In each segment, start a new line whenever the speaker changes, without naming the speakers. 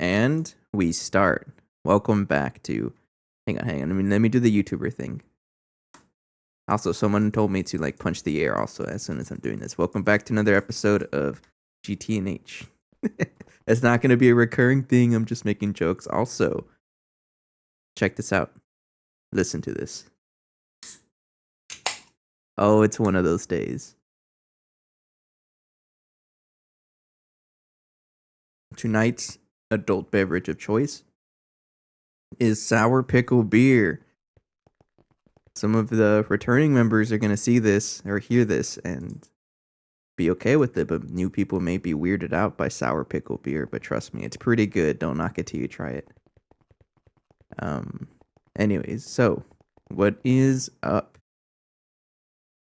And we start. Welcome back to. Hang on. Let me do the YouTuber thing. Also, someone told me to punch the air. Also, as soon as I'm doing this, welcome back to another episode of GTNH. It's not gonna be a recurring thing. I'm just making jokes. Also, check this out. Listen to this. Oh, it's one of those days. Tonight's adult beverage of choice is sour pickle beer. Some of the returning members are going to see this or hear this and be okay with it, but new people may be weirded out by sour pickle beer. But trust me, it's pretty good. Don't knock it till you try it. Anyways, so what is up?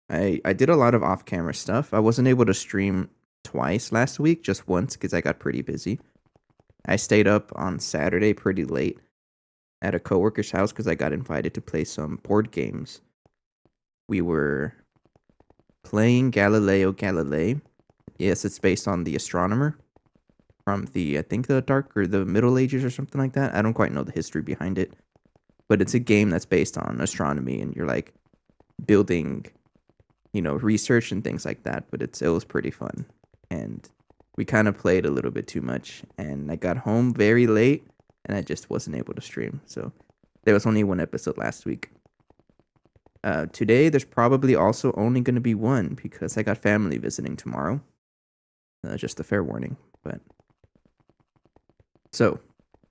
I did a lot of off camera stuff. I wasn't able to stream twice last week, just once because I got pretty busy. I stayed up on Saturday pretty late at a coworker's house because I got invited to play some board games. We were playing Galileo Galilei. Yes, it's based on the astronomer from I think the Dark or the Middle Ages or something like that. I don't quite know the history behind it, but it's a game that's based on astronomy and you're like building, research and things like that. But it was pretty fun, and we kind of played a little bit too much, and I got home very late, and I just wasn't able to stream. So there was only one episode last week. Today, there's probably also only going to be one because I got family visiting tomorrow. Just a fair warning. But so,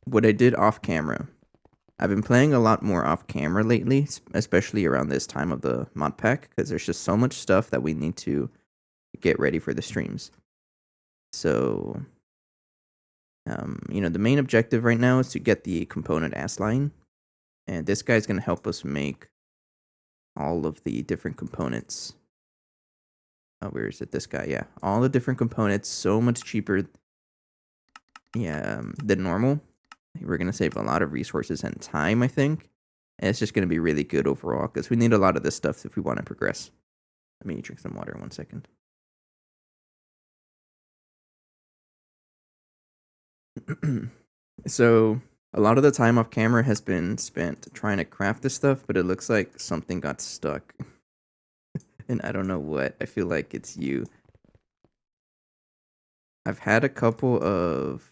what I did off camera, I've been playing a lot more off camera lately, especially around this time of the mod pack, because there's just so much stuff that we need to get ready for the streams. So, the main objective right now is to get the component ass line, and this guy's going to help us make all of the different components. Where is it? This guy, yeah. All the different components, so much cheaper than normal. We're going to save a lot of resources and time, I think. And it's just going to be really good overall, because we need a lot of this stuff if we want to progress. Let me drink some water 1 second. So, a lot of the time off camera has been spent trying to craft this stuff, but it looks like something got stuck. And I don't know what. I feel like it's you. I've had a couple of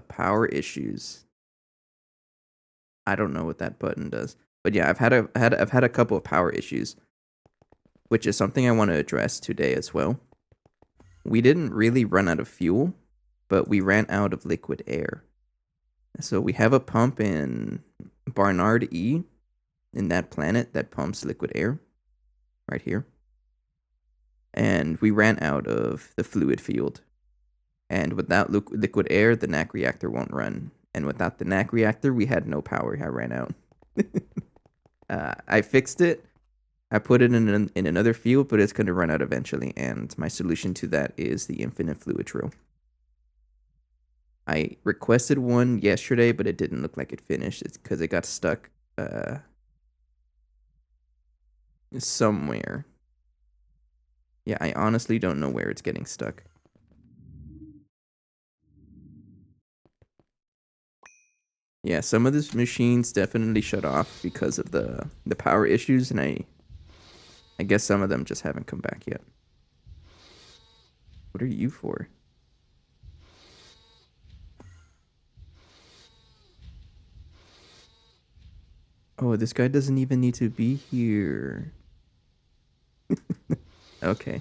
power issues. I don't know what that button does, but yeah, I've had a couple of power issues, which is something I want to address today as well. We didn't really run out of fuel, but we ran out of liquid air. So we have a pump in Barnard E, in that planet that pumps liquid air, right here. And we ran out of the fluid field. And without liquid air, the NAC reactor won't run. And without the NAC reactor, we had no power. I ran out. I fixed it. I put it in another field, but it's going to run out eventually. And my solution to that is the infinite fluid drill. I requested one yesterday, but it didn't look like it finished. It's because it got stuck somewhere. Yeah, I honestly don't know where it's getting stuck. Yeah, some of these machines definitely shut off because of the power issues, and I guess some of them just haven't come back yet. What are you for? Oh, this guy doesn't even need to be here. Okay.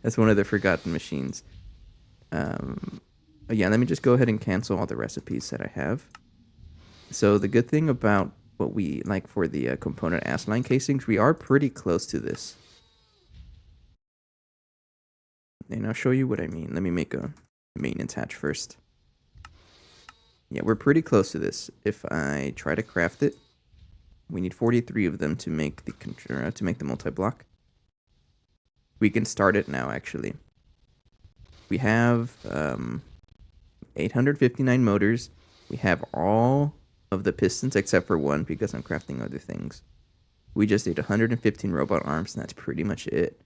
That's one of the forgotten machines. Yeah, let me just go ahead and cancel all the recipes that I have. So the good thing about what we like for the component ass line casings, we are pretty close to this. And I'll show you what I mean. Let me make a maintenance hatch first. Yeah, we're pretty close to this. If I try to craft it, we need 43 of them to make the multi-block. We can start it now, actually. We have 859 motors. We have all of the pistons except for one because I'm crafting other things. We just need 115 robot arms, and that's pretty much it.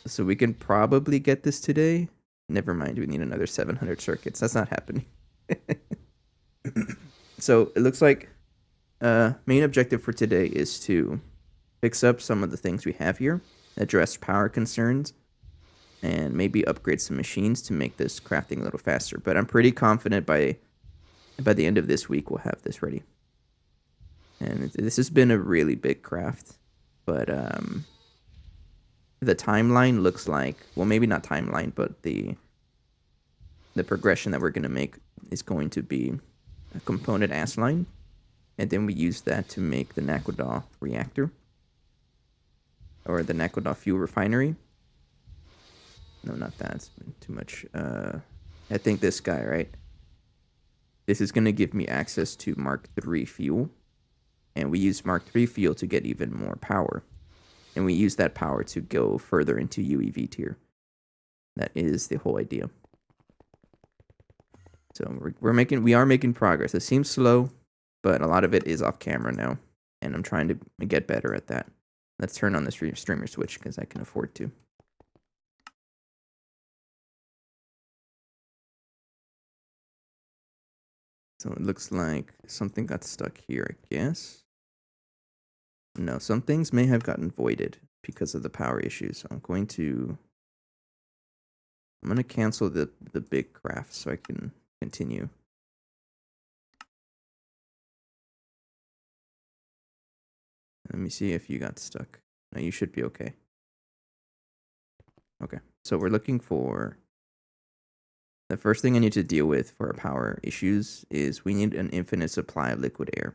So we can probably get this today. Never mind, we need another 700 circuits. That's not happening. So it looks like main objective for today is to fix up some of the things we have here, address power concerns, and maybe upgrade some machines to make this crafting a little faster. But I'm pretty confident by the end of this week we'll have this ready. And this has been a really big craft, but the timeline looks like, well, maybe not timeline, but the progression that we're going to make is going to be a component ass line, and then we use that to make the Naquadah reactor, or the Naquadah fuel refinery. No, not that. It's too much. I think this guy, right? This is going to give me access to Mark III fuel, and we use Mark III fuel to get even more power, and we use that power to go further into UEV tier. That is the whole idea. So we are making progress. It seems slow, but a lot of it is off camera now, and I'm trying to get better at that. Let's turn on the streamer switch because I can afford to. So it looks like something got stuck here, I guess. No, some things may have gotten voided because of the power issues. So I'm going to cancel the big craft so I can continue. Let me see if you got stuck. No, you should be okay. Okay, so we're looking for... The first thing I need to deal with for our power issues is we need an infinite supply of liquid air.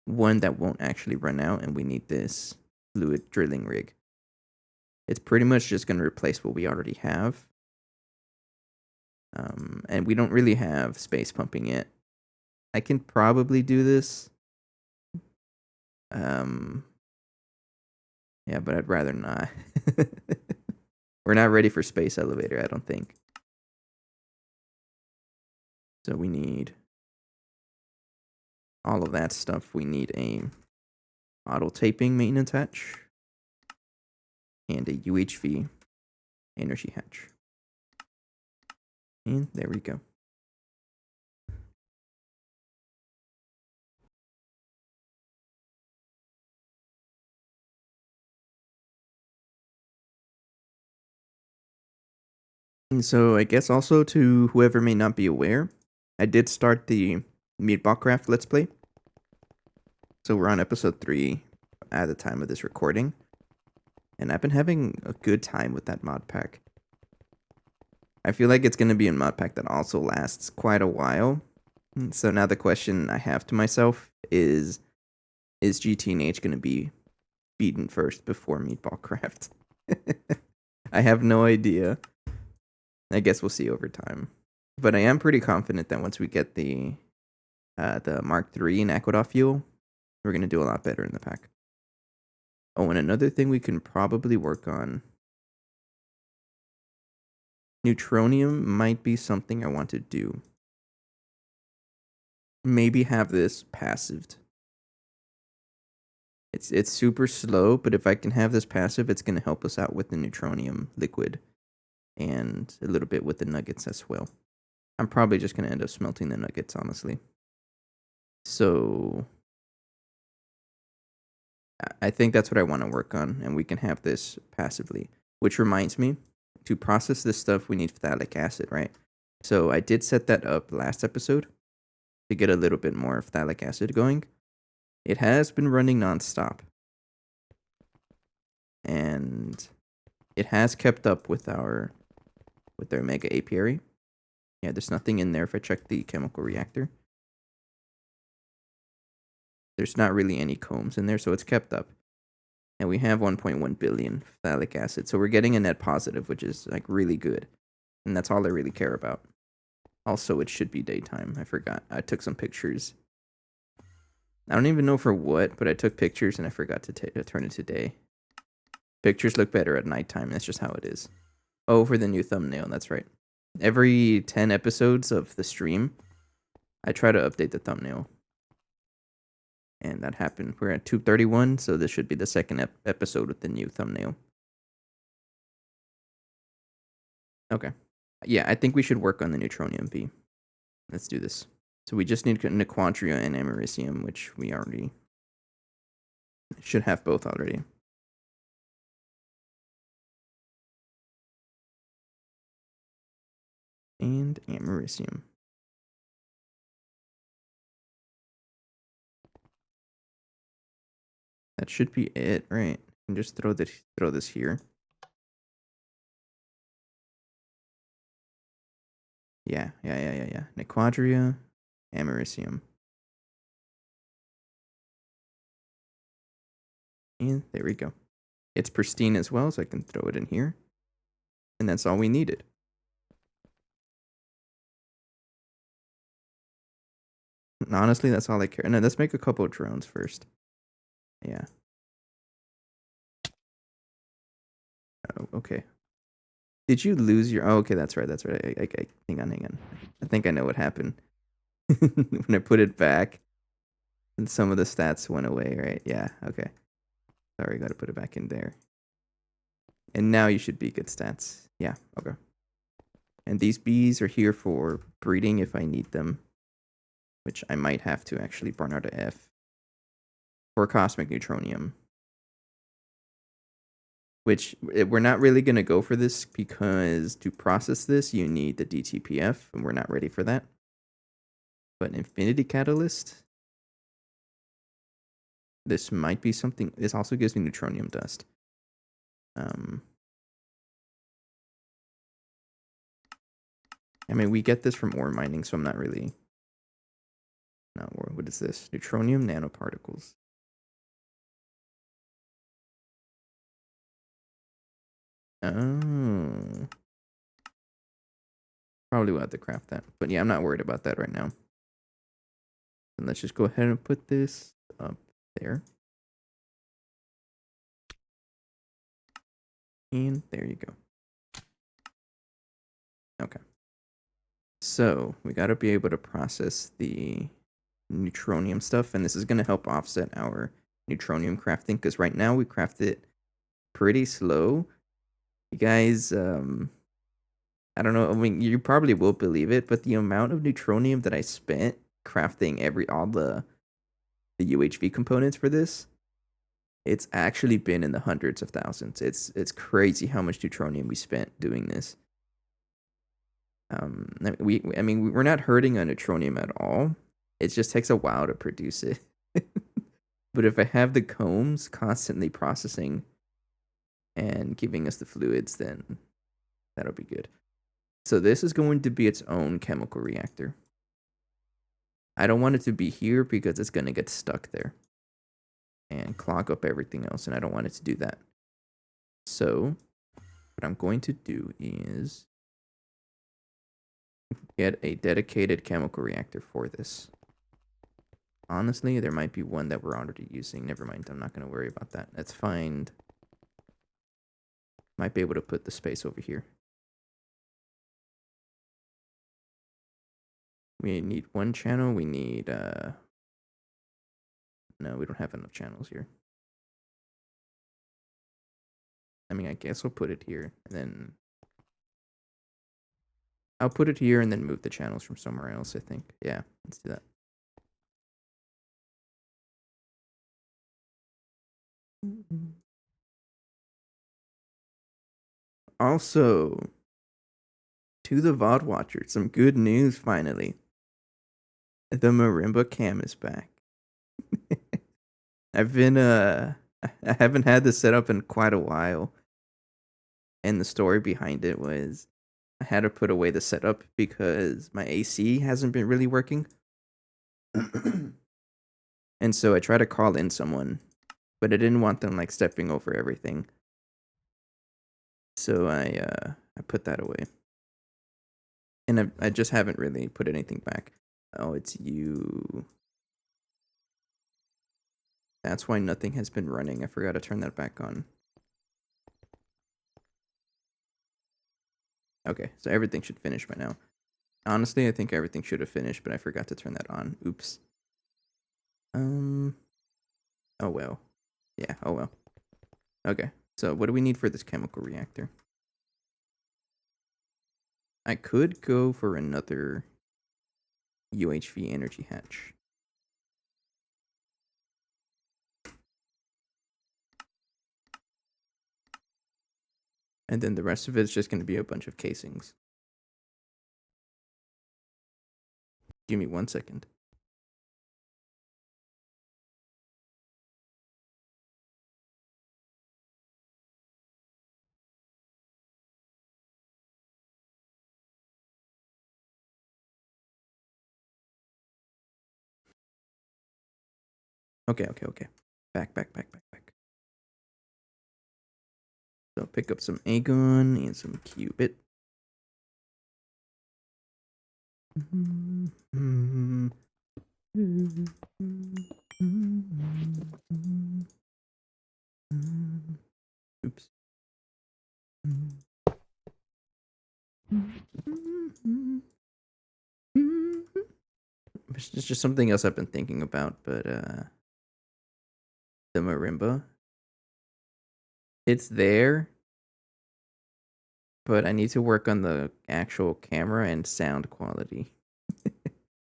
One that won't actually run out, and we need this fluid drilling rig. It's pretty much just going to replace what we already have. And we don't really have space pumping yet. I can probably do this. Yeah, but I'd rather not. We're not ready for space elevator, I don't think. So we need all of that stuff. We need a auto taping maintenance hatch and a UHV energy hatch. And there we go. And so I guess also to whoever may not be aware, I did start the Meatball Craft Let's Play. So we're on episode 3 at the time of this recording. And I've been having a good time with that mod pack. I feel like it's going to be a mod pack that also lasts quite a while. So now the question I have to myself is GT&H going to be beaten first before Meatball Craft? I have no idea. I guess we'll see over time. But I am pretty confident that once we get the Mark III Naquadah fuel, we're going to do a lot better in the pack. Oh, and another thing we can probably work on. Neutronium might be something I want to do. Maybe have this passived. It's super slow, but if I can have this passive, it's going to help us out with the neutronium liquid and a little bit with the nuggets as well. I'm probably just going to end up smelting the nuggets, honestly. So I think that's what I want to work on, and we can have this passively. Which reminds me, to process this stuff, we need phthalic acid, right? So I did set that up last episode to get a little bit more phthalic acid going. It has been running nonstop. And it has kept up with our mega apiary. Yeah, there's nothing in there if I check the chemical reactor. There's not really any combs in there, so it's kept up. And we have 1.1 billion phthalic acid, so we're getting a net positive, which is like really good. And that's all I really care about. Also, it should be daytime. I forgot. I took some pictures. I don't even know for what, but I took pictures and I forgot to turn it to day. Pictures look better at nighttime. That's just how it is. Oh, for the new thumbnail. That's right. Every 10 episodes of the stream, I try to update the thumbnail. And that happened. We're at 231, so this should be the second episode with the new thumbnail. Okay. Yeah, I think we should work on the neutronium B. Let's do this. So we just need Nequadria and Americium, which we already should have both already. And Americium. That should be it, right? And just throw this here. Yeah. Nequadria, Americium. And there we go. It's pristine as well, so I can throw it in here. And that's all we needed. Honestly, that's all I care. And then let's make a couple of drones first. Yeah. Oh, okay. Did you lose your... Oh, okay, that's right. Hang on. I think I know what happened. When I put it back, and some of the stats went away, right? Yeah, okay. Sorry, gotta put it back in there. And now you should be good stats. Yeah, okay. And these bees are here for breeding if I need them. Which I might have to actually burn out a F. For cosmic neutronium. Which we're not really going to go for this because to process this, you need the DTPF, and we're not ready for that. But Infinity Catalyst, this might be something. This also gives me neutronium dust. I mean, we get this from ore mining, so I'm not really. No, what is this? Neutronium nanoparticles. Oh. Probably will have to craft that. But yeah, I'm not worried about that right now. And let's just go ahead and put this up there. And there you go. Okay. So we got to be able to process the neutronium stuff, and this is going to help offset our neutronium crafting because right now we craft it pretty slow. You guys, I don't know. I mean, you probably will believe it, but the amount of neutronium that I spent crafting all the UHV components for this, it's actually been in the hundreds of thousands. It's crazy how much neutronium we spent doing this. I mean, we're not hurting on neutronium at all. It just takes a while to produce it. But if I have the combs constantly processing and giving us the fluids, then that'll be good. So this is going to be its own chemical reactor. I don't want it to be here because it's going to get stuck there and clog up everything else, and I don't want it to do that. So what I'm going to do is get a dedicated chemical reactor for this. Honestly, there might be one that we're already using. Never mind, I'm not going to worry about that. Let's find... Might be able to put the space over here. We need one channel. We need... No, we don't have enough channels here. I mean, I guess we'll put it here, and then... I'll put it here and then move the channels from somewhere else, I think. Yeah, let's do that. Also, to the VOD watchers, some good news finally. The marimba cam is back. I've been I haven't had this set up in quite a while. And the story behind it was I had to put away the setup because my AC hasn't been really working. And so I tried to call in someone, but I didn't want them like stepping over everything. So I put that away. And I just haven't really put anything back. Oh, it's you. That's why nothing has been running. I forgot to turn that back on. Okay, so everything should finish by now. Honestly, I think everything should have finished, but I forgot to turn that on. Oops. Oh well. Yeah, oh well. Okay, so what do we need for this chemical reactor? I could go for another UHV energy hatch. And then the rest of it's just going to be a bunch of casings. Give me 1 second. Okay. Back. So pick up some Aegon and some Cubit. Oops. It's just something else I've been thinking about, but the marimba. It's there, but I need to work on the actual camera and sound quality.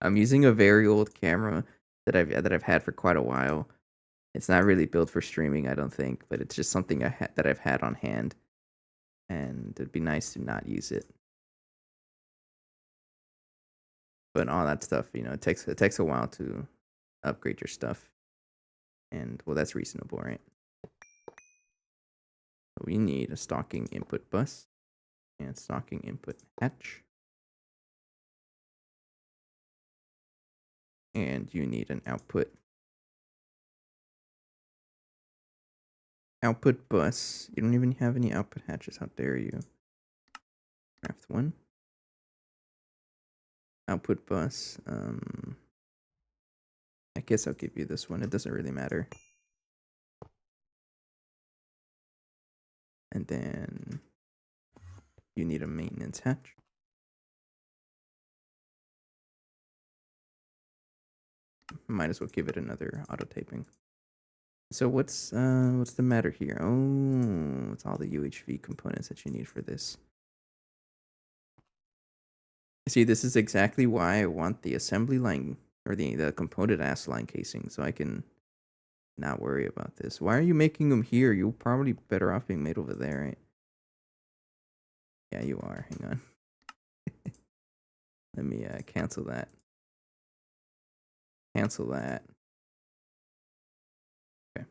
I'm using a very old camera that I've had for quite a while. It's not really built for streaming, I don't think, but it's just something that I've had on hand, and it'd be nice to not use it. But all that stuff, it takes a while to upgrade your stuff, and well, that's reasonable, right? So we need a stocking input bus and stocking input hatch, and you need an output bus. You don't even have any output hatches. How dare you? Craft one. Output bus. I guess I'll give you this one. It doesn't really matter. And then you need a maintenance hatch. Might as well give it another auto taping. So what's the matter here? Oh, it's all the UHV components that you need for this. See, this is exactly why I want the assembly line or the component ass line casing, so I can not worry about this. Why are you making them here? You're probably better off being made over there, right? Yeah, you are. Hang on. Let me cancel that. Cancel that. Okay.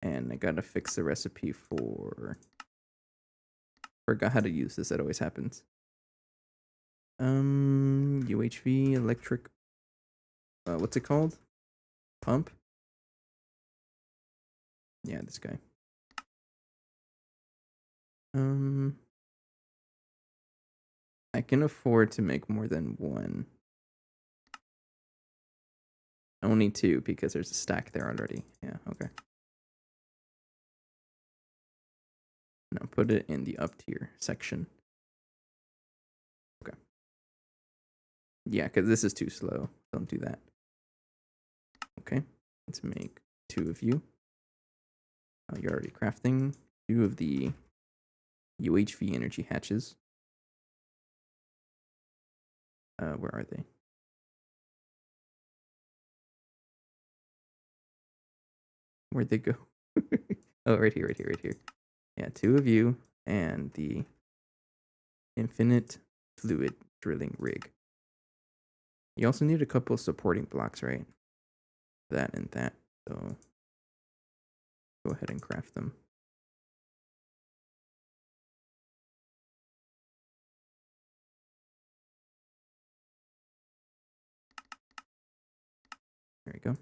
And I gotta fix the recipe for... Forgot how to use this. That always happens. UHV electric. What's it called? Pump. Yeah, this guy. I can afford to make more than one. Only two because there's a stack there already. Yeah, okay. Now put it in the up tier section. Okay. Yeah, because this is too slow. Don't do that. Okay. Let's make two of you. You're already crafting two of the UHV energy hatches. Where are they? Where'd they go? Oh, right here. Yeah, two of you and the infinite fluid drilling rig. You also need a couple of supporting blocks, right? That and that. So go ahead and craft them. There you go.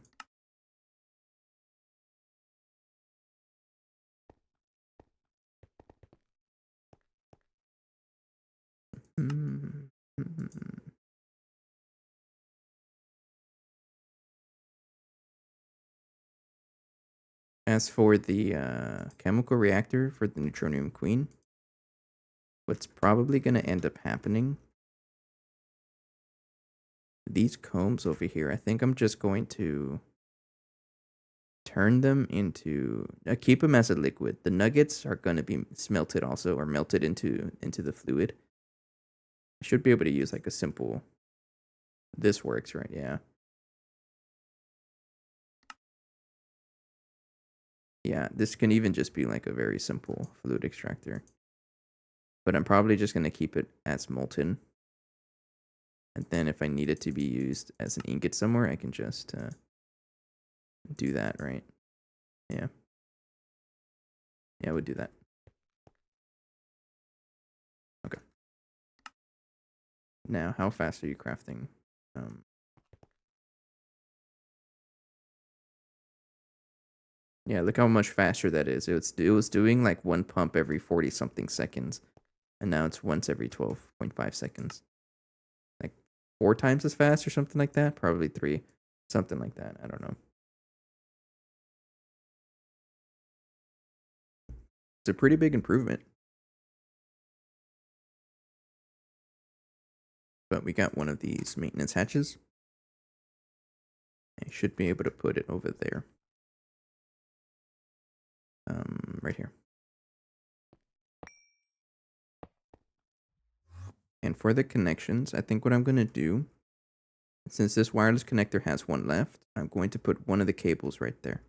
As for the chemical reactor for the Neutronium Queen, what's probably going to end up happening, these combs over here, I think I'm just going to turn them into, keep them as a liquid. The nuggets are going to be smelted also, or melted into the fluid. I should be able to use like a simple. This works, right? Yeah. Yeah, this can even just be like a very simple fluid extractor. But I'm probably just going to keep it as molten. And then if I need it to be used as an ingot somewhere, I can just do that, right? Yeah. Yeah, we'll do that. Okay. Now, how fast are you crafting? Yeah, look how much faster that is. It was doing like one pump every 40 something seconds, and now it's once every 12.5 seconds. Like 4 times as fast or something like that. Probably 3, something like that. I don't know. It's a pretty big improvement. But we got one of these maintenance hatches. I should be able to put it over there. Right here. And for the connections, I think what I'm going to do, since this wireless connector has one left, I'm going to put one of the cables right there.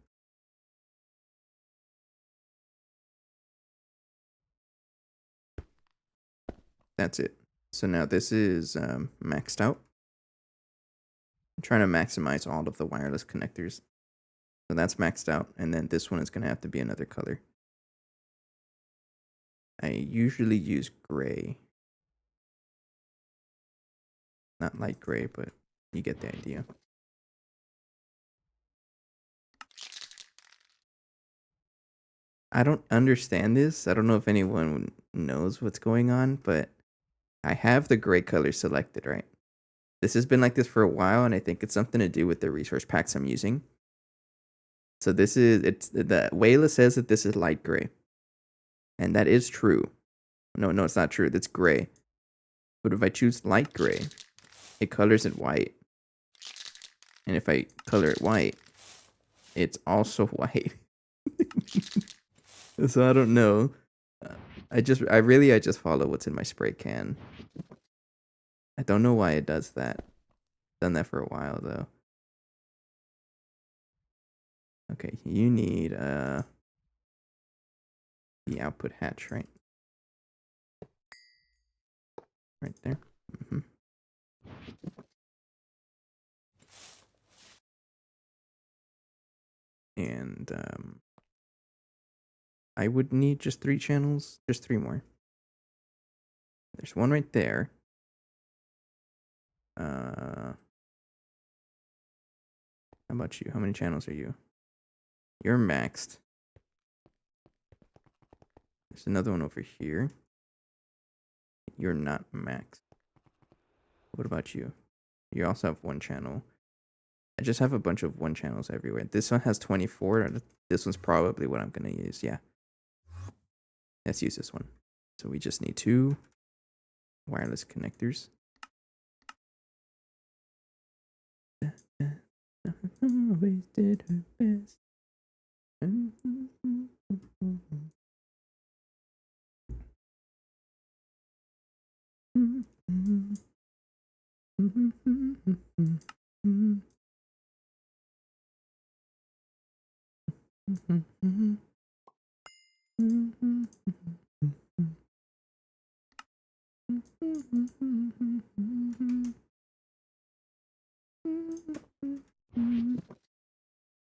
That's it. So now this is maxed out. I'm trying to maximize all of the wireless connectors. So that's maxed out. And then this one is going to have to be another color. I usually use gray. Not light gray, but you get the idea. I don't understand this. I don't know if anyone knows what's going on, but I have the gray color selected, right? This has been like this for a while, and I think it's something to do with the resource packs I'm using. So this is, it's, the Wayla says that this is light gray. And that is true. No, it's not true. That's gray. But if I choose light gray, it colors it white. And if I color it white, it's also white. So I don't know. I just follow what's in my spray can. I don't know why it does that. Done that for a while though. Okay, you need the output hatch, right? Right there. And I would need just 3 channels, just 3 more. There's one right there. How about you? How many channels are you? You're maxed. There's another one over here. You're not maxed. What about you? You also have 1 channel. I just have a bunch of 1 channels everywhere. This one has 24. This one's probably what I'm going to use. Yeah. Let's use this one. So we just need 2 wireless connectors. Always did her best.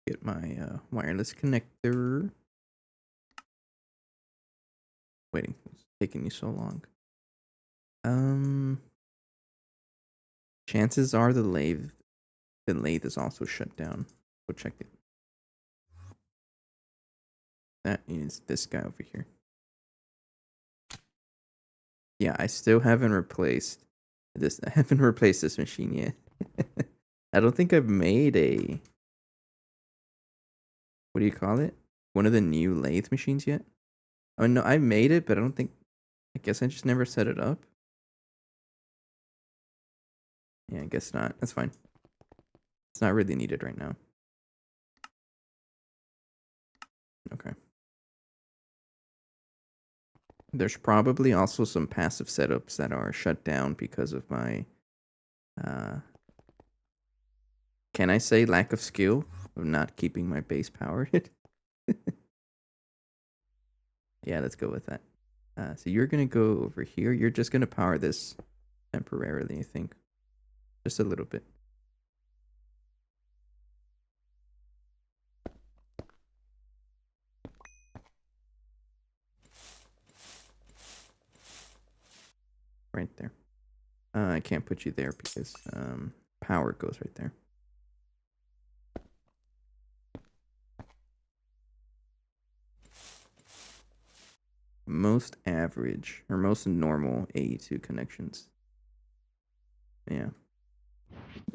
Get my wireless connector. Waiting, it's taking me so long. Chances are the lathe is also shut down. Go check it. That is this guy over here. Yeah, I still haven't replaced this. I haven't replaced this machine yet. I don't think I've made a, what do you call it? One of the new lathe machines yet. Oh no, I made it, but I don't think. I guess I just never set it up. Yeah, I guess not. That's fine. It's not really needed right now. Okay. There's probably also some passive setups that are shut down because of my, uh, can I say lack of skill of not keeping my base powered? Yeah, let's go with that. So you're gonna go over here. You're just gonna power this temporarily, I think. Just a little bit. Right there. I can't put you there because power goes right there. Most average or most normal AE2 connections. Yeah.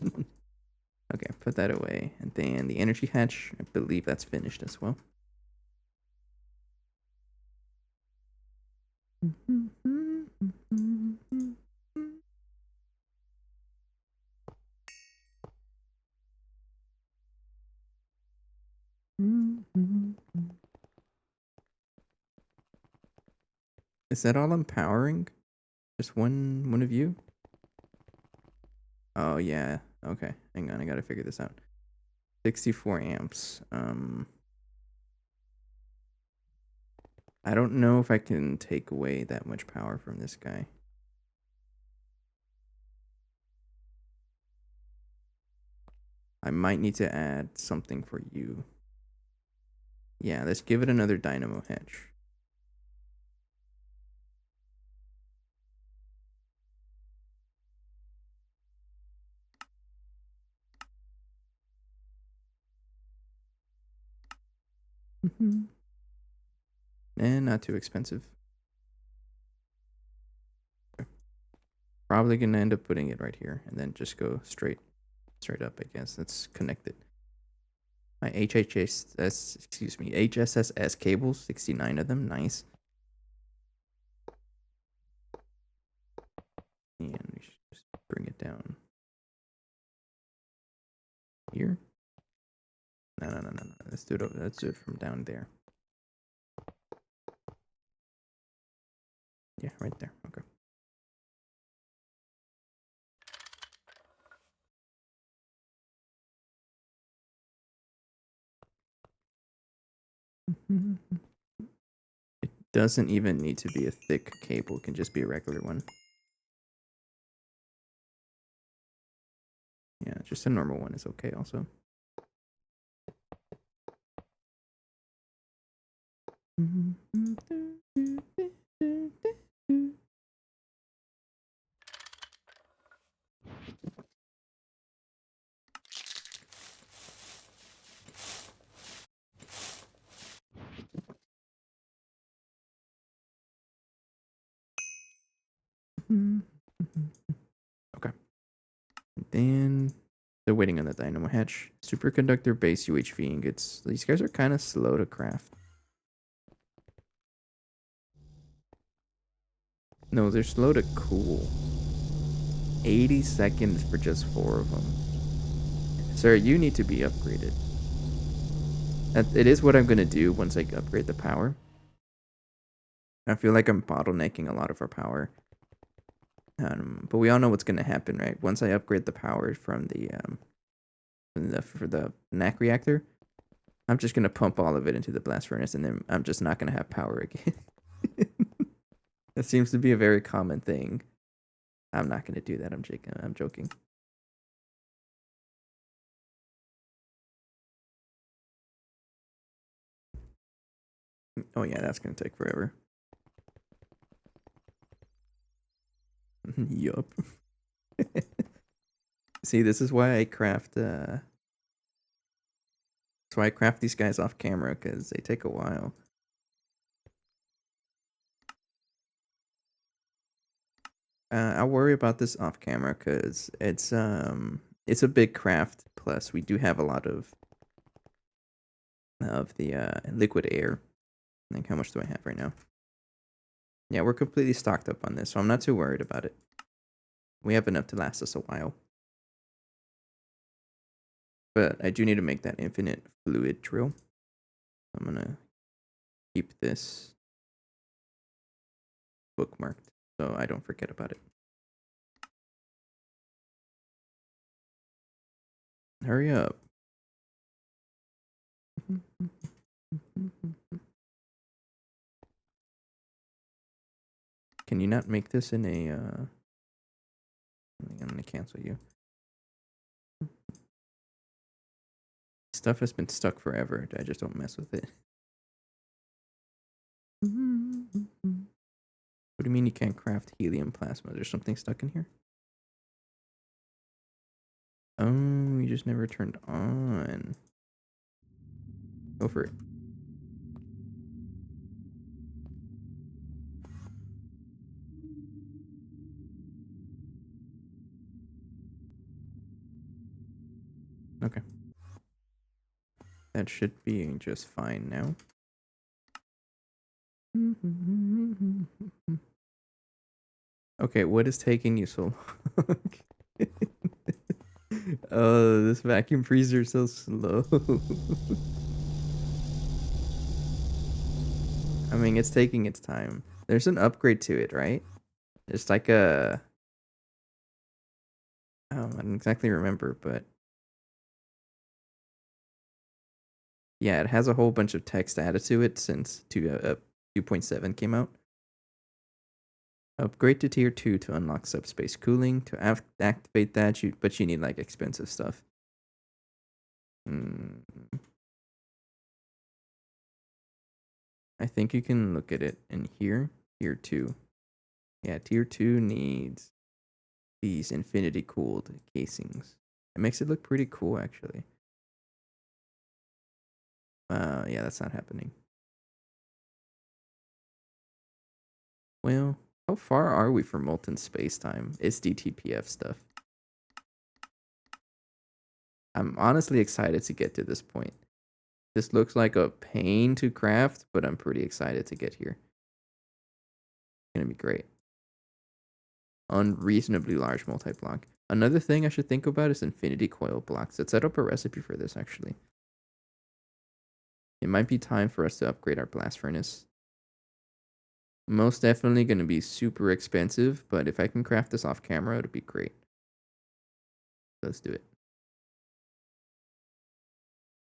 Okay, put that away. And then the energy hatch, I believe that's finished as well. Is that all I'm powering? Just one of you? Oh yeah. Okay. Hang on, I gotta figure this out. 64 amps. I don't know if I can take away that much power from this guy. I might need to add something for you. Yeah, let's give it another dynamo hatch. And not too expensive. Probably gonna end up putting it right here and then just go straight up, I guess. Let's connect it. My HSSS cables, 69 of them, nice. And we should just bring it down here. No. Let's do it from down there. Yeah, right there. Okay. It doesn't even need to be a thick cable. It can just be a regular one. Yeah, just a normal one is okay also. Okay. And then they're waiting on the dynamo hatch. Superconductor base UHV ingots. These guys are kind of slow to craft. No, they're slow to cool. 80 seconds for just 4 of them. Sir, you need to be upgraded. It is what I'm going to do once I upgrade the power. I feel like I'm bottlenecking a lot of our power. But we all know what's going to happen, right? Once I upgrade the power from for the NAC reactor, I'm just going to pump all of it into the blast furnace, and then I'm just not going to have power again. That seems to be a very common thing. I'm not going to do that. I'm joking. Oh yeah, that's going to take forever. Yup. See, this is why I craft. That's why I craft these guys off camera, because they take a while. I'll worry about this off camera because it's a big craft. Plus, we do have a lot of the liquid air. Like, how much do I have right now? Yeah, we're completely stocked up on this, so I'm not too worried about it. We have enough to last us a while. But I do need to make that infinite fluid drill. I'm gonna keep this bookmarked so I don't forget about it. Hurry up. Can you not make this in a I'm gonna cancel you. Stuff has been stuck forever. I just don't mess with it. What do you mean you can't craft helium plasma? There's something stuck in here? Oh, you just never turned on. Go for it. Okay. That should be just fine now. Okay, what is taking you so long? Oh, this vacuum freezer is so slow. I mean, it's taking its time. There's an upgrade to it, right? It's like a... Oh, I don't exactly remember, but... Yeah, it has a whole bunch of text added to it since 2.7 came out. Upgrade to tier 2 to unlock subspace cooling. To activate that, but you need like expensive stuff. I think you can look at it in here. Tier 2. Yeah, tier 2 needs these infinity cooled casings. It makes it look pretty cool, actually. Yeah, that's not happening. Well, how far are we from molten space-time? It's DTPF stuff. I'm honestly excited to get to this point. This looks like a pain to craft, but I'm pretty excited to get here. It's gonna be great. Unreasonably large multi-block. Another thing I should think about is infinity coil blocks. Let's set up a recipe for this, actually. It might be time for us to upgrade our blast furnace. Most definitely going to be super expensive, but if I can craft this off camera, it'll be great. Let's do it.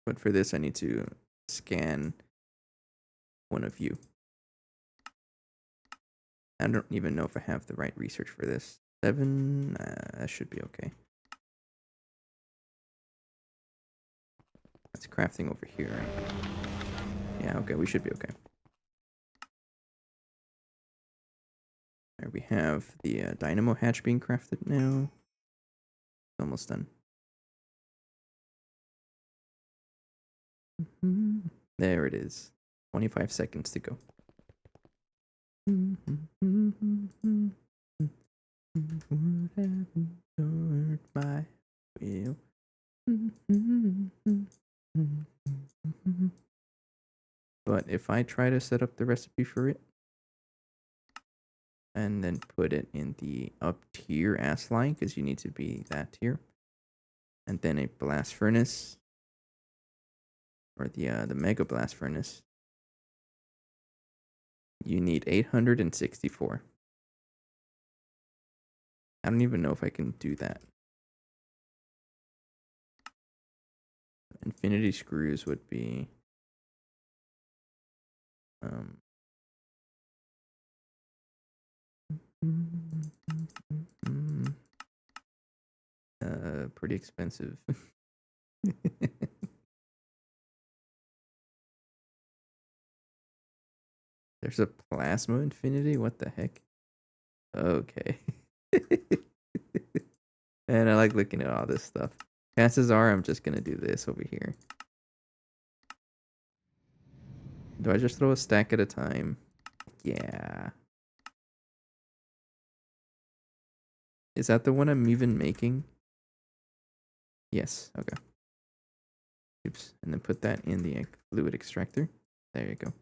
But for this, I need to scan one of you. I don't even know if I have the right research for this. 7, that should be okay. That's crafting over here, right? Yeah, okay, we should be okay. There we have the dynamo hatch being crafted now. Almost done. There it is. 25 seconds to go. My wheel. But if I try to set up the recipe for it and then put it in the up tier ass line, because you need to be that tier, and then a blast furnace or the mega blast furnace, you need 864. I don't even know if I can do that. Infinity screws would be pretty expensive. There's a plasma infinity? What the heck? Okay. And I like looking at all this stuff. Chances are I'm just gonna do this over here. Do I just throw a stack at a time? Yeah. Is that the one I'm even making? Yes. Okay. Oops. And then put that in the fluid extractor. There you go.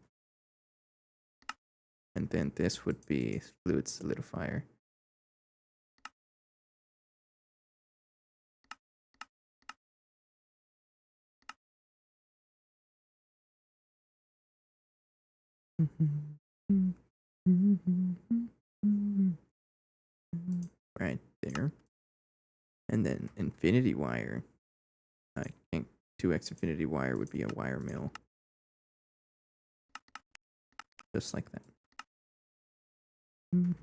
And then this would be fluid solidifier. Right there. And then infinity wire. I think 2x infinity wire would be a wire mill. Just like that. And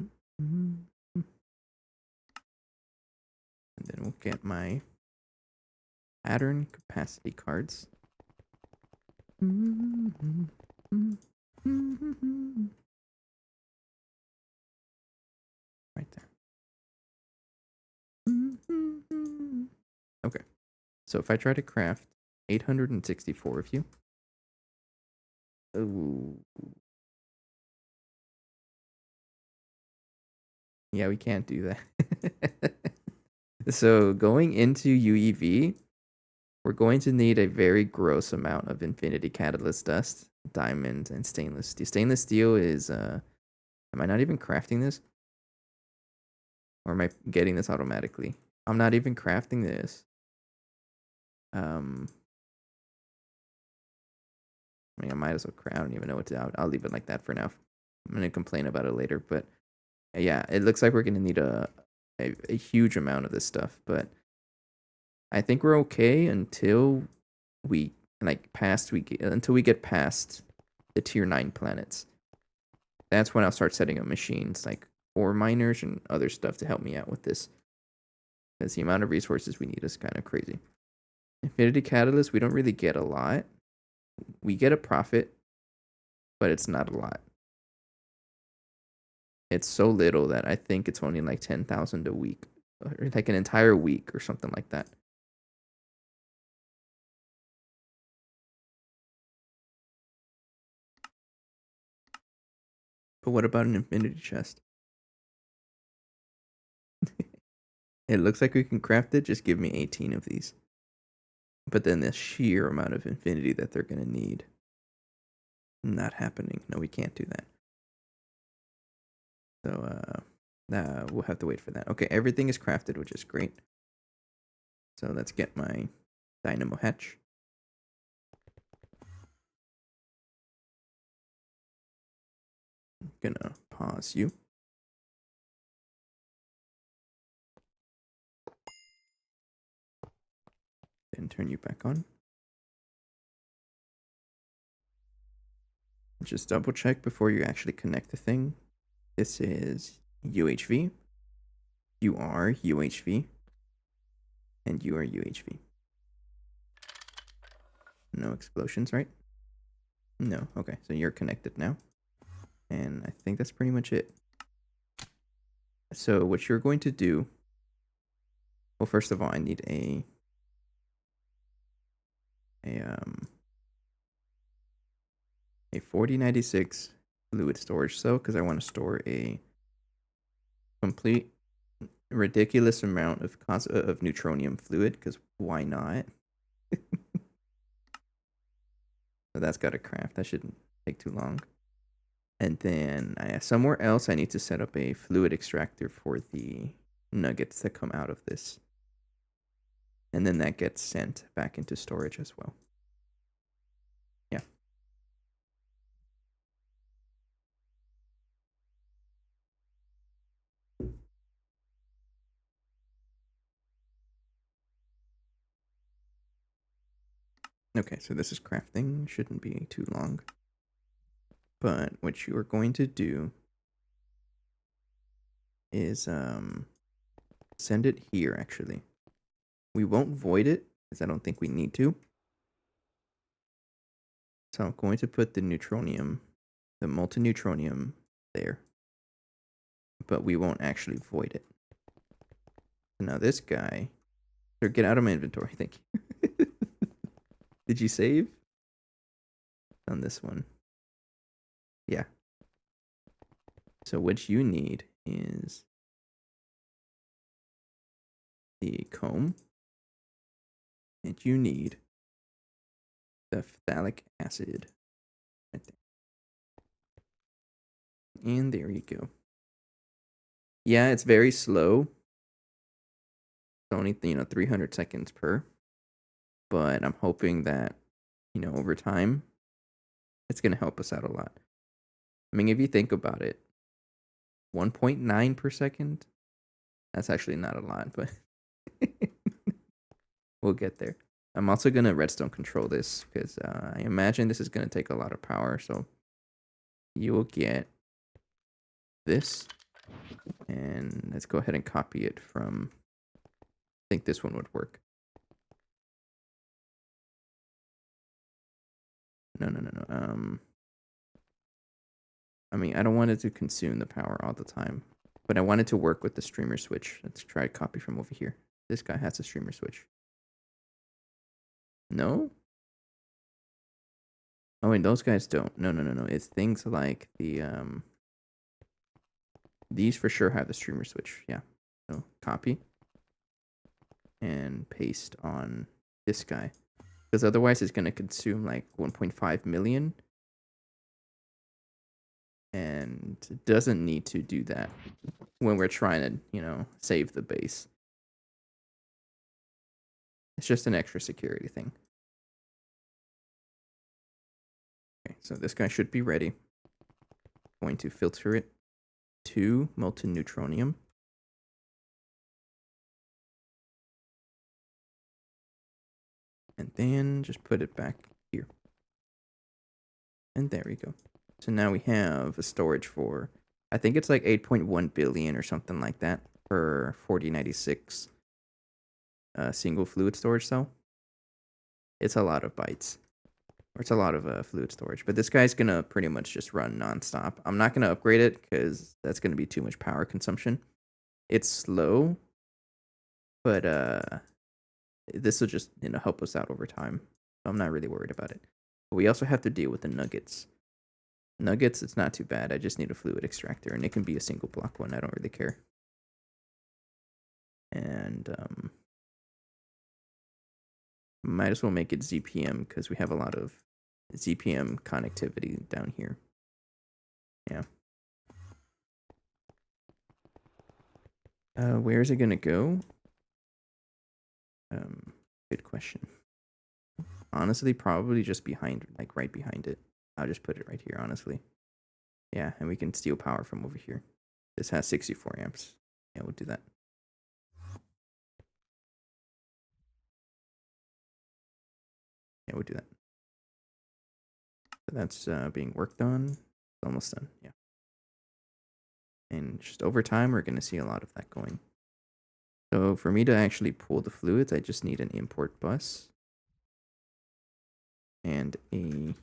then we'll get my pattern capacity cards. Right there. Okay. So if I try to craft 864 of you. Ooh. Yeah, we can't do that. So going into UEV, we're going to need a very gross amount of infinity catalyst dust, diamond, and stainless steel. Stainless steel is, am I not even crafting this? Or am I getting this automatically? I'm not even crafting this. I mean, I might as well craft. I don't even know what to. I'll leave it like that for now. I'm gonna complain about it later, but yeah, it looks like we're gonna need a huge amount of this stuff. But I think we're okay until we until we get past the tier 9 planets. That's when I'll start setting up machines like ore miners and other stuff to help me out with this. Because the amount of resources we need is kind of crazy. Infinity Catalyst, we don't really get a lot. We get a profit, but it's not a lot. It's so little that I think it's only like 10,000 a week, or like an entire week or something like that. But what about an infinity chest? It looks like we can craft it. Just give me 18 of these. But then the sheer amount of infinity that they're going to need. Not happening. No, we can't do that. So, we'll have to wait for that. Okay, everything is crafted, which is great. So let's get my dynamo hatch. I'm gonna pause you. Then turn you back on. Just double check before you actually connect the thing. This is UHV. You are UHV. And you are UHV. No explosions, right? No. Okay, so you're connected now. And I think that's pretty much it. So what you're going to do... Well, first of all, I need a 4096 fluid storage cell because I want to store a complete ridiculous amount of neutronium fluid because why not? So that's got to craft. That shouldn't take too long. And then somewhere else I need to set up a fluid extractor for the nuggets that come out of this. And then that gets sent back into storage as well. Yeah. Okay, so this is crafting. Shouldn't be too long. But what you are going to do is send it here, actually. We won't void it, because I don't think we need to. So I'm going to put the neutronium, the molten neutronium there. But we won't actually void it. Now this guy... Or get out of my inventory, thank you. Did you save? On this one. Yeah. So what you need is the comb. And you need the phthalic acid. Right there. And there you go. Yeah, it's very slow. It's only, 300 seconds per. But I'm hoping that, over time, it's going to help us out a lot. I mean, if you think about it, 1.9 per second. That's actually not a lot, but we'll get there. I'm also gonna redstone control this because I imagine this is gonna take a lot of power. So you will get this, and let's go ahead and copy it from. I think this one would work. No. I mean, I don't want it to consume the power all the time, but I want it to work with the streamer switch. Let's try to copy from over here. This guy has a streamer switch. No? Oh, wait, those guys don't. No. It's things like the, these for sure have the streamer switch. Yeah. So copy and paste on this guy. Because otherwise it's going to consume like 1.5 million. And it doesn't need to do that when we're trying to, save the base. It's just an extra security thing. Okay, so this guy should be ready. Going to filter it to molten neutronium. And then just put it back here. And there we go. So now we have a storage for, I think it's like 8.1 billion or something like that for 4096 single fluid storage cell. It's a lot of bytes. Or it's a lot of fluid storage. But this guy's going to pretty much just run nonstop. I'm not going to upgrade it because that's going to be too much power consumption. It's slow, but this will just help us out over time. So I'm not really worried about it. But we also have to deal with the nuggets. Nuggets, it's not too bad. I just need a fluid extractor, and it can be a single block one. I don't really care. And might as well make it ZPM because we have a lot of ZPM connectivity down here. Yeah. Where is it gonna go? Good question. Honestly, probably just behind, like right behind it. I'll just put it right here, honestly. Yeah, and we can steal power from over here. This has 64 amps. Yeah, we'll do that. Yeah, we'll do that. So that's being worked on. It's almost done, yeah. And just over time, we're gonna see a lot of that going. So for me to actually pull the fluids, I just need an import bus and a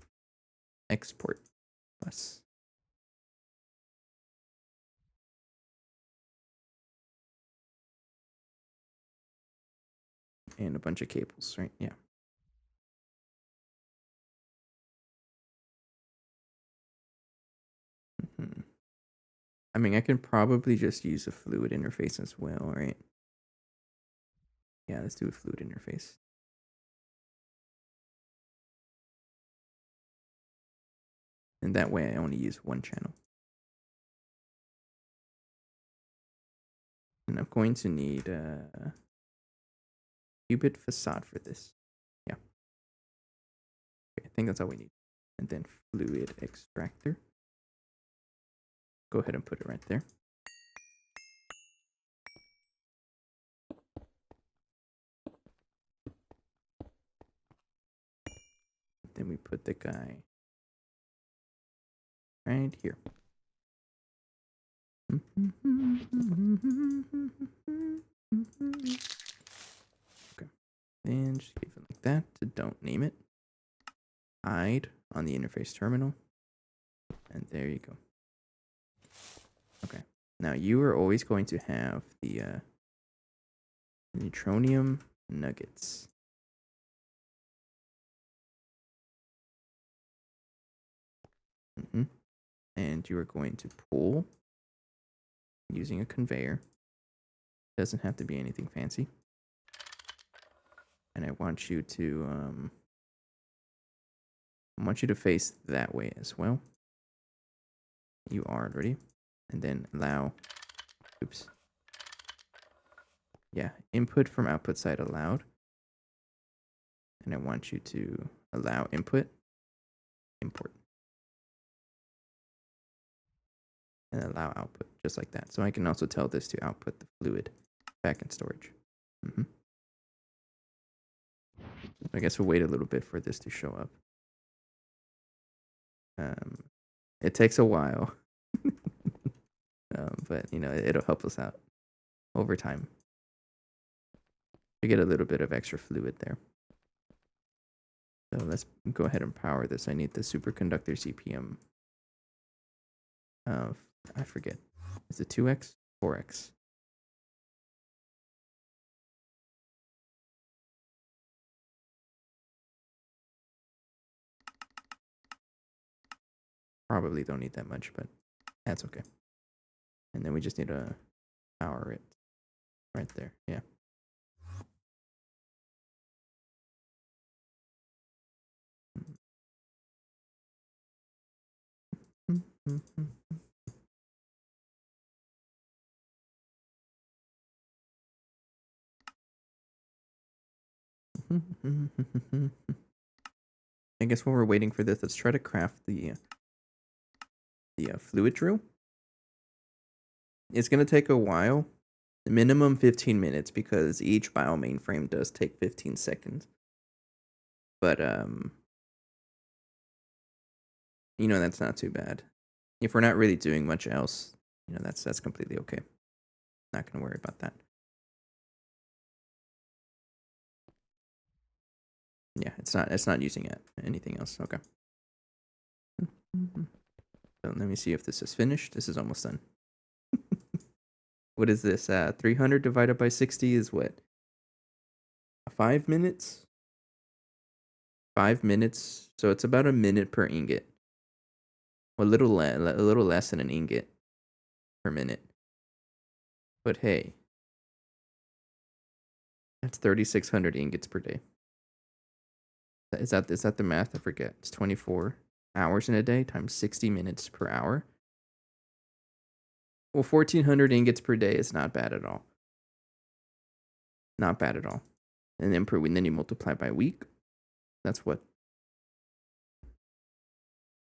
export bus. And a bunch of cables, right? Yeah. I mean, I can probably just use a fluid interface as well, right? Yeah, let's do a fluid interface. And that way I only use one channel. And I'm going to need a qubit facade for this. Yeah. Okay, I think that's all we need. And then fluid extractor. Go ahead and put it right there. Then we put the guy right here. Okay. And just leave it like that to don't name it. Hide on the interface terminal. And there you go. Okay. Now you are always going to have the neutronium nuggets. And you are going to pull using a conveyor. Doesn't have to be anything fancy. And I want you to face that way as well. You are ready. And then allow, oops. Yeah, input from output side allowed. And I want you to allow input, import. and allow output, just like that. So I can also tell this to output the fluid back in storage. I guess we'll wait a little bit for this to show up. It takes a while, but it'll help us out over time. We get a little bit of extra fluid there. So let's go ahead and power this. I need the superconductor CPM. I forget. Is it 2x? 4x? Probably don't need that much, but that's okay. And then we just need to power it right there. Yeah. I guess while we're waiting for this, let's try to craft the fluid drill. It's gonna take a while, minimum 15 minutes, because each bio mainframe does take 15 seconds. But that's not too bad. If we're not really doing much else, that's completely okay. Not gonna worry about that. Yeah, it's not using anything else. Okay. So let me see if this is finished. This is almost done. What is this? 300 divided by 60 is what? 5 minutes? 5 minutes. So it's about a minute per ingot. A little less than an ingot per minute. But hey, that's 3,600 ingots per day. Is that the math? I forget. It's 24 hours in a day times 60 minutes per hour. Well, 1,400 ingots per day is not bad at all. Not bad at all. And then you multiply by week. That's what?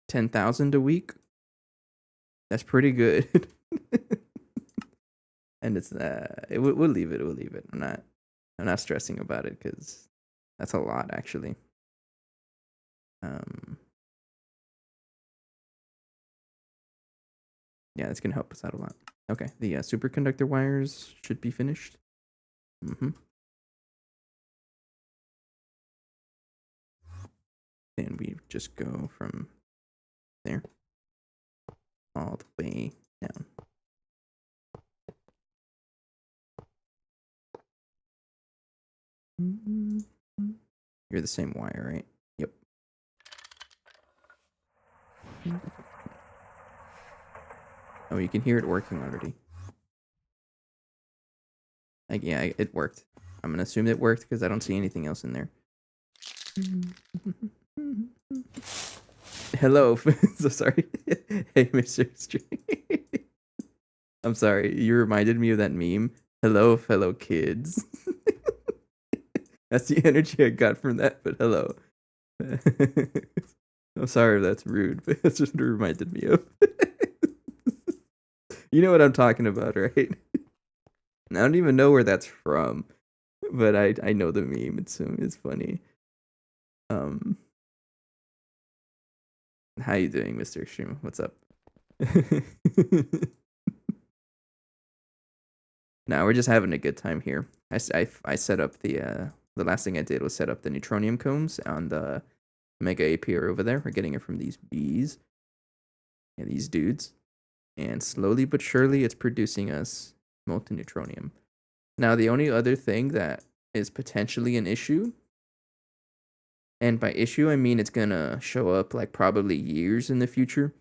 10,000 a week? That's pretty good. And it's we'll leave it. We'll leave it. I'm not stressing about it because that's a lot actually. Yeah, it's gonna help us out a lot. Okay, the superconductor wires should be finished. And we just go from there all the way down. You're the same wire, right? Yep. Oh, you can hear it working already. Yeah, it worked. I'm gonna assume it worked because I don't see anything else in there. Hello. So sorry. Hey, Mr. String. I'm sorry. You reminded me of that meme. Hello, fellow kids. That's the energy I got from that, but hello. I'm sorry if that's rude, but that's just what it reminded me of. You know what I'm talking about, right? I don't even know where that's from, but I know the meme. It's funny. How you doing, Mr. Extreme? What's up? No, we're just having a good time here. I set up the last thing I did was set up the neutronium combs on the Mega APR over there. We're getting it from these bees and these dudes. And slowly but surely it's producing us molten neutronium. Now the only other thing that is potentially an issue, and by issue I mean it's gonna show up like probably years in the future,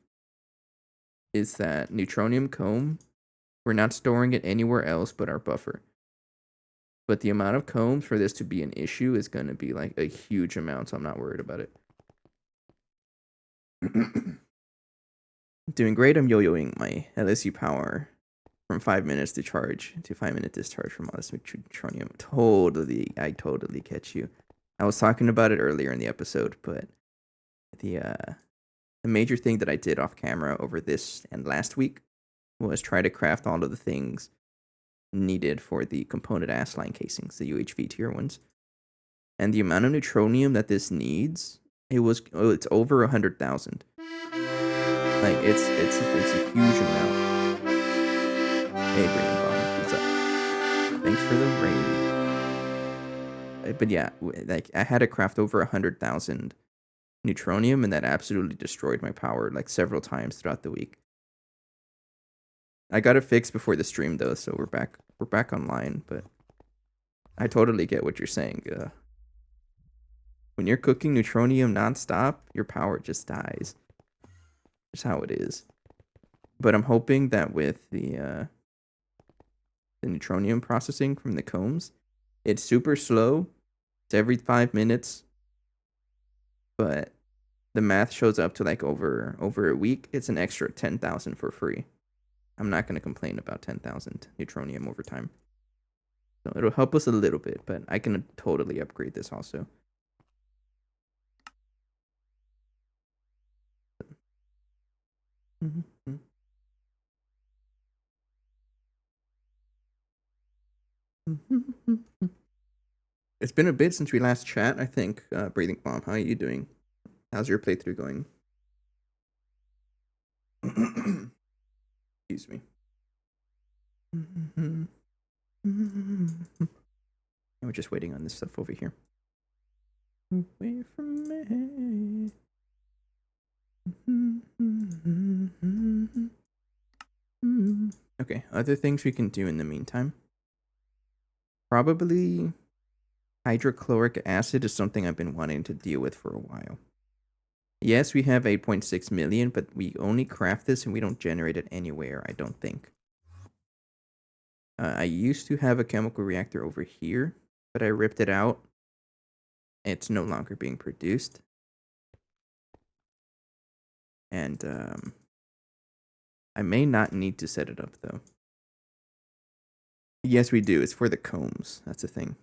is that neutronium comb. We're not storing it anywhere else but our buffer. But the amount of combs for this to be an issue is going to be like a huge amount, so I'm not worried about it. Doing great. I'm yo-yoing my LSU power from 5 minutes to charge to 5-minute discharge from all this neutronium. I totally catch you. I was talking about it earlier in the episode, but the major thing that I did off camera over this and last week was try to craft all of the things needed for the component ass line casings, the UHV tier ones. And the amount of neutronium that this needs, it's over 100,000. Like it's a huge amount. Hey, Brain Bomb, what's up? Thanks for the raid. But yeah, like I had to craft over 100,000 neutronium, and that absolutely destroyed my power like several times throughout the week. I got it fixed before the stream though, so we're back online. But I totally get what you're saying. When you're cooking neutronium nonstop, your power just dies. That's how it is. But I'm hoping that with the neutronium processing from the combs, it's super slow. It's every 5 minutes, but the math shows up to like over a week. It's an extra 10,000 for free. I'm not gonna complain about 10,000 neutronium over time. So it'll help us a little bit, but I can totally upgrade this also. Mm-hmm. It's been a bit since we last chat, I think. Breathing Bomb, how are you doing? How's your playthrough going? Excuse me. We're just waiting on this stuff over here. Away from me. Okay, other things we can do in the meantime. Probably hydrochloric acid is something I've been wanting to deal with for a while. Yes, we have 8.6 million, but we only craft this and we don't generate it anywhere, I don't think. I used to have a chemical reactor over here, but I ripped it out. It's no longer being produced. And I may not need to set it up, though. Yes, we do. It's for the combs. That's the thing.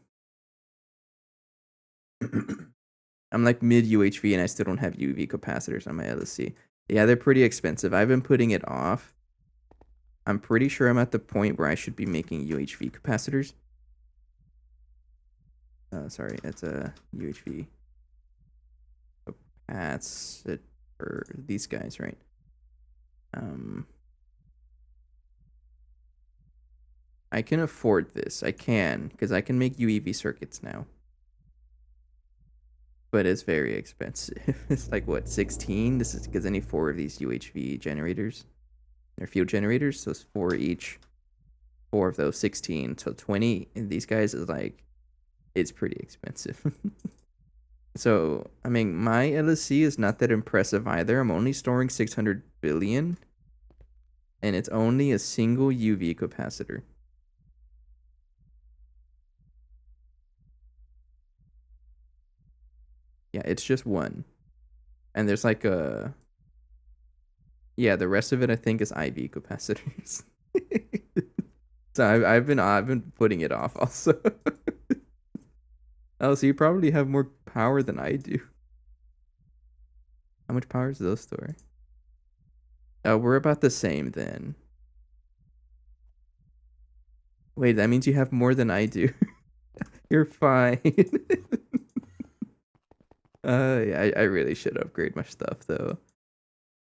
I'm like mid UHV and I still don't have UV capacitors on my LSC. Yeah, they're pretty expensive. I've been putting it off. I'm pretty sure I'm at the point where I should be making UHV capacitors. Sorry, it's a UHV capacitor for these guys, right? I can afford this. I can, because I can make UEV circuits now. But it's very expensive. It's like, what, 16? This is because I need 4 of these UHV generators. They're field generators, so it's 4 each. 4 of those, 16. So 20 in these guys is like, it's pretty expensive. So, I mean, my LSC is not that impressive either. I'm only storing 600 billion. And it's only a single UV capacitor. Yeah, it's just one. And there's like a... Yeah, the rest of it I think is IV capacitors. So I've been putting it off also. Oh, so you probably have more power than I do. How much power does those store? Oh, we're about the same then. Wait, that means you have more than I do. You're fine. Yeah, I really should upgrade my stuff though.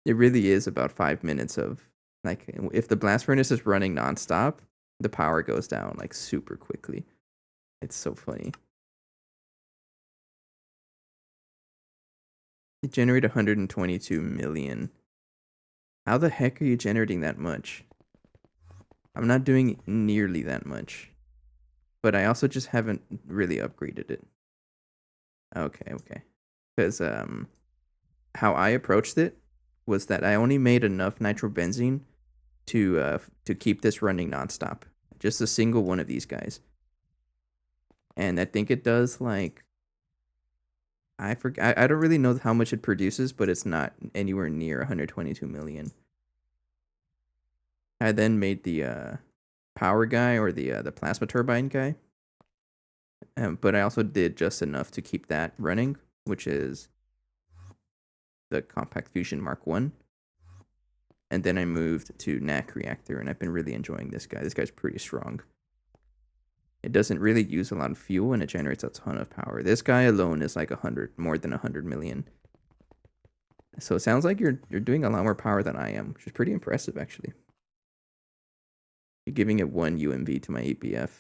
It really is about 5 minutes of like if the blast furnace is running nonstop, the power goes down like super quickly. It's so funny. You generate 122 million. How the heck are you generating that much? I'm not doing nearly that much. But I also just haven't really upgraded it. Okay. Because how I approached it was that I only made enough nitrobenzene to keep this running nonstop. Just a single one of these guys. And I think it does like I don't really know how much it produces, but it's not anywhere near 122 million. I then made the power guy or the plasma turbine guy. But I also did just enough to keep that running, which is the Compact Fusion Mark 1. and then I moved to NAC reactor, and I've been really enjoying this guy. This guy's pretty strong. It doesn't really use a lot of fuel, and it generates a ton of power. This guy alone is like more than 100 million. So it sounds like you're doing a lot more power than I am, which is pretty impressive, actually. You're giving it 1 UMV to my APF.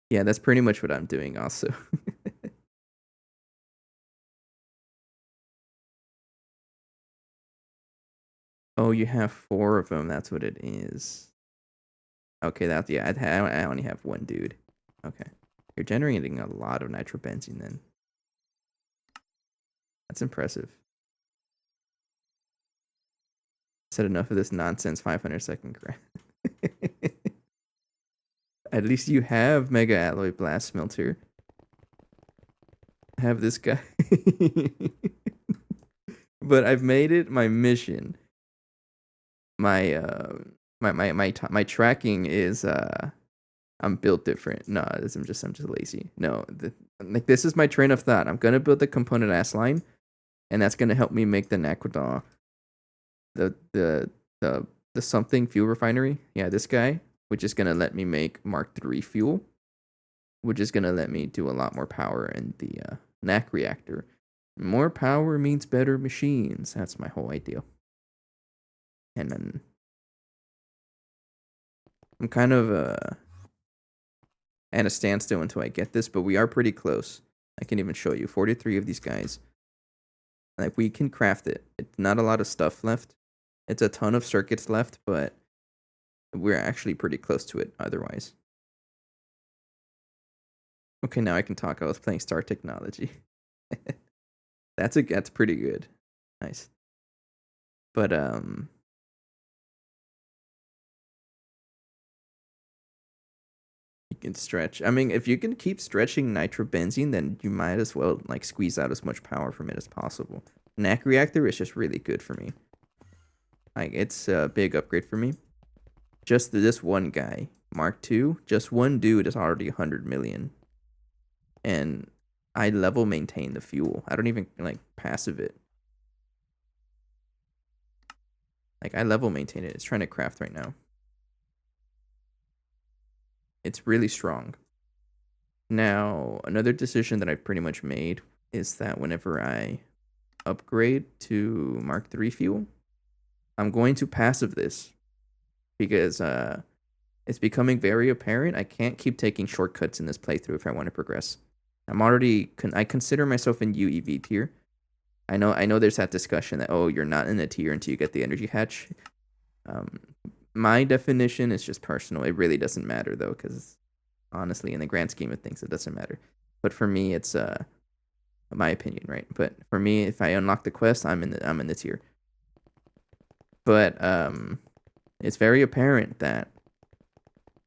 Yeah, that's pretty much what I'm doing also. Oh, you have 4 of them. That's what it is. Okay, yeah, I only have 1 dude. Okay. You're generating a lot of nitrobenzene then. That's impressive. Said enough of this nonsense 500-second craft. At least you have Mega Alloy Blast Smelter. Have this guy. But I've made it my mission. My tracking is I'm built different. No, I'm just lazy. No, like this is my train of thought. I'm gonna build the component ass line, and that's gonna help me make the Naquadon, the something fuel refinery. Yeah, this guy, which is gonna let me make Mark III fuel, which is gonna let me do a lot more power in the NAC reactor. More power means better machines. That's my whole idea. And then I'm kind of at a standstill until I get this, but we are pretty close. I can even show you 43 of these guys. Like, we can craft it. It's not a lot of stuff left. It's a ton of circuits left, but we're actually pretty close to it otherwise. Okay, now I can talk. I was playing Star Technology. That's pretty good. Nice. But you can stretch. I mean, if you can keep stretching nitrobenzene, then you might as well like squeeze out as much power from it as possible. NAC reactor is just really good for me. Like, it's a big upgrade for me. Just this one guy, Mark II, just one dude is already 100 million. And I level maintain the fuel. I don't even like passive it. Like, I level maintain it. It's trying to craft right now. It's really strong. Now, another decision that I've pretty much made is that whenever I upgrade to Mark III fuel, I'm going to passive this because it's becoming very apparent I can't keep taking shortcuts in this playthrough if I want to progress. I consider myself in UEV tier. I know there's that discussion that, oh, you're not in a tier until you get the energy hatch. My definition is just personal. It really doesn't matter though, because honestly, in the grand scheme of things, it doesn't matter. But for me, it's my opinion, right? But for me, if I unlock the quest, I'm in the tier. But it's very apparent that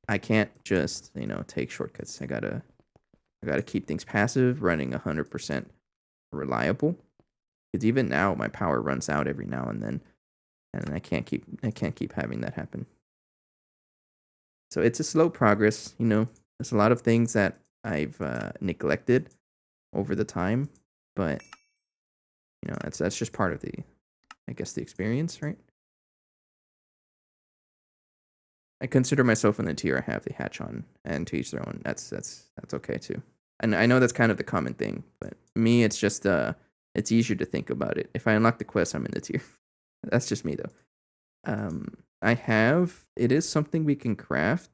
I can't just take shortcuts. I gotta keep things passive, running 100% reliable. Because even now, my power runs out every now and then, and I can't keep having that happen. So it's a slow progress. There's a lot of things that I've neglected over the time, but that's just part of the experience, right? I consider myself in the tier I have the hatch on, and to each their own. That's okay too. And I know that's kind of the common thing, but me, it's just it's easier to think about it. If I unlock the quest, I'm in the tier. That's just me though. It is something we can craft.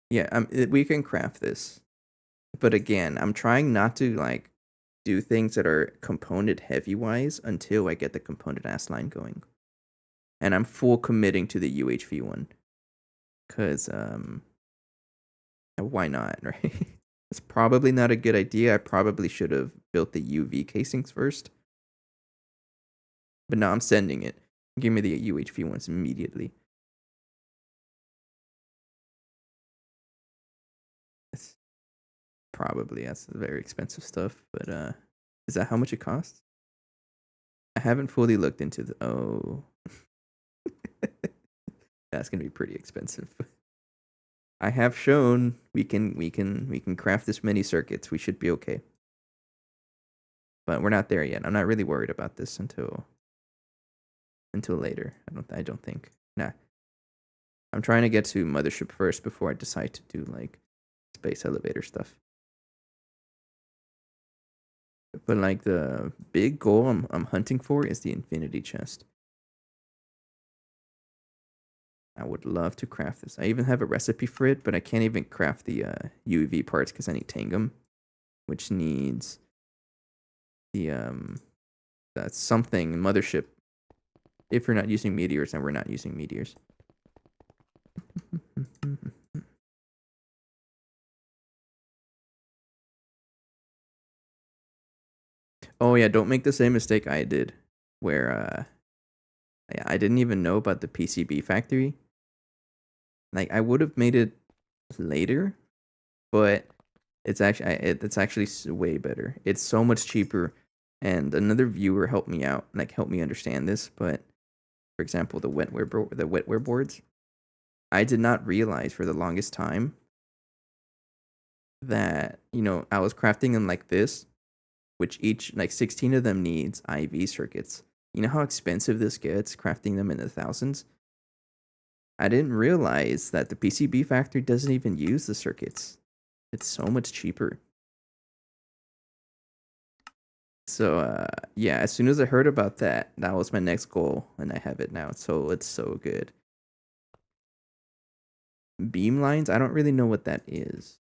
Yeah, we can craft this. But again, I'm trying not to like do things that are component heavy wise until I get the component ass line going. And I'm full committing to the UHV one. Cause why not, right? It's probably not a good idea. I probably should have built the UV casings first. But now I'm sending it. Give me the UHV ones immediately. It's that's very expensive stuff, but is that how much it costs? I haven't fully looked into that's gonna be pretty expensive. I have shown we can craft this many circuits. We should be okay. but we're not there yet. I'm not really worried about this until later. I don't think. Nah. I'm trying to get to mothership first before I decide to do like space elevator stuff. But like the big goal I'm hunting for is the infinity chest. I would love to craft this. I even have a recipe for it, but I can't even craft the UEV parts because I need tangum, which needs the that's something mothership. If we're not using meteors, then we're not using meteors. Oh yeah, don't make the same mistake I did, where I didn't even know about the PCB factory. Like I would have made it later, but it's actually way better. It's so much cheaper. And another viewer helped me out, like helped me understand this. But for example, the wetware boards, I did not realize for the longest time that I was crafting them like this, which each like 16 of them needs IV circuits. You know how expensive this gets, crafting them in the thousands? I didn't realize that the PCB factory doesn't even use the circuits. It's so much cheaper. So yeah, as soon as I heard about that, that was my next goal, and I have it now. So it's so good. Beam lines, I don't really know what that is.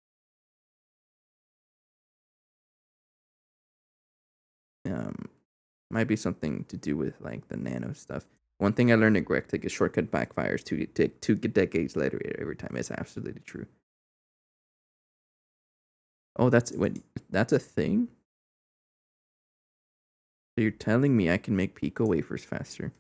Might be something to do with like the nano stuff. One thing I learned in Gregtech is shortcut backfires two decades later every time. It's absolutely true. Oh, that's a thing? So you're telling me I can make pico wafers faster?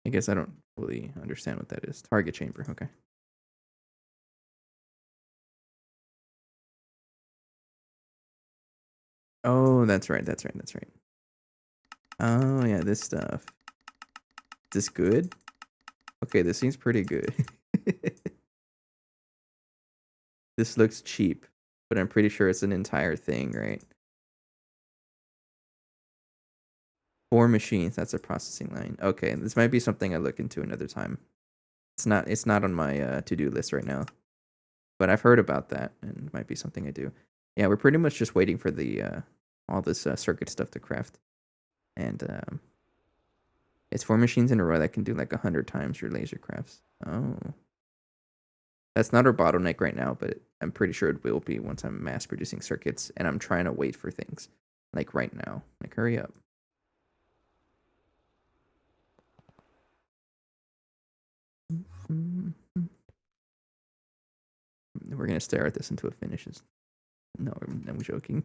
I guess I don't fully understand what that is. Target chamber, okay. Oh, that's right. Oh yeah, this stuff. Is this good? Okay, this seems pretty good. This looks cheap, but I'm pretty sure it's an entire thing, right? 4 machines, that's a processing line. Okay, this might be something I look into another time. It's not on my to-do list right now. But I've heard about that and it might be something I do. Yeah, we're pretty much just waiting for the all this circuit stuff to craft. And it's 4 machines in a row that can do like 100 times your laser crafts. Oh. That's not our bottleneck right now, but I'm pretty sure it will be once I'm mass producing circuits and I'm trying to wait for things. Like right now. Like hurry up. We're gonna stare at this until it finishes. No, I'm joking.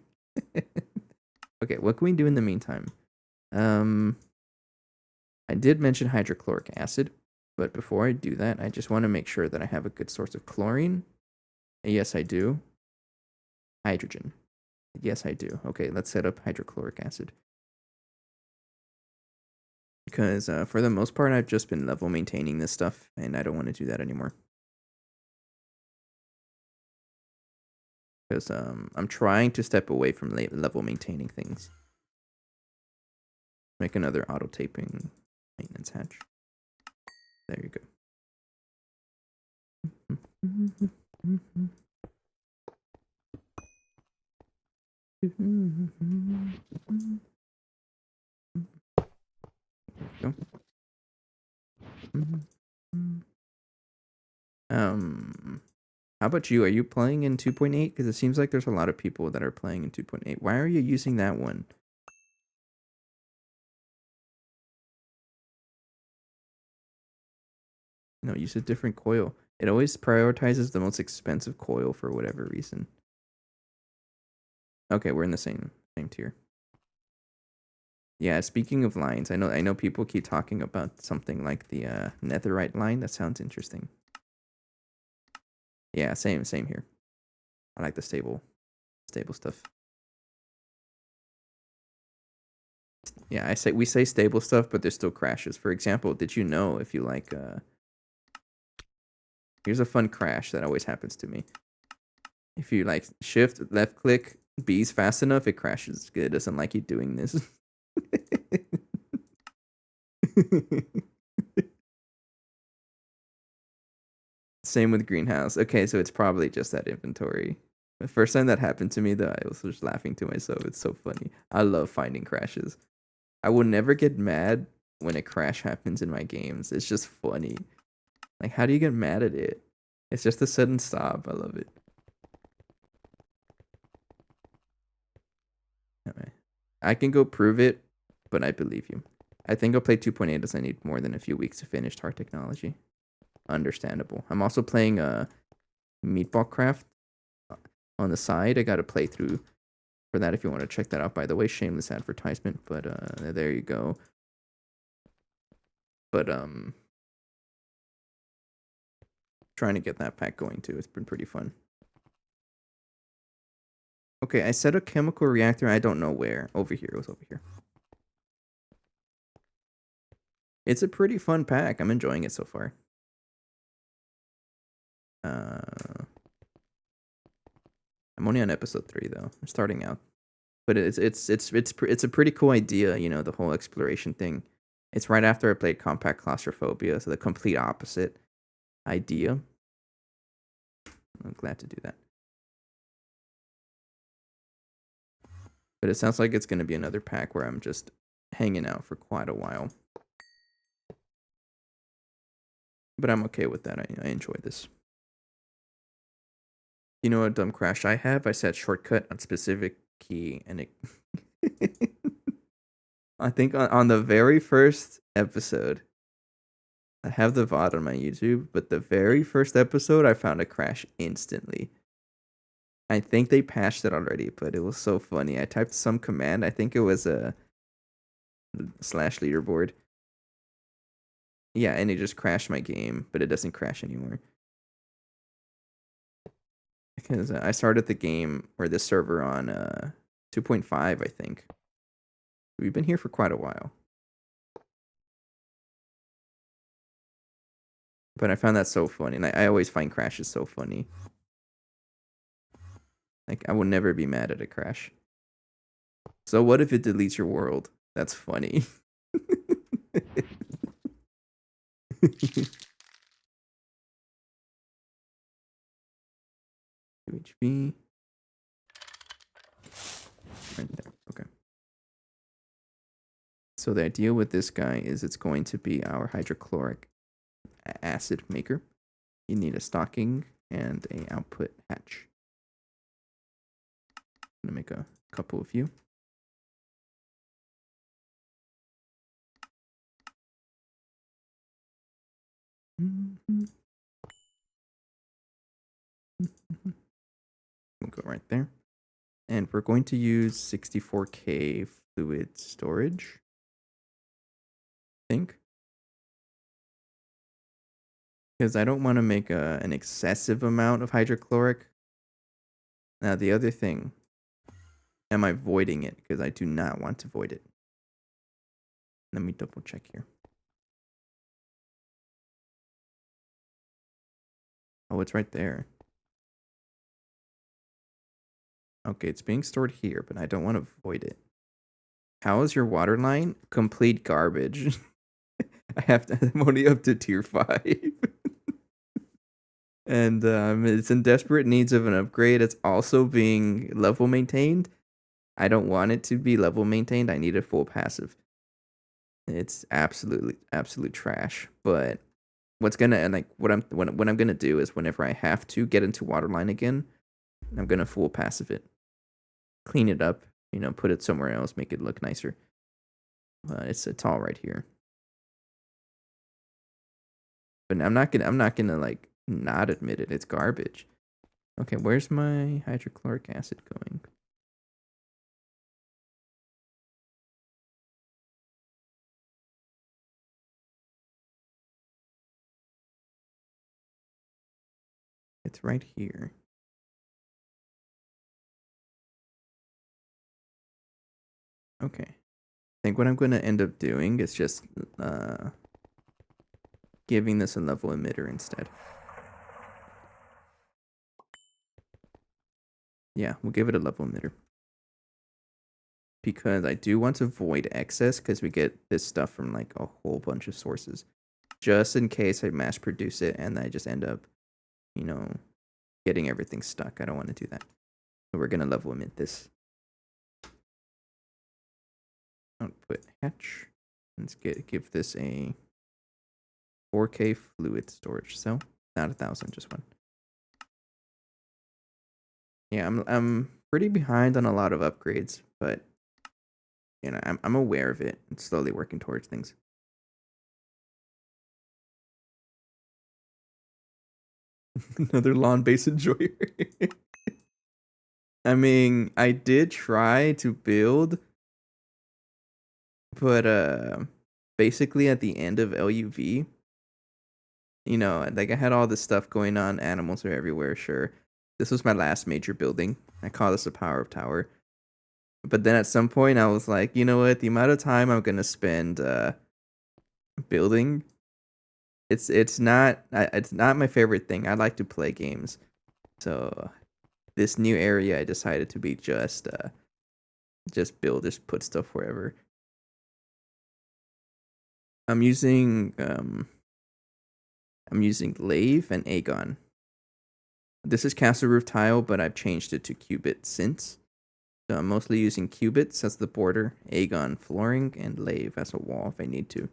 Okay, what can we do in the meantime? I did mention hydrochloric acid, but before I do that, I just want to make sure that I have a good source of chlorine. Yes, I do. Hydrogen. Yes, I do. Okay, let's set up hydrochloric acid. Because for the most part, I've just been level maintaining this stuff, and I don't want to do that anymore. Because I'm trying to step away from level maintaining things. Make another auto taping maintenance hatch. There you go. Go. How about you? Are you playing in 2.8? Because it seems like there's a lot of people that are playing in 2.8. Why are you using that one? No, use a different coil. It always prioritizes the most expensive coil for whatever reason. Okay, we're in the same tier. Yeah, speaking of lines, I know people keep talking about something like the netherite line. That sounds interesting. Yeah, same here. I like the stable stuff. Yeah, we say stable stuff, but there's still crashes. For example, did you know if you like here's a fun crash that always happens to me. If you like shift left click B's fast enough, it crashes. It doesn't like you doing this. Same with greenhouse. Okay, so it's probably just that inventory. The first time that happened to me, though, I was just laughing to myself. It's so funny. I love finding crashes. I will never get mad when a crash happens in my games. It's just funny. Like, how do you get mad at it? It's just a sudden stop. I love it. Alright. I can go prove it, but I believe you. I think I'll play 2.8 as I need more than a few weeks to finish hard technology. Understandable. I'm also playing Meatball Craft on the side. I got a playthrough for that if you want to check that out. By the way, shameless advertisement, but there you go. But trying to get that pack going too. It's been pretty fun. Okay, I set a chemical reactor. I don't know where. Over here. It was over here. It's a pretty fun pack. I'm enjoying it so far. I'm only on episode 3 though. I'm starting out, but it's a pretty cool idea. You know, the whole exploration thing. It's right after I played Compact Claustrophobia, so the complete opposite idea. I'm glad to do that. But it sounds like it's going to be another pack where I'm just hanging out for quite a while. But I'm okay with that. I enjoy this. You know what dumb crash I have? I set shortcut on specific key and it I think on the very first episode, I have the VOD on my YouTube, but the very first episode I found a crash instantly. I think they patched it already, but it was so funny. I typed some command. I think it was a slash leaderboard. Yeah, and it just crashed my game, but it doesn't crash anymore. Because I started the game or the server on 2.5, I think. We've been here for quite a while. But I found that so funny, and I always find crashes so funny. Like, I will never be mad at a crash. So what if it deletes your world? That's funny. UHB. Right there. Okay. So the idea with this guy is it's going to be our hydrochloric acid maker. You need a stocking and a output hatch. I'm gonna make a couple of you. We'll go right there. And we're going to use 64K fluid storage. I think. Because I don't want to make an excessive amount of hydrochloric. Now, the other thing, am I voiding it? Because I do not want to void it. Let me double check here. Oh, it's right there. Okay, it's being stored here, but I don't want to void it. How is your water line? Complete garbage. I'm only up to tier 5. And it's in desperate needs of an upgrade. It's also being level maintained. I don't want it to be level maintained. I need a full passive. It's absolute trash. But what I'm gonna do is whenever I have to get into waterline again, I'm gonna full passive it, clean it up, put it somewhere else, make it look nicer. It's all right here. But I'm not gonna like not admit it. It's garbage. Okay, where's my hydrochloric acid going? It's right here. Okay. think what I'm going to end up doing is just giving this a level emitter instead. Yeah, we'll give it a level emitter. Because I do want to avoid excess because we get this stuff from like a whole bunch of sources. Just in case I mass produce it and I just end up, you know, getting everything stuck. I don't want to do that. So we're going to level emit this. Output hatch. Let's give this a 4K fluid storage cell. Not 1,000, just one. Yeah, I'm pretty behind on a lot of upgrades, but you know, I'm aware of it and slowly working towards things. Another lawn-based enjoyer. I mean, I did try to build, but basically at the end of LUV, you know, like I had all this stuff going on, animals are everywhere, sure. This was my last major building. I call this a power of tower. But then at some point I was like, you know what, the amount of time I'm gonna spend building, it's not my favorite thing. I like to play games. So this new area I decided to be just build, just put stuff wherever. I'm using Lave and Aegon. This is Castle Roof Tile, but I've changed it to Cubit since. So I'm mostly using Cubits as the border, Aegon flooring, and Lave as a wall if I need to.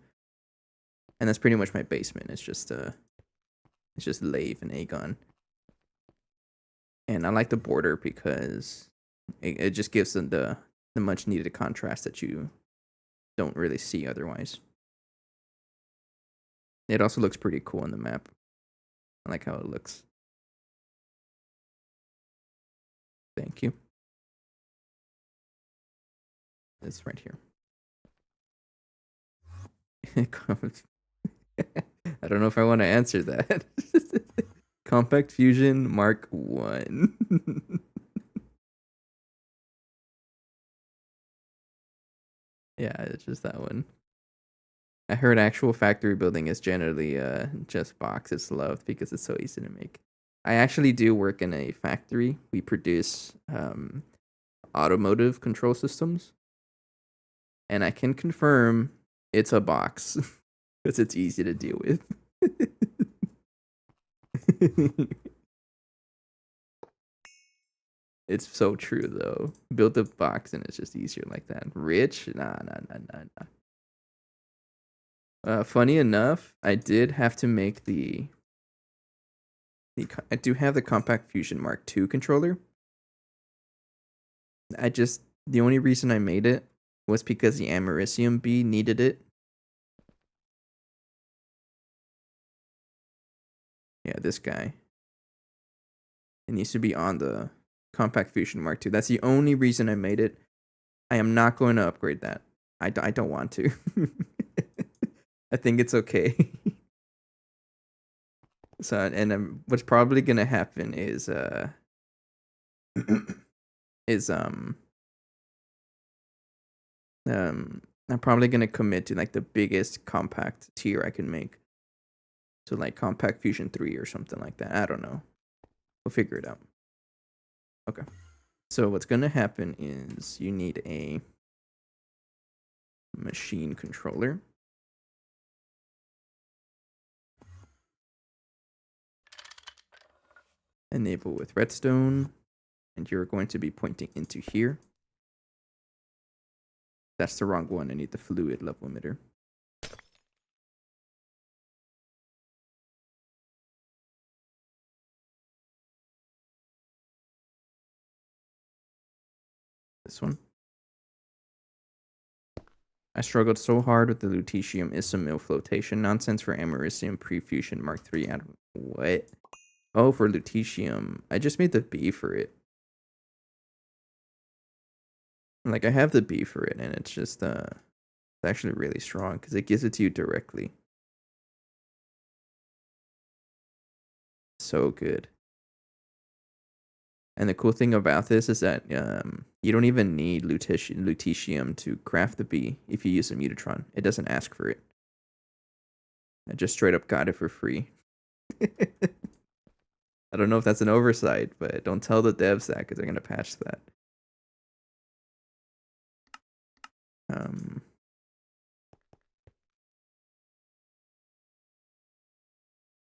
And that's pretty much my basement. It's just Lave and Aegon. And I like the border because it just gives them the much needed contrast that you don't really see otherwise. It also looks pretty cool on the map. I like how it looks. Thank you. It's right here. I don't know if I want to answer that. Compact Fusion Mark 1. Yeah, it's just that one. I heard actual factory building is generally just boxes loved because it's so easy to make. I actually do work in a factory. We produce automotive control systems. And I can confirm it's a box because it's easy to deal with. It's so true though. Build a box and it's just easier like that. Rich? Nah. Funny enough, I did have to make I do have the Compact Fusion Mark II controller. The only reason I made it was because the Americium B needed it. Yeah, this guy. It needs to be on the Compact Fusion Mark II. That's the only reason I made it. I am not going to upgrade that. I don't want to. I think it's okay. So, and what's probably going to happen is is I'm probably going to commit to like the biggest compact tier I can make. So like Compact Fusion 3 or something like that. I don't know. We'll figure it out. Okay. So what's going to happen is you need a machine controller. Enable with redstone. And you're going to be pointing into here. That's the wrong one. I need the fluid level emitter. This one. I struggled so hard with the lutetium isomil flotation nonsense for Americium pre-fusion Mark III. What? Oh, for lutetium. I just made the B for it. Like, I have the B for it, and it's just, it's actually really strong, because it gives it to you directly. So good. And the cool thing about this is that you don't even need lutetium to craft the bee if you use a mutatron. It doesn't ask for it. I just straight up got it for free. I don't know if that's an oversight, but don't tell the devs that because they're gonna patch that.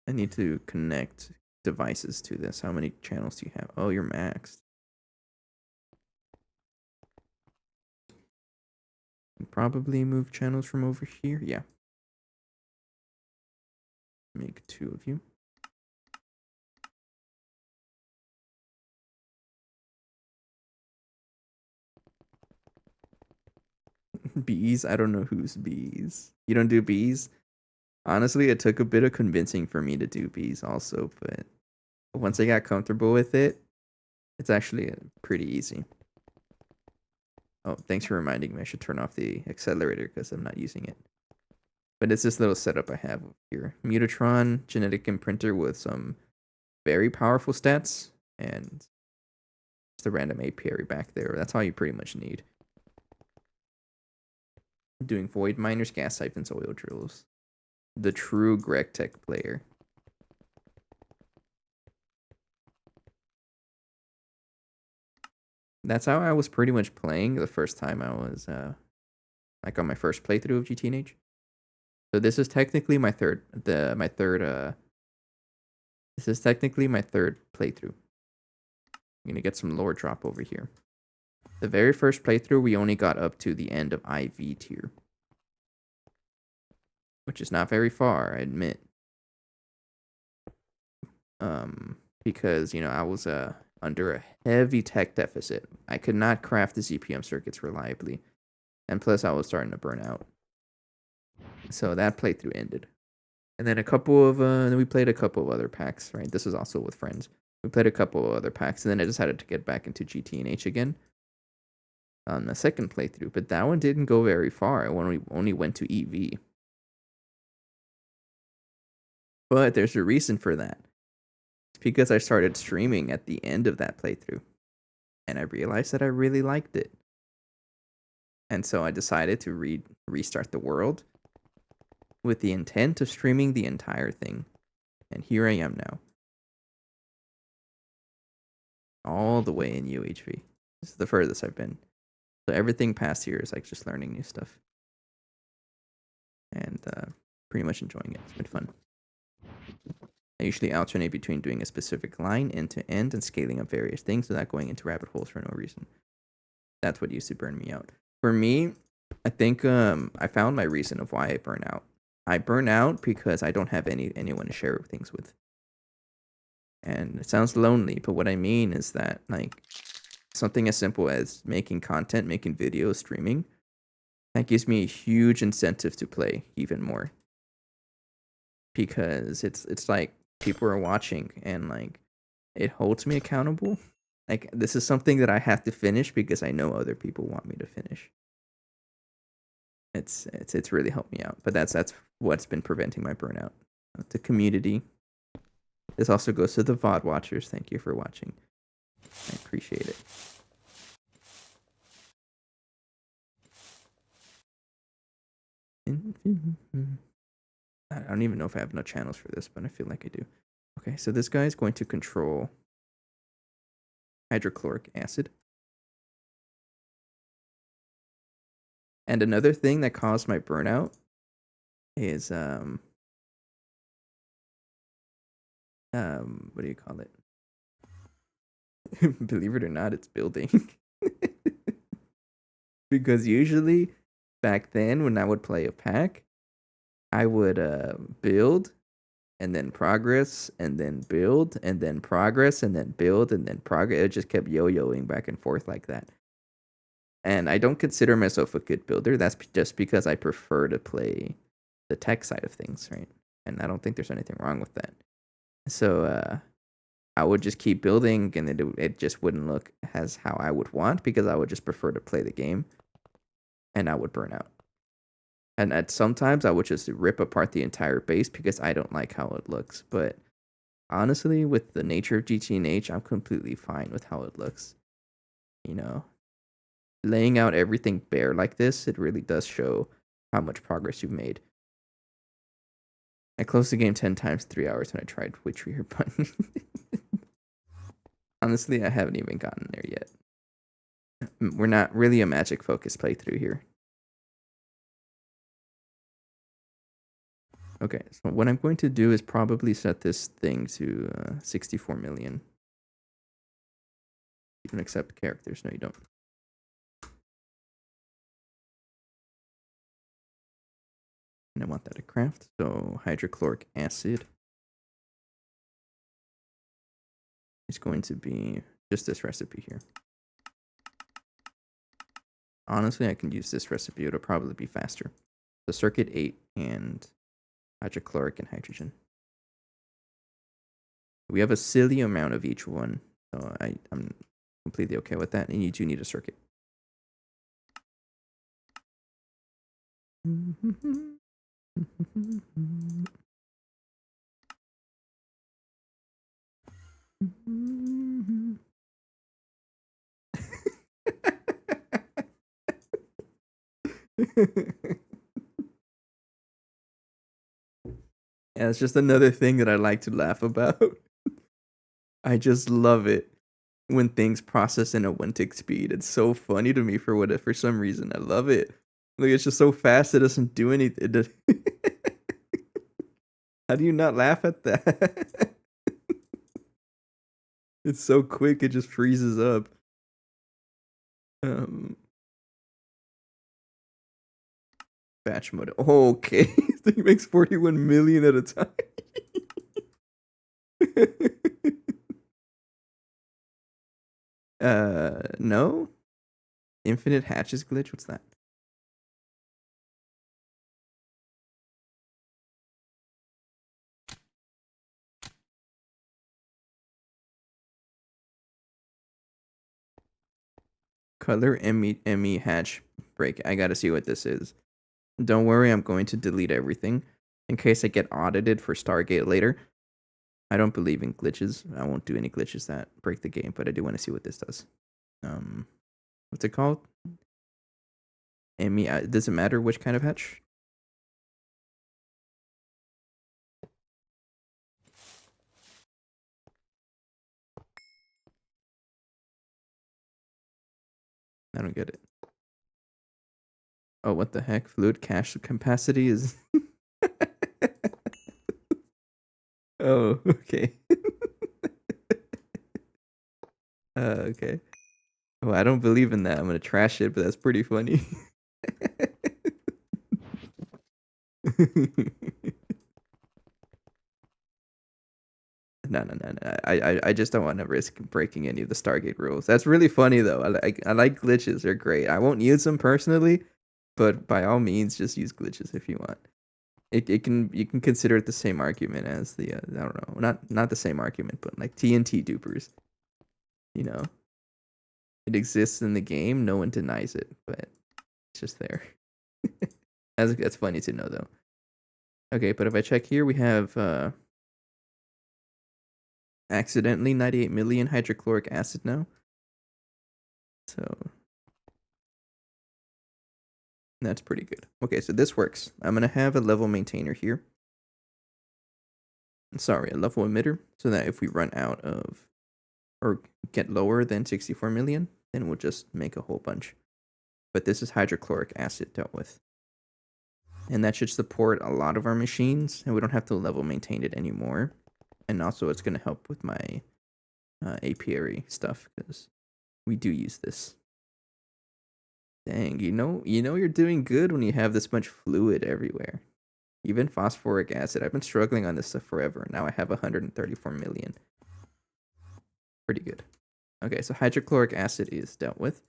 I need to connect devices to this. How many channels do you have? Oh, you're maxed. Probably move channels from over here. Yeah. Make 2 of you. Bees? I don't know who's bees. You don't do bees? Honestly, it took a bit of convincing for me to do bees also, but once I got comfortable with it, it's actually pretty easy. Oh, thanks for reminding me. I should turn off the accelerator because I'm not using it. But it's this little setup I have here. Mutatron, genetic imprinter with some very powerful stats, and just a random apiary back there. That's all you pretty much need. Doing void miners, gas siphons, oil drills. The true Gregtech player. That's how I was pretty much playing the first time I was like on my first playthrough of GTNH. So this is technically my third this is technically my third playthrough. I'm gonna get some lore drop over here. The very first playthrough we only got up to the end of IV tier. Which is not very far, I admit. Because, you know, I was under a heavy tech deficit. I could not craft the ZPM circuits reliably. And plus I was starting to burn out. So that playthrough ended. And then then we played a couple of other packs, right? This was also with friends. We played a couple of other packs, and then I decided to get back into GTNH again on the second playthrough. But that one didn't go very far. I only went to EV. But there's a reason for that. It's because I started streaming at the end of that playthrough. And I realized that I really liked it. And so I decided to restart the world with the intent of streaming the entire thing. And here I am now. All the way in UHV. This is the furthest I've been. So everything past here is like just learning new stuff. And pretty much enjoying it. It's been fun. I usually alternate between doing a specific line end to end and scaling up various things without going into rabbit holes for no reason. That's what used to burn me out. For me, I think I found my reason of why I burn out. I burn out because I don't have anyone to share things with. And it sounds lonely, but what I mean is that like something as simple as making content, making videos, streaming, that gives me a huge incentive to play even more. Because it's like people are watching and like it holds me accountable. Like this is something that I have to finish because I know other people want me to finish. It's really helped me out. But that's what's been preventing my burnout. The community. This also goes to the VOD watchers. Thank you for watching. I appreciate it. I don't even know if I have enough channels for this, but I feel like I do. Okay, so this guy is going to control hydrochloric acid. And another thing that caused my burnout is what do you call it? Believe it or not, it's building. Because usually back then when I would play a pack, I would build and then progress and then build and then progress and then build and then progress. It just kept yo-yoing back and forth like that. And I don't consider myself a good builder. That's just because I prefer to play the tech side of things, right? And I don't think there's anything wrong with that. So I would just keep building, and it just wouldn't look as how I would want because I would just prefer to play the game, and I would burn out. And at sometimes I would just rip apart the entire base because I don't like how it looks. But Honestly, with the nature of GTNH, I'm completely fine with how it looks. You know, laying out everything bare like this, it really does show how much progress you've made. I closed the game 10 times, 3 hours when I tried which rear button. Honestly, I haven't even gotten there yet. We're not really a magic focus playthrough here. Okay, so what I'm going to do is probably set this thing to 64 million. You don't accept characters. No, you don't. And I want that to craft. So hydrochloric acid is going to be just this recipe here. Honestly, I can use this recipe. It'll probably be faster. So circuit 8 and hydrochloric and hydrogen. We have a silly amount of each one. So I'm completely okay with that. And you do need a circuit. Yeah, it's just another thing that I like to laugh about. I just love it when things process in a 1 tick speed. It's so funny to me for some reason. I love it. Like it's just so fast it doesn't do anything. How do you not laugh at that? It's so quick it just freezes up. Um Batch mode. Okay. This thing makes 41 million at a time. No. Infinite hatches glitch. What's that? Color ME hatch break. I gotta see what this is. Don't worry, I'm going to delete everything in case I get audited for Stargate later. I don't believe in glitches. I won't do any glitches that break the game, but I do want to see what this does. What's it called? ME. Does it matter which kind of hatch? I don't get it. Oh, what the heck? Fluid cache capacity is. Oh, okay. Okay. Oh, I don't believe in that. I'm gonna trash it, but that's pretty funny. No. I just don't want to risk breaking any of the Stargate rules. That's really funny though. I like glitches. They're great. I won't use them personally, but by all means, just use glitches if you want. You can consider it the same argument as the I don't know, not the same argument, but like TNT dupers. You know, it exists in the game. No one denies it, but it's just there. That's funny to know though. Okay, but if I check here, we have accidentally 98 million hydrochloric acid now. So that's pretty good. Okay, so this works. I'm gonna have a level maintainer here. Sorry, a level emitter, so that if we run out of or get lower than 64 million, then we'll just make a whole bunch. But this is hydrochloric acid dealt with. And that should support a lot of our machines, and we don't have to level maintain it anymore. And also it's going to help with my apiary stuff, because we do use this. Dang, you're doing good when you have this much fluid everywhere. Even phosphoric acid. I've been struggling on this stuff forever. Now I have 134 million. Pretty good. Okay, so hydrochloric acid is dealt with.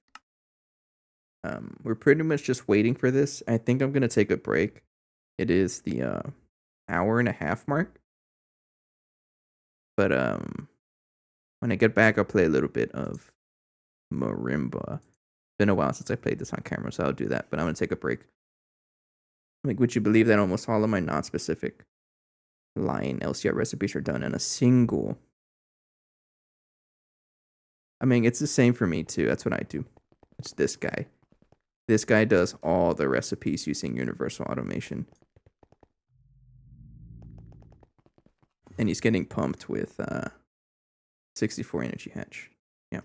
We're pretty much just waiting for this. I think I'm gonna take a break. It is the hour and a half mark. But when I get back, I'll play a little bit of marimba. Been a while since I played this on camera, so I'll do that. But I'm gonna take a break. Like, would you believe that almost all of my non-specific line LCR recipes are done in a single. I mean, it's the same for me too. That's what I do. It's this guy. This guy does all the recipes using universal automation. And he's getting pumped with 64 energy hatch. Yeah.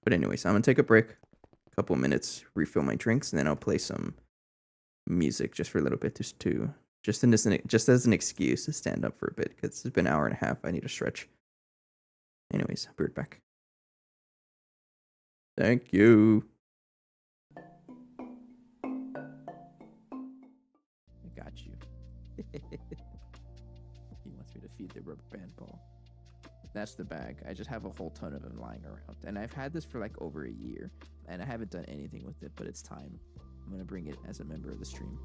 But anyways, I'm gonna take a break, a couple minutes, refill my drinks, and then I'll play some music just for a little bit, just as an excuse to stand up for a bit, because it's been an hour and a half. I need a stretch. Anyways, I'll be right back. Thank you. I got you. He wants me to feed the rubber band ball. That's the bag. I just have a whole ton of them lying around. And I've had this for like over a year. And I haven't done anything with it, but it's time. I'm going to bring it as a member of the stream.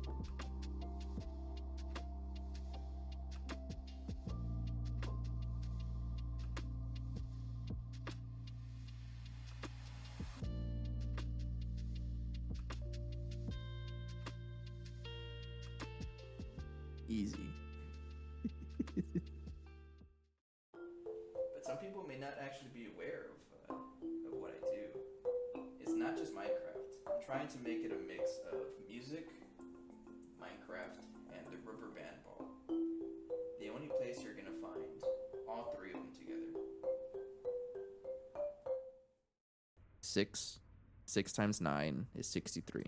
Easy. But some people may not actually be aware of what I do. It's not just Minecraft. I'm trying to make it a mix of music, Minecraft, and the rubber band ball. The only place you're gonna find all three of them together. 6 times 9 is 63.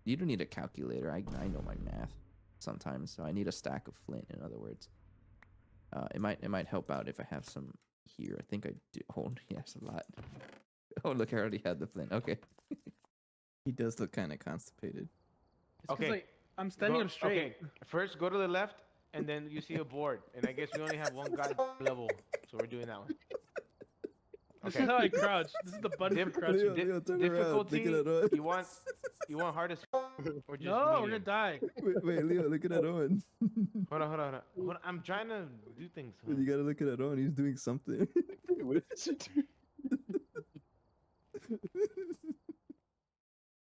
You don't need a calculator. I know my math sometimes, so I need a stack of flint, in other words. It might help out if I have some here. I think I do. Oh, yes, a lot. Oh, look, I already had the flint. Okay. He does look kind of constipated.
It's okay. Like, I'm standing up straight. Okay, first go to the left, and then you see a board. And I guess we only have one god level, so we're doing that one.
This is how I crouch. This is the button for crouching.
Difficulty. You want hardest or just
no,
medium?
We're gonna die.
Wait, Leo, look at that Owen.
Hold on. I'm trying to do things.
You gotta look at that Owen. He's doing something.
What is he doing?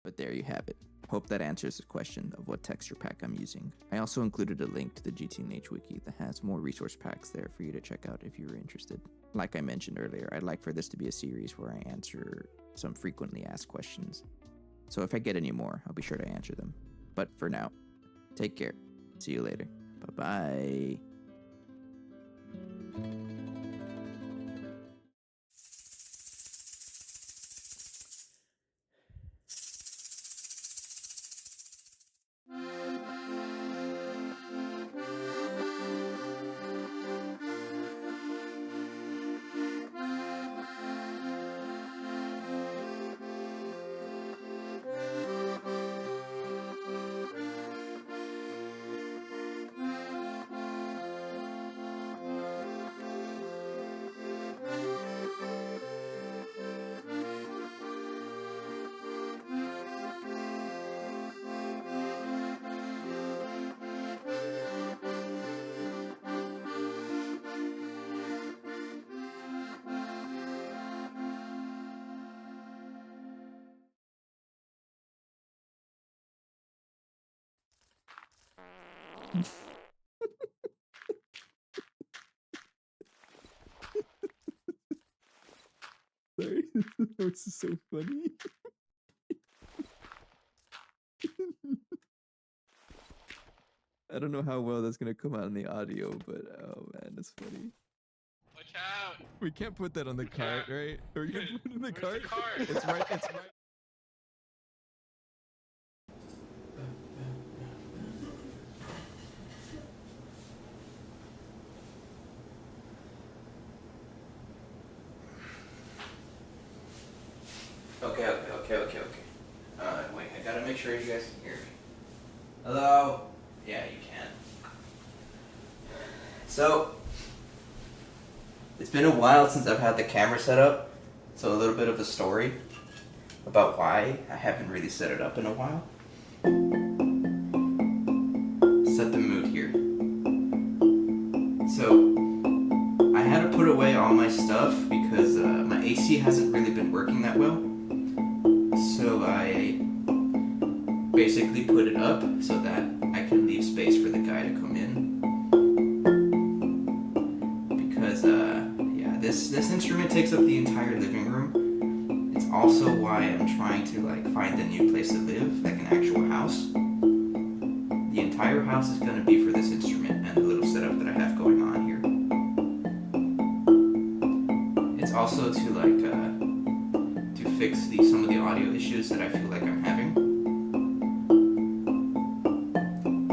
But there you have it. Hope that answers the question of what texture pack I'm using. I also included a link to the GTNH wiki that has more resource packs there for you to check out if you're interested. Like I mentioned earlier, I'd like for this to be a series where I answer some frequently asked questions. So if I get any more, I'll be sure to answer them. But for now, take care. See you later. Bye-bye. Sorry, this is so funny. I don't know how well that's gonna come out in the audio, but oh man, that's funny.
Watch out!
We can't put that on the cart, right? Or we can put it in the cart.
The cart?
It's right. It's right. Okay. Wait, I gotta make sure you guys can hear me. Hello? Yeah, you can. So, it's been a while since I've had the camera set up, so a little bit of a story about why I haven't really set it up in a while. Set the mood here. So, I had to put away all my stuff because my AC hasn't really been working that well. So I basically put it up so that I can leave space for the guy to come in. this instrument takes up the entire living room. It's also why I'm trying to like find a new place to live, like an actual house. The entire house is gonna be for this instrument and the little setup that I have going on here. It's also to like to fix some of the audio issues that I feel like I'm having.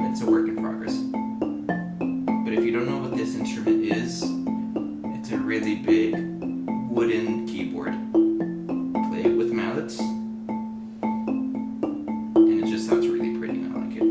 It's a work in progress. But if you don't know what this instrument is, it's a really big wooden keyboard. Play it with mallets, and it just sounds really pretty, and I like it.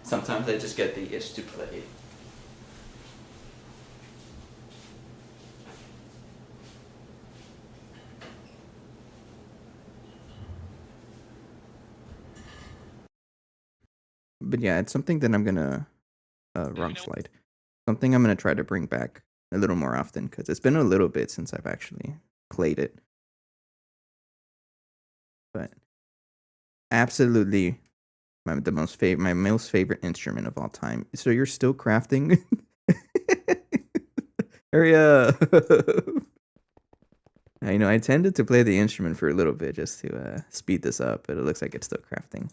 Sometimes I just get the itch to play. But yeah, it's something that I'm gonna wrong slide. Something I'm gonna try to bring back a little more often because it's been a little bit since I've actually played it. But absolutely, my most favorite instrument of all time. So you're still crafting? Hurry up! I know I tended to play the instrument for a little bit just to speed this up, but it looks like it's still crafting.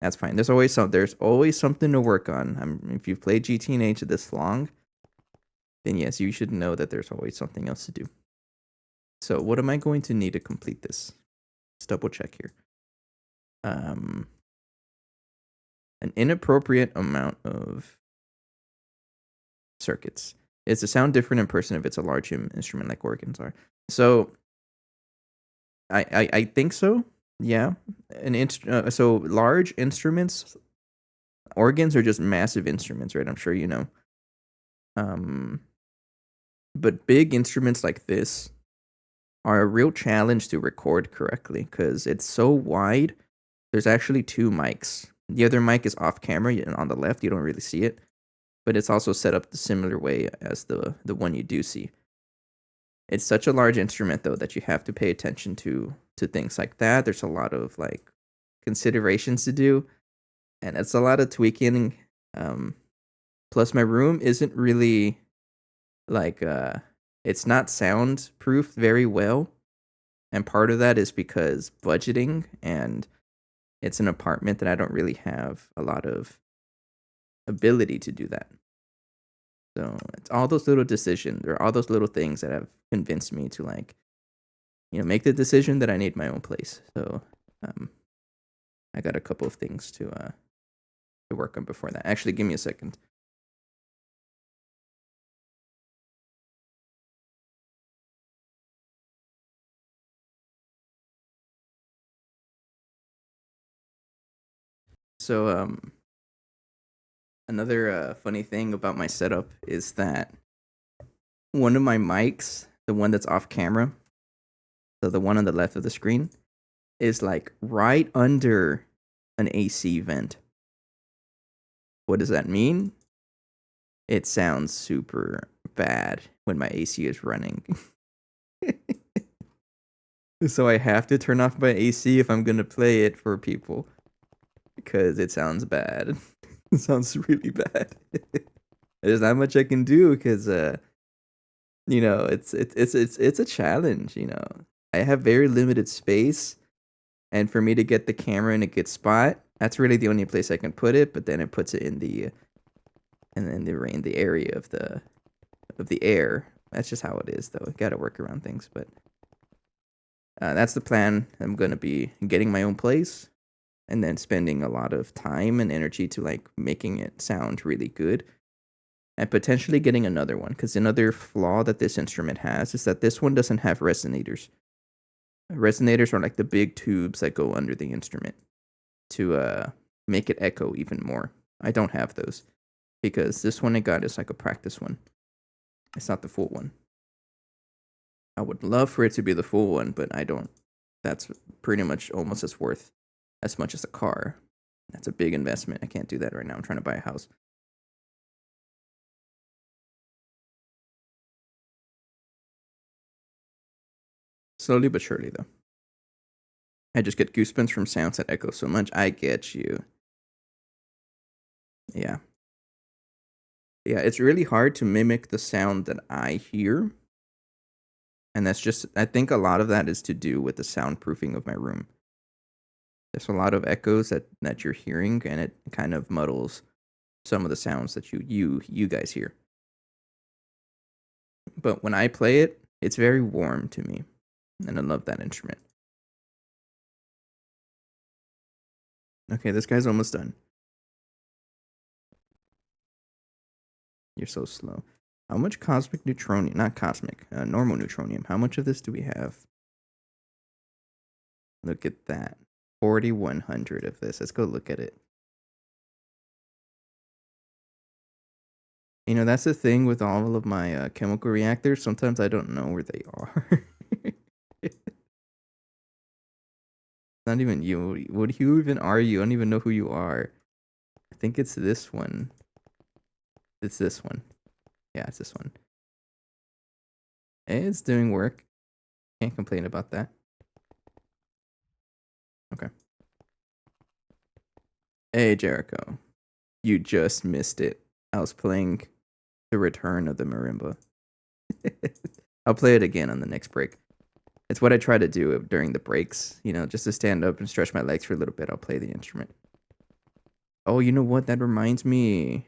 That's fine. There's always something to work on. If you've played GTH this long, then yes, you should know that there's always something else to do. So what am I going to need to complete this? Let's double check here. An inappropriate amount of circuits. It's to sound different in person if it's a large instrument like organs are. So I think so. Yeah. So large instruments, organs are just massive instruments, right? I'm sure you know. But big instruments like this are a real challenge to record correctly because it's so wide. There's actually two mics. The other mic is off camera and on the left. You don't really see it, but it's also set up the similar way as the one you do see. It's such a large instrument though that you have to pay attention to things like that. There's a lot of like considerations to do, and it's a lot of tweaking. Plus, my room isn't really like it's not soundproof very well, and part of that is because budgeting, and it's an apartment that I don't really have a lot of ability to do that. So it's all those little decisions or all those little things that have convinced me to like, make the decision that I need my own place. So I got a couple of things to work on before that. Actually, give me a second. So another funny thing about my setup is that one of my mics, the one that's off camera, so the one on the left of the screen, is like right under an AC vent. What does that mean? It sounds super bad when my AC is running. So I have to turn off my AC if I'm gonna play it for people because it sounds bad. It sounds really bad. There's not much I can do because it's a challenge. I have very limited space, and for me to get the camera in a good spot, that's really the only place I can put it. But then it puts it in the area of the air. That's just how it is, though. Got to work around things, but that's the plan. I'm gonna be getting my own place, and then spending a lot of time and energy to like making it sound really good, and potentially getting another one. Because another flaw that this instrument has is that this one doesn't have resonators. Resonators are like the big tubes that go under the instrument to make it echo even more. I don't have those because this one I got is like a practice one. It's not the full one. I would love for it to be the full one, but I don't. That's pretty much almost as worth as much as a car. That's a big investment. I can't do that right now. I'm trying to buy a house. Slowly but surely, though. I just get goosebumps from sounds that echo so much. I get you. Yeah. Yeah, it's really hard to mimic the sound that I hear. And that's just, I think a lot of that is to do with the soundproofing of my room. There's a lot of echoes that you're hearing, and it kind of muddles some of the sounds that you guys hear. But when I play it, it's very warm to me, and I love that instrument. Okay, this guy's almost done. You're so slow. How much cosmic neutronium, not cosmic, normal neutronium, how much of this do we have? Look at that. 4,100 of this. Let's go look at it. You know, that's the thing with all of my chemical reactors. Sometimes I don't know where they are. Not even you. What who even are you? I don't even know who you are. I think it's this one. It's this one. Yeah, it's this one. It's doing work. Can't complain about that. Okay. Hey, Jericho. You just missed it. I was playing The Return of the Marimba. I'll play it again on the next break. It's what I try to do during the breaks, you know, just to stand up and stretch my legs for a little bit. I'll play the instrument. Oh, you know what? That reminds me.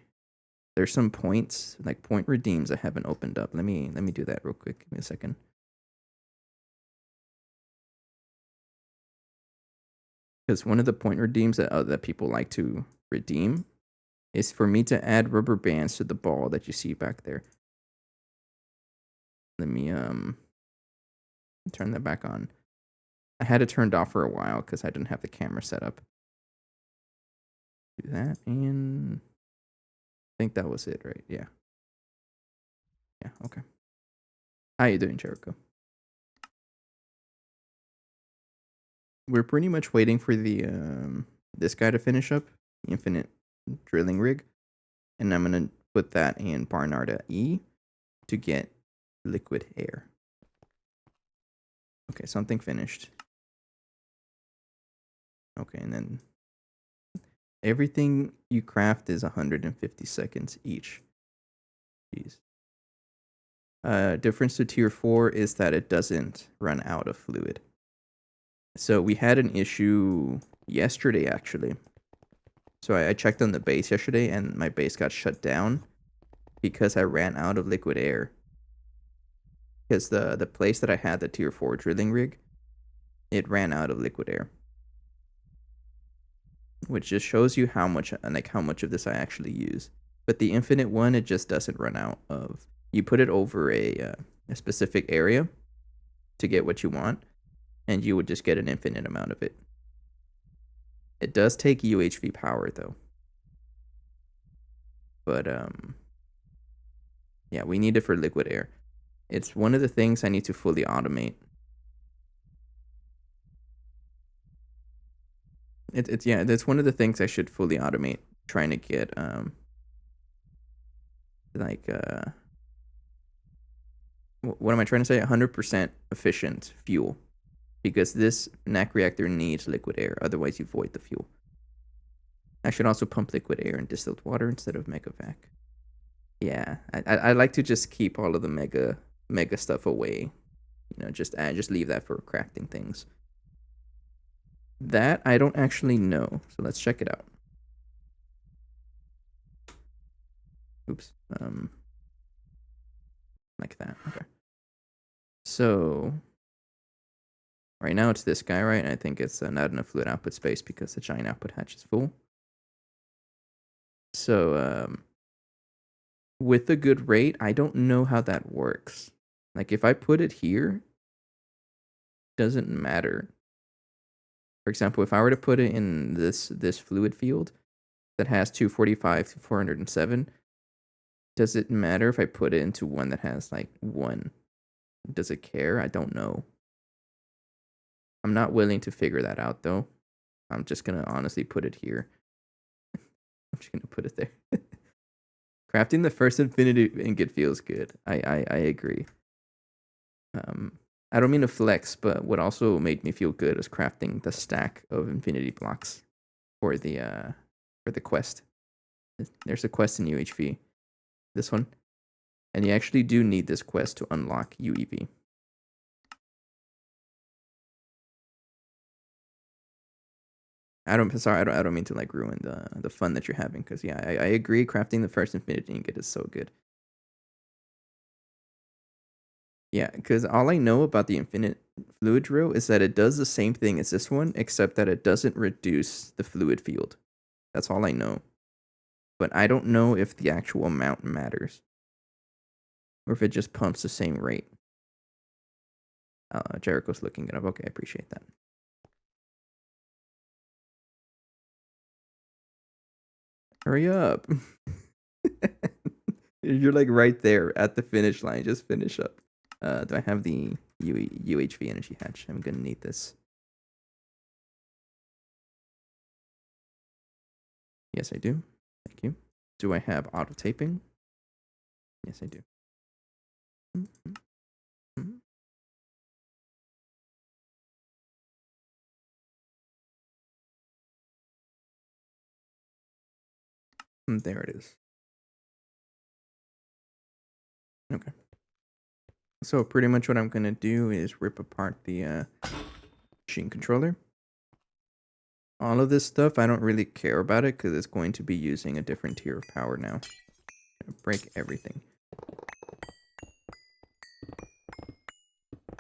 There's some points, like point redeems I haven't opened up. Let me do that real quick. Give me a second. Because one of the point redeems that people like to redeem is for me to add rubber bands to the ball that you see back there. Let me turn that back on. I had it turned off for a while because I didn't have the camera set up. Do that, and I think that was it, right? Yeah. Yeah, okay. How you doing, Jericho? We're pretty much waiting for the this guy to finish up, the infinite drilling rig. And I'm gonna put that in Barnarda E to get liquid air. Okay, something finished. Okay, and then everything you craft is 150 seconds each. Jeez. Difference to tier 4 is that it doesn't run out of fluid. So we had an issue yesterday, actually. So I checked on the base yesterday, and my base got shut down because I ran out of liquid air. Because the place that I had the tier 4 drilling rig, it ran out of liquid air. Which just shows you how much of this I actually use. But the infinite one, it just doesn't run out of. You put it over a specific area to get what you want, and you would just get an infinite amount of it. It does take UHV power though. But yeah, we need it for liquid air. It's one of the things I need to fully automate. Yeah, that's one of the things I should fully automate. Trying to get what am I trying to say? 100% efficient fuel, because this NAC reactor needs liquid air. Otherwise, you void the fuel. I should also pump liquid air and distilled water instead of megavac. Yeah, I like to just keep all of the mega stuff away. You know, just leave that for crafting things. That I don't actually know, so let's check it out. Oops. Like that. Okay. So right now it's this guy, right? I think it's not enough fluid output space because the giant output hatch is full. So with a good rate, I don't know how that works. Like if I put it here, doesn't matter. For example, if I were to put it in this fluid field that has 245 to 407, does it matter if I put it into one that has like 1? Does it care? I don't know. I'm not willing to figure that out though. I'm just gonna honestly put it here. I'm just gonna put it there. Crafting the first infinity ingot feels good. I agree. I don't mean to flex, but what also made me feel good was crafting the stack of infinity blocks for the quest. There's a quest in UHV. This one. And you actually do need this quest to unlock UEV. I don't mean to like ruin the fun that you're having, because yeah, I agree, crafting the first infinity ingot is so good. Yeah, because all I know about the infinite fluid drill is that it does the same thing as this one, except that it doesn't reduce the fluid field. That's all I know. But I don't know if the actual amount matters, or if it just pumps the same rate. Jericho's looking it up. Okay, I appreciate that. Hurry up. You're like right there at the finish line. Just finish up. Do I have the UHV energy hatch? I'm gonna need this. Yes, I do. Thank you. Do I have auto taping? Yes, I do. There it is. Okay. So pretty much what I'm gonna do is rip apart the machine controller. All of this stuff, I don't really care about it because it's going to be using a different tier of power now. Break everything.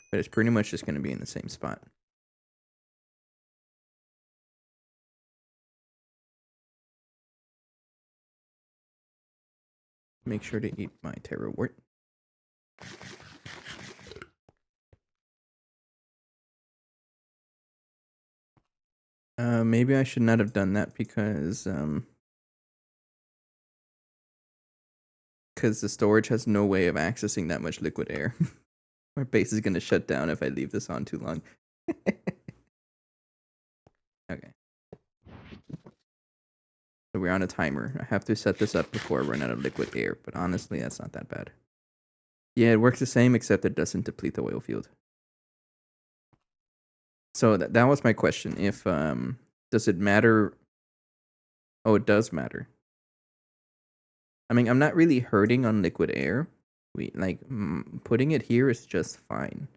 But it's pretty much just going to be in the same spot. Make sure to eat my terror wort. Maybe I should not have done that because the storage has no way of accessing that much liquid air. My base is going to shut down if I leave this on too long. Okay. So we're on a timer. I have to set this up before I run out of liquid air, but honestly, that's not that bad. Yeah, it works the same, except it doesn't deplete the oil field. So that was my question. If does it matter? Oh, it does matter. I mean, I'm not really hurting on liquid air. Putting it here is just fine.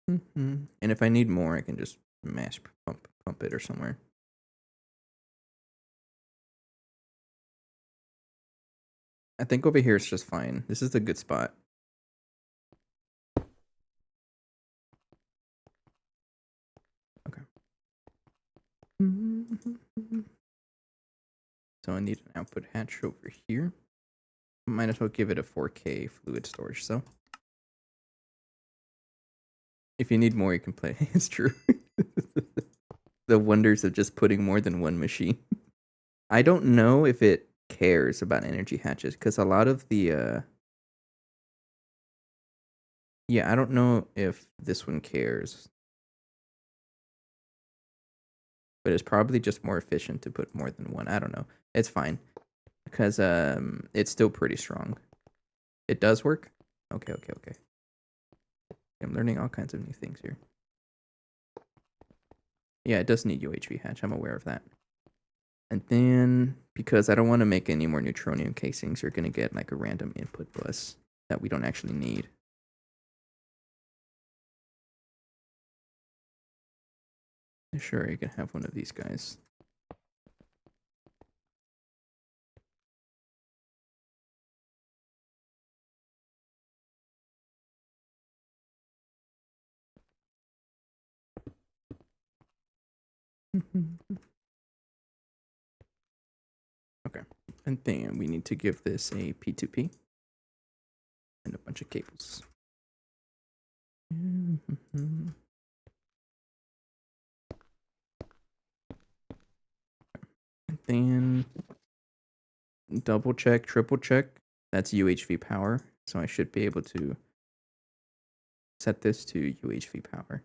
And if I need more, I can just mash pump it or somewhere. I think over here is just fine. This is the good spot. Okay. So I need an output hatch over here. Might as well give it a 4K fluid storage, so. If you need more, you can play. It's true. The wonders of just putting more than one machine. I don't know if it cares about energy hatches, because a lot of the yeah, I don't know if this one cares. But it's probably just more efficient to put more than one. I don't know. It's fine. Because it's still pretty strong. It does work? Okay. I'm learning all kinds of new things here. Yeah, it does need UHV hatch. I'm aware of that. And then, because I don't want to make any more neutronium casings, you're going to get like a random input bus that we don't actually need. Sure, you can have one of these guys. Okay, and then we need to give this a P2P. and a bunch of cables. And then double check, triple check. That's UHV power. So I should be able to set this to UHV power.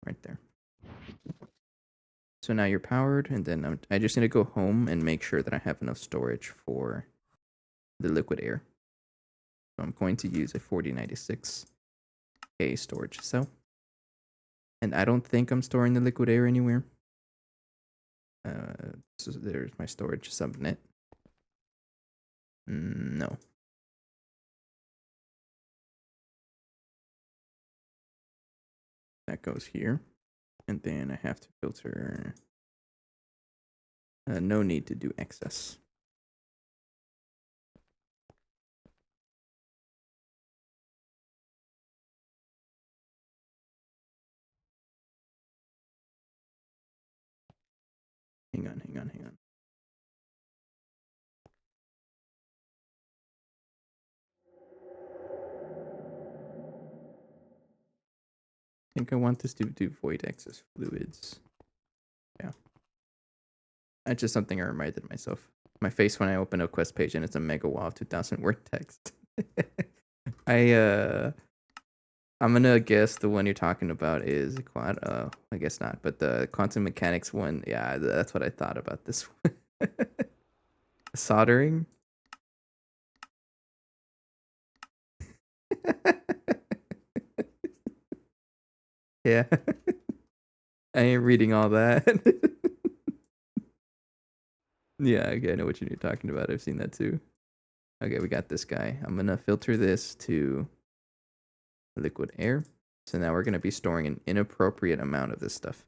Right there. So now you're powered, and then I just need to go home and make sure that I have enough storage for the liquid air. So I'm going to use a 4096A storage cell. And I don't think I'm storing the liquid air anywhere. So there's my storage subnet. No. That goes here. And then I have to filter. No need to do excess. Hang on. I think I want this to do void excess fluids. Yeah. That's just something I reminded myself. My face when I open a quest page and it's a megawatt 2000 word text. I'm gonna guess the one you're talking about is quad. I guess not, but the quantum mechanics one. Yeah, that's what I thought about this one. Soldering. Yeah, I ain't reading all that. Yeah, okay, I know what you're talking about. I've seen that too. Okay, we got this guy. I'm gonna filter this to liquid air. So now we're gonna be storing an inappropriate amount of this stuff.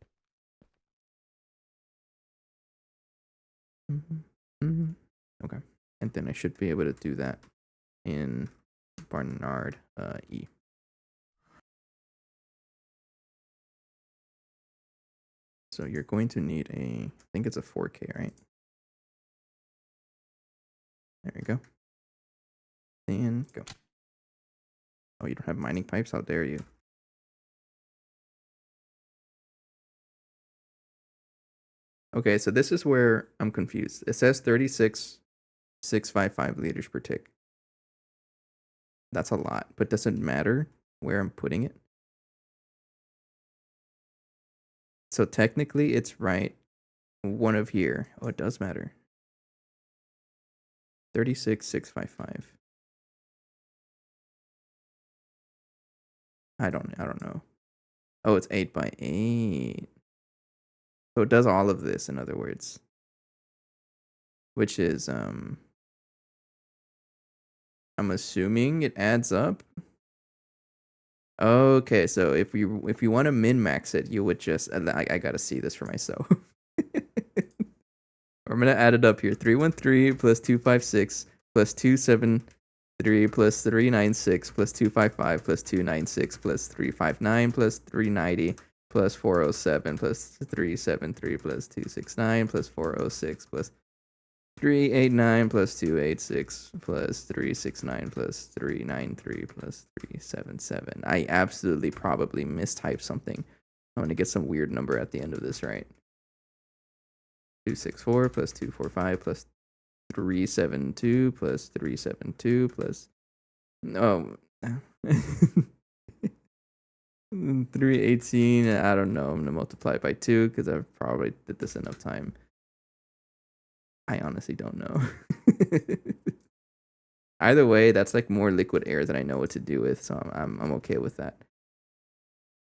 Okay, and then I should be able to do that in Barnard E. So you're going to need I think it's a 4K, right? There you go. And go. Oh, you don't have mining pipes? How dare you? Okay, so this is where I'm confused. It says 36,655 liters per tick. That's a lot, but does it matter where I'm putting it? So technically it's right one of here. Oh, it does matter. 36,655. I don't know. Oh, it's 8 by 8. So it does all of this, in other words. Which is I'm assuming it adds up. Okay, so if you want to min max it, you would just I gotta see this for myself. I'm gonna add it up here. 313 plus 256 plus 273 plus 396 plus 255 plus 296 plus 359 plus 390 plus 407 plus 373 plus 269 plus 406 plus 389 plus 286 plus 369 plus 393 plus 377. I absolutely probably mistyped something. I'm gonna get some weird number at the end of this, right? 264 plus 245 plus 372 plus 372 plus 318. I don't know. I'm gonna multiply it by 2 because I've probably did this enough time. I honestly don't know. Either way, that's like more liquid air that I know what to do with, so I'm okay with that.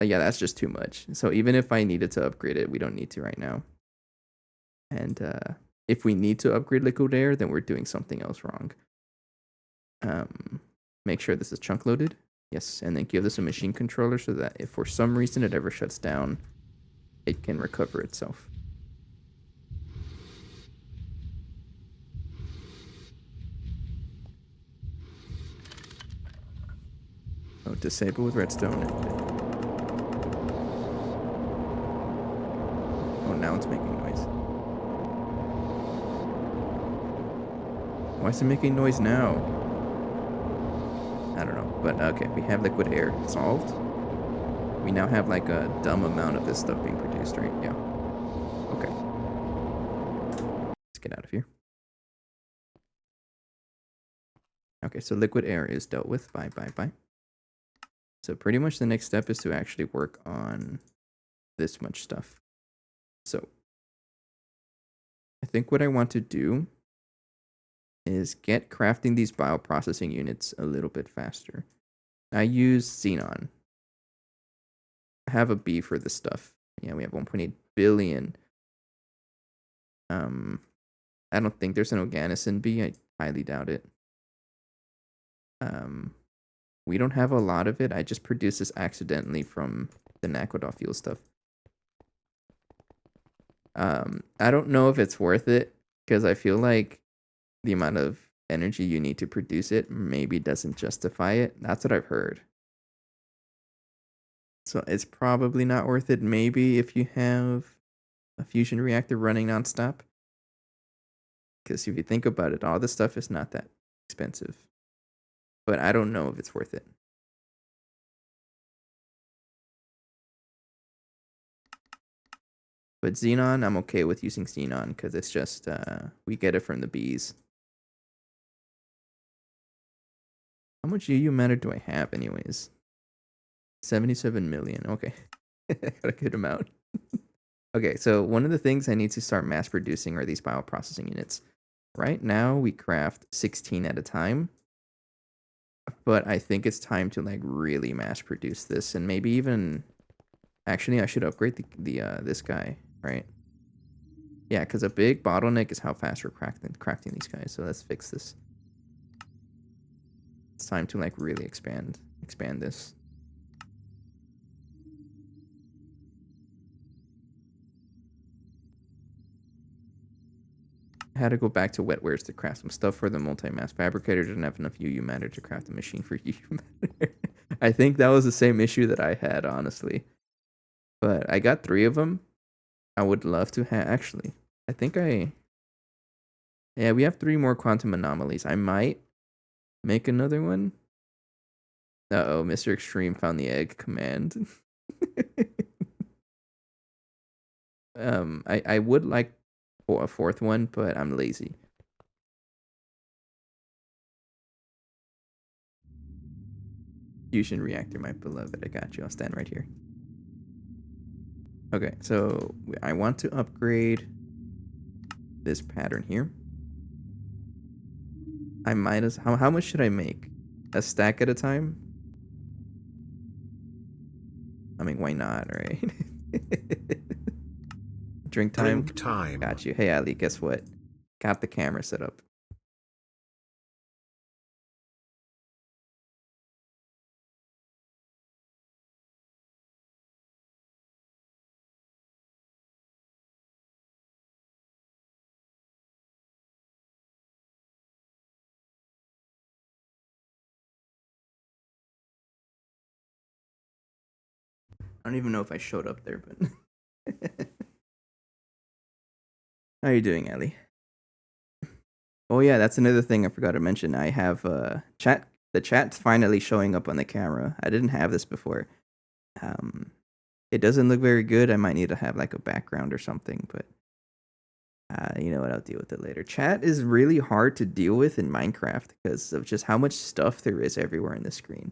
But yeah, that's just too much. So even if I needed to upgrade it, we don't need to right now. And if we need to upgrade liquid air, then we're doing something else wrong. Make sure this is chunk loaded. Yes, and then give this a machine controller so that if for some reason it ever shuts down, it can recover itself. Oh, disable with redstone. Oh, now it's making noise. Why is it making noise now? But okay, we have liquid air solved. We now have like a dumb amount of this stuff being produced, right? Yeah. Okay. Let's get out of here. Okay, so liquid air is dealt with. Bye. So pretty much the next step is to actually work on this much stuff. So I think what I want to do is get crafting these bioprocessing units a little bit faster. I use xenon. I have a B for this stuff. Yeah, we have 1.8 billion. I don't think there's an organocin B. I highly doubt it. We don't have a lot of it. I just produced this accidentally from the Naquadol fuel stuff. I don't know if it's worth it because I feel like the amount of energy you need to produce it maybe doesn't justify it. That's what I've heard. So it's probably not worth it. Maybe if you have a fusion reactor running nonstop. Because if you think about it, all this stuff is not that expensive. But I don't know if it's worth it. But xenon, I'm okay with using xenon because it's just, we get it from the bees. How much UU matter do I have anyways? 77 million. Okay. Got a good amount. Okay, so one of the things I need to start mass producing are these bioprocessing units. Right now, we craft 16 at a time. But I think it's time to like really mass produce this and maybe even... Actually, I should upgrade the this guy, right? Yeah, because a big bottleneck is how fast we're crafting these guys. So let's fix this. It's time to like really expand this. I had to go back to wetwares to craft some stuff for the multi-mass fabricator. Didn't have enough UU matter to craft a machine for UU matter. I think that was the same issue that I had, honestly. But I got 3 of them. I would love to have... Actually, I think yeah, we have 3 more quantum anomalies. I might make another one. Uh-oh, Mr. Extreme found the egg command. I would like for a 4th one, but I'm lazy. Fusion reactor, my beloved. I got you. I'll stand right here. Okay, so I want to upgrade this pattern here. I might as... How much should I make? A stack at a time? I mean, why not, right? Drink time?
Drink time.
Got you. Hey, Ali, guess what? Got the camera set up. I don't even know if I showed up there, but... How are you doing, Ali? Oh yeah, that's another thing I forgot to mention. I have chat. The chat's finally showing up on the camera. I didn't have this before. It doesn't look very good. I might need to have like a background or something, but you know what? I'll deal with it later. Chat is really hard to deal with in Minecraft because of just how much stuff there is everywhere in the screen.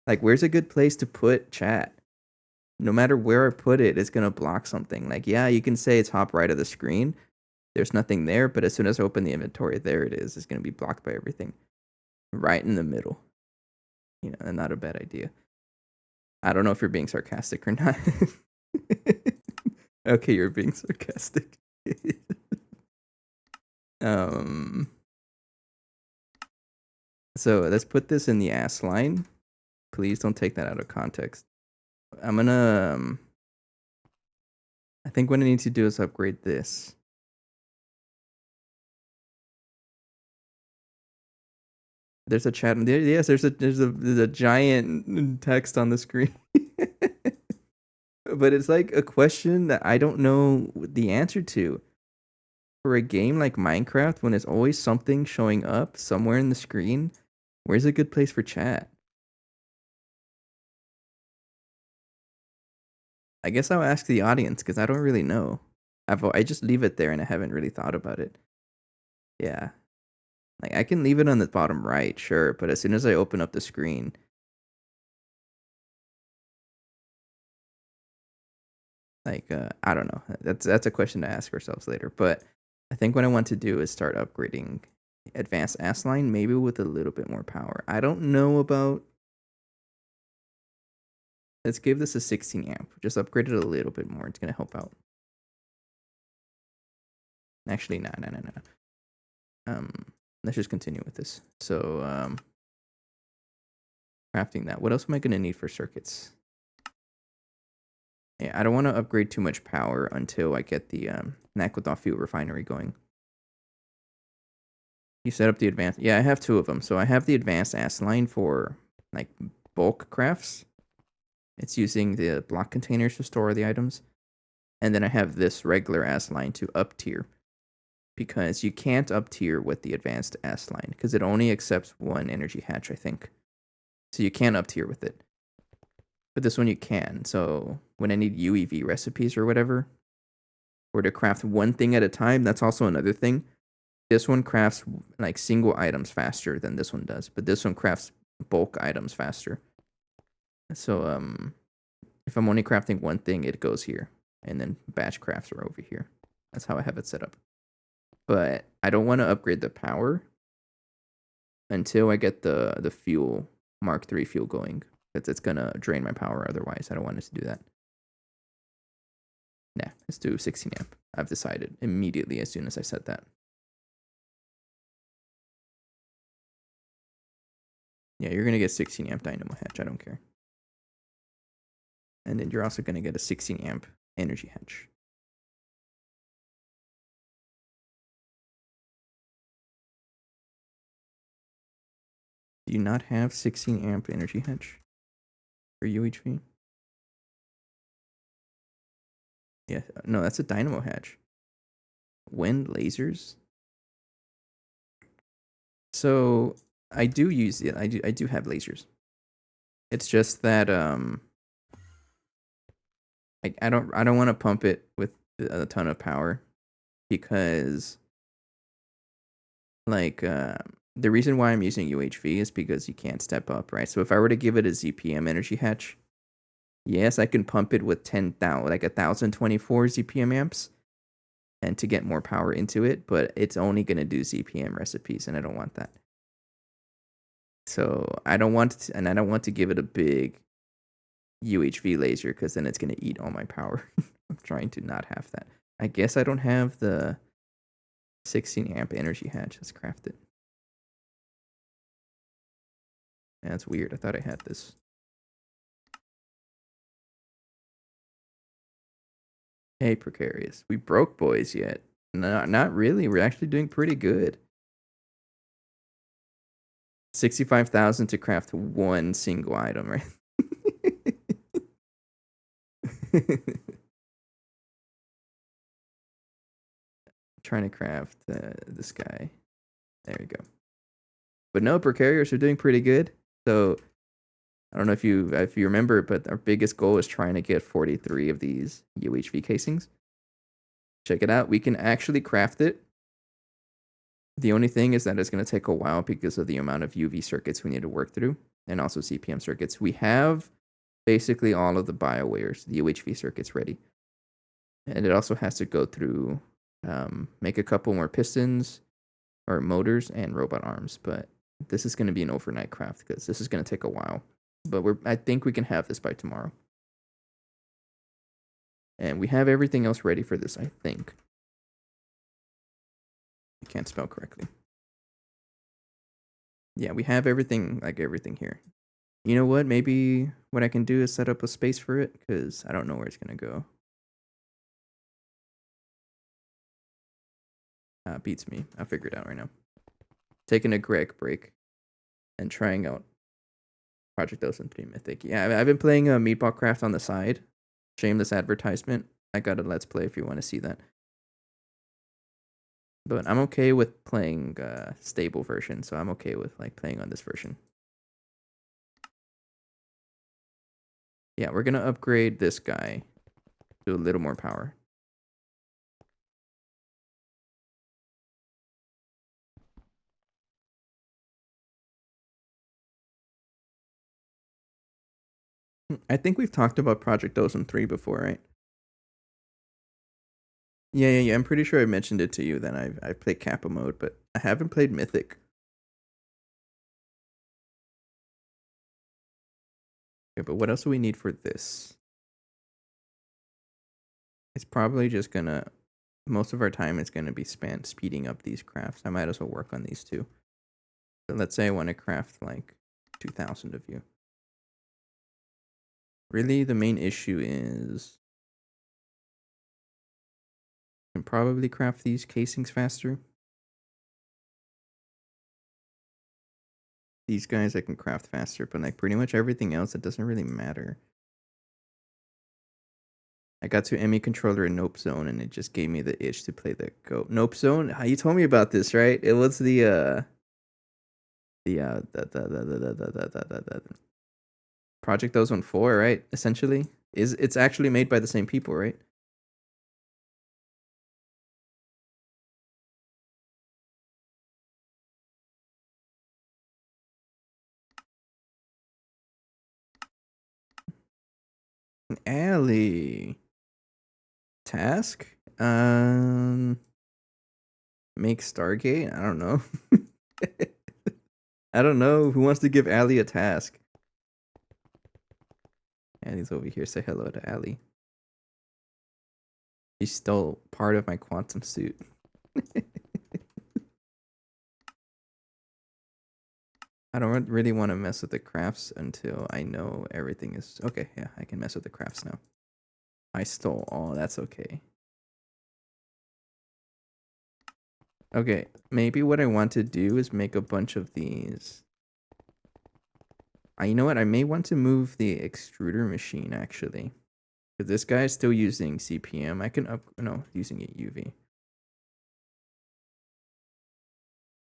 Like, where's a good place to put chat? No matter where I put it, it's gonna block something. Like, yeah, you can say it's top right of the screen. There's nothing there, but as soon as I open the inventory, there it is. It's gonna be blocked by everything. Right in the middle. You know, and not a bad idea. I don't know if you're being sarcastic or not. Okay, you're being sarcastic. So let's put this in the ass line. Please don't take that out of context. I'm gonna... I think what I need to do is upgrade this. There's a chat. Yes, there's a giant text on the screen. But it's like a question that I don't know the answer to. For a game like Minecraft, when there's always something showing up somewhere in the screen, where's a good place for chat? I guess I'll ask the audience because I don't really know. I just leave it there and I haven't really thought about it. Yeah. Like I can leave it on the bottom right, sure, but as soon as I open up the screen, like I don't know. That's a question to ask ourselves later. But I think what I want to do is start upgrading advanced S line, maybe with a little bit more power. I don't know about. Let's give this a 16 amp. Just upgrade it a little bit more. It's gonna help out. Actually, no. Let's just continue with this. So crafting that. What else am I gonna need for circuits? Yeah, I don't want to upgrade too much power until I get the Nakodon fuel refinery going. You set up the advanced. Yeah, I have 2 of them. So I have the advanced S line for like bulk crafts. It's using the block containers to store the items. And then I have this regular S line to up tier. Because you can't up tier with the advanced S line because it only accepts 1 energy hatch, I think. So you can't up tier with it. But this one you can. So when I need UEV recipes or whatever, or to craft one thing at a time, that's also another thing. This one crafts like single items faster than this one does, but this one crafts bulk items faster. So if I'm only crafting one thing, it goes here, and then batch crafts are over here. That's how I have it set up. But I don't want to upgrade the power until I get the fuel Mark III fuel going, because it's gonna drain my power otherwise. I don't want it to do that. Nah, let's do 16 amp. I've decided immediately as soon as I said that. Yeah, you're gonna get 16 amp dynamo hatch. I don't care. And then you're also gonna get a 16 amp energy hatch. Do you not have 16 amp energy hatch for UHV? Yeah, no, that's a dynamo hatch. Wind lasers. So I do use it. I do have lasers. It's just that I don't want to pump it with a ton of power because like the reason why I'm using UHV is because you can't step up, right? So if I were to give it a ZPM energy hatch, yes, I can pump it with 10,000 like 1024 ZPM amps and to get more power into it, but it's only going to do ZPM recipes and I don't want that. So I don't want to, and I don't want to give it a big UHV laser because then it's going to eat all my power. I'm trying to not have that. I guess I don't have the 16 amp energy hatch. Let's craft it. Yeah, that's weird. I thought I had this. Hey, Precarious. We broke boys yet? No, not really. We're actually doing pretty good. 65,000 to craft 1 single item, right? Trying to craft this guy. There you go. But no, Precarious are doing pretty good. So I don't know if you remember, but our biggest goal is trying to get 43 of these UHV casings. Check it out. We can actually craft it. The only thing is that it's going to take a while because of the amount of UV circuits we need to work through, and also CPM circuits. We have basically all of the BioWares, the UHV circuits ready. And it also has to go through, make a couple more pistons or motors and robot arms. But this is going to be an overnight craft because this is going to take a while. But I think we can have this by tomorrow. And we have everything else ready for this, I think. I can't spell correctly. Yeah, we have everything, like everything here. You know what? Maybe what I can do is set up a space for it because I don't know where it's going to go. Beats me. I'll figure it out right now. Taking a Greg break and trying out Project Ocean 3 Mythic. Yeah, I've been playing Meatball Craft on the side. Shameless advertisement. I got a Let's Play if you want to see that. But I'm okay with playing stable version, so I'm okay with like playing on this version. Yeah, we're gonna upgrade this guy do a little more power. I think we've talked about Project Ozone 3 before, right? Yeah. I'm pretty sure I mentioned it to you that I've played Kappa mode, but I haven't played Mythic. Okay, but what else do we need for this? It's probably just gonna, most of our time is gonna be spent speeding up these crafts. I might as well work on these two. So let's say I want to craft like 2,000 of you. Really, the main issue is I can probably craft these casings faster. These guys I can craft faster, but like pretty much everything else, it doesn't really matter. I got to ME controller in Nope Zone, and it just gave me the itch to play the Go. Nope Zone? How you told me about this, right? It was the Project Ozone 4, right? Essentially, it's actually made by the same people, right? Alley task. Make Stargate. I don't know. I don't know who wants to give Allie a task. Allie's over here. Say hello to Allie. She stole part of my quantum suit. I don't really want to mess with the crafts until I know everything is okay. Yeah, I can mess with the crafts now. I stole all. That's okay. Okay, maybe what I want to do is make a bunch of these. You know what? I may want to move the extruder machine actually. Because this guy is still using CPM. I can using it UV.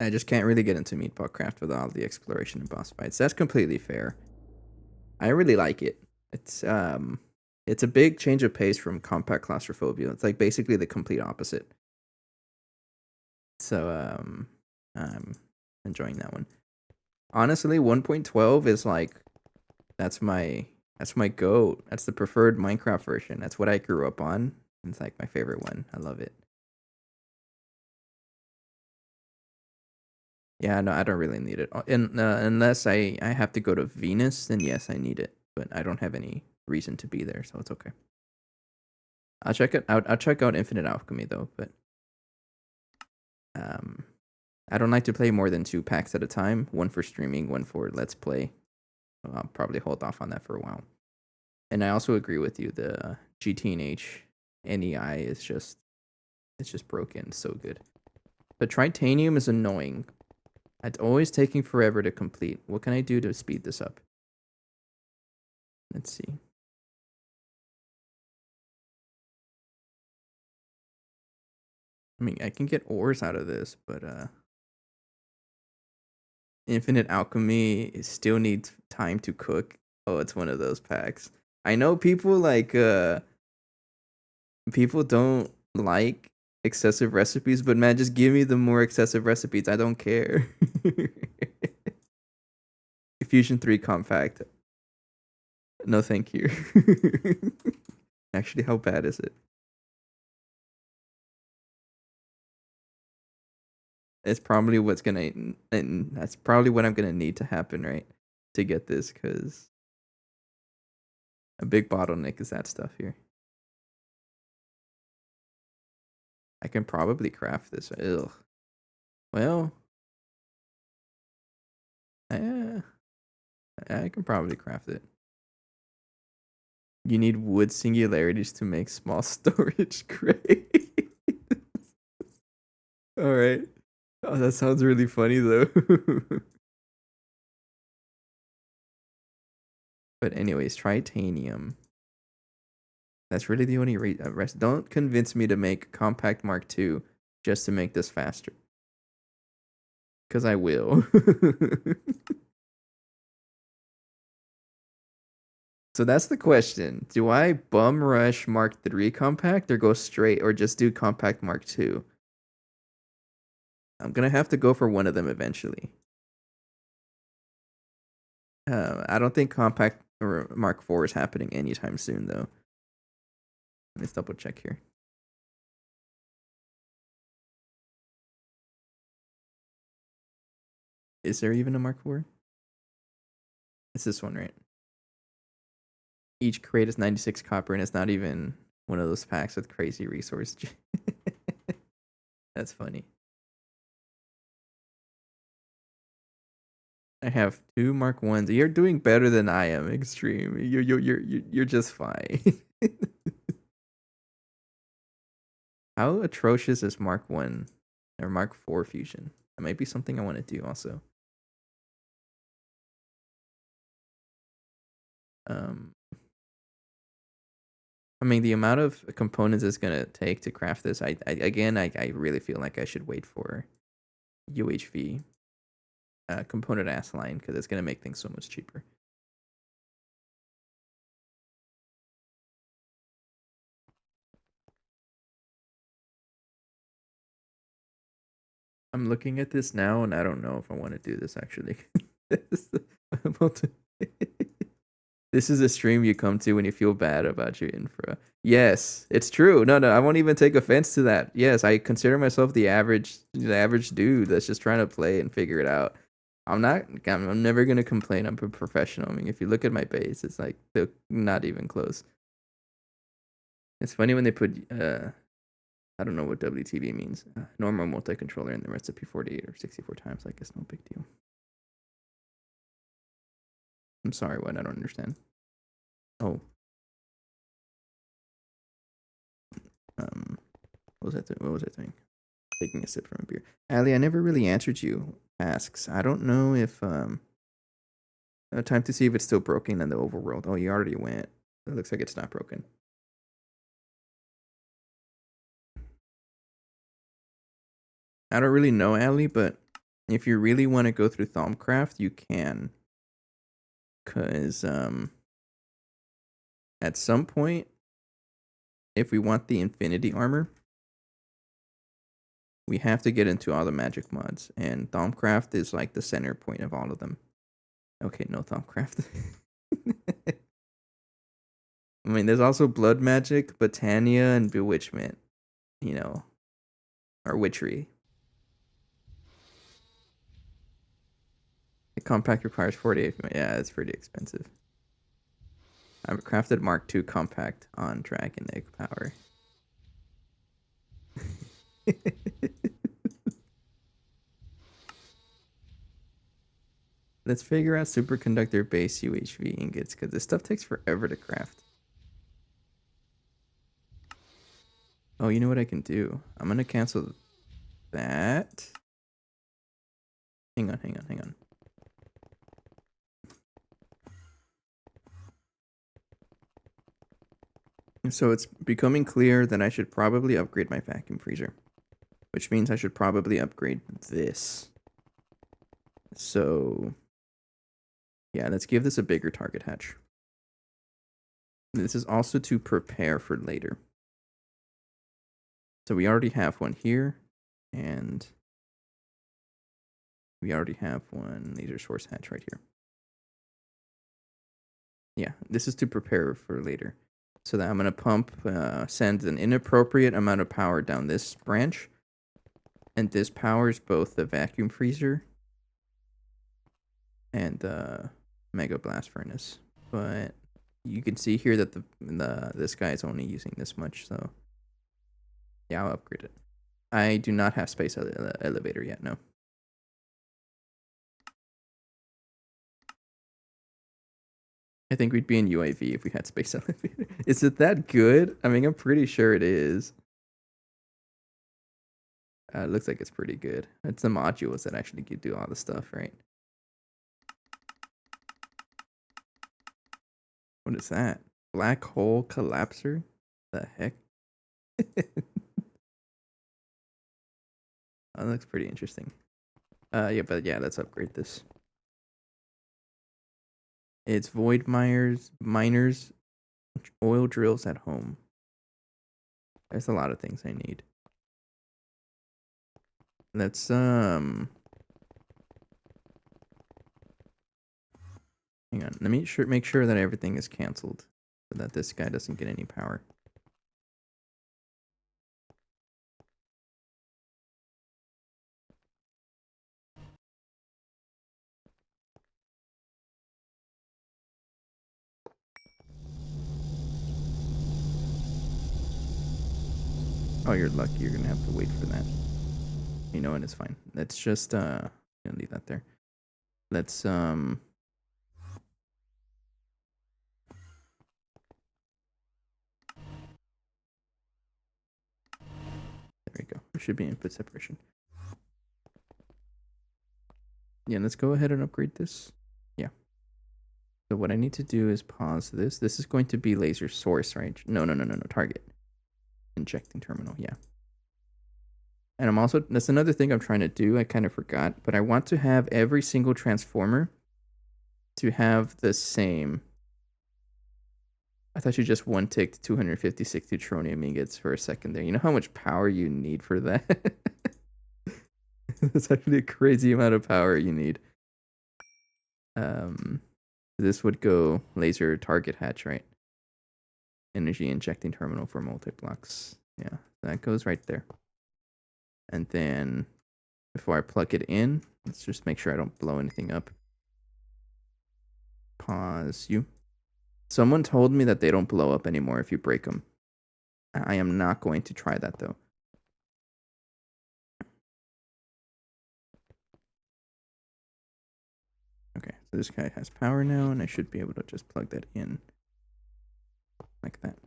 I just can't really get into Meatball Craft without all the exploration and boss fights. That's completely fair. I really like it. It's a big change of pace from compact claustrophobia. It's like basically the complete opposite. So I'm enjoying that one. Honestly, 1.12 is like that's my goat. That's the preferred Minecraft version. That's what I grew up on. It's like my favorite one. I love it. Yeah, no, I don't really need it. Unless I have to go to Venus, then yes, I need it. But I don't have any reason to be there, so it's okay. I'll check it out. I'll check out Infinite Alchemy though, but I don't like to play more than 2 packs at a time. One for streaming, one for Let's Play. I'll probably hold off on that for a while. And I also agree with you. The GT&H NEI is just broken. It's so good. The Tritanium is annoying. It's always taking forever to complete. What can I do to speed this up? Let's see. I mean, I can get ores out of this, but Infinite Alchemy still needs time to cook. Oh, it's one of those packs. I know people like people don't like excessive recipes, but man, just give me the more excessive recipes. I don't care. Fusion 3 compact. No, thank you. Actually, how bad is it? It's probably what's gonna, and that's probably what I'm gonna need to happen, right? To get this, because a big bottleneck is that stuff here. I can probably craft this. Ugh. Well, yeah, I can probably craft it. You need wood singularities to make small storage crates. All right. Oh, that sounds really funny though. But anyways, tritanium. That's really the only rest. Don't convince me to make compact Mark II just to make this faster. Because I will. So that's the question. Do I bum rush Mark III compact or go straight or just do compact Mark II? I'm gonna have to go for one of them eventually. I don't think compact or Mark IV is happening anytime soon though. Let's double check here. Is there even a Mark IV? It's this one, right? Each crate is 96 copper and it's not even one of those packs with crazy resource. That's funny. I have 2 Mark 1s. You're doing better than I am, Extreme. You're just fine. How atrocious is Mark 1 or Mark 4 fusion? That might be something I want to do also. I mean, the amount of components it's gonna take to craft this, I really feel like I should wait for UHV component ass line because it's gonna make things so much cheaper. I'm looking at this now, and I don't know if I want to do this actually. This is a stream you come to when you feel bad about your infra. Yes, it's true. No, I won't even take offense to that. Yes, I consider myself the average dude that's just trying to play and figure it out. I'm never gonna complain. I'm a professional. I mean, if you look at my base, it's like they're not even close. It's funny when they put I don't know what WTV means. Normal multi-controller in the recipe 48 or 64 times. Like it's no big deal. I'm sorry, what? I don't understand. Oh. What was I doing? Taking a sip from a beer. Ali, I never really answered you. Asks. I don't know if time to see if it's still broken in the overworld. Oh, you already went. It looks like it's not broken. I don't really know, Ali, but if you really want to go through Thaumcraft, you can. Cause at some point, if we want the infinity armor, we have to get into all the magic mods, and Thaumcraft is like the center point of all of them. Okay, no Thaumcraft. I mean, there's also blood magic, Botania, and bewitchment. You know, or witchery. The compact requires 48. Yeah, it's pretty expensive. I've crafted Mark II compact on Dragon Egg power. Let's figure out superconductor base UHV ingots because this stuff takes forever to craft. Oh, you know what I can do? I'm gonna cancel that. Hang on. So it's becoming clear that I should probably upgrade my vacuum freezer, which means I should probably upgrade this. So yeah, let's give this a bigger target hatch. This is also to prepare for later. So we already have one here, and we already have one laser source hatch right here. Yeah, this is to prepare for later. So that I'm going to pump, send an inappropriate amount of power down this branch. And this powers both the vacuum freezer and the mega blast furnace. But you can see here that this guy is only using this much, so yeah, I'll upgrade it. I do not have space elevator yet, no. I think we'd be in UAV if we had space elevator. Is it that good? I mean, I'm pretty sure it is. It looks like it's pretty good. It's the modules that actually do all the stuff, right? What is that? Black hole collapser? The heck? That looks pretty interesting. Yeah, but yeah, let's upgrade this. It's void miners, oil drills at home. There's a lot of things I need. Let's hang on. Let me make sure that everything is canceled so that this guy doesn't get any power. Oh, you're lucky. You're gonna have to wait for that. You know, and it's fine. Let's just gonna leave that there. Let's There we go. There should be input separation. Yeah, let's go ahead and upgrade this. Yeah. So what I need to do is pause this. This is going to be laser source, right? No, target. Injecting terminal, yeah. And I'm also, that's another thing I'm trying to do. I kind of forgot, but I want to have every single transformer to have the same. I thought you just one ticked 256 neutronium ingots for a second there. You know how much power you need for that? That's actually a crazy amount of power you need. This would go laser target hatch, right? Energy injecting terminal for multi-blocks. Yeah, that goes right there. And then before I plug it in, let's just make sure I don't blow anything up. Pause you. Someone told me that they don't blow up anymore if you break them. I am not going to try that though. Okay, so this guy has power now, and I should be able to just plug that in like that.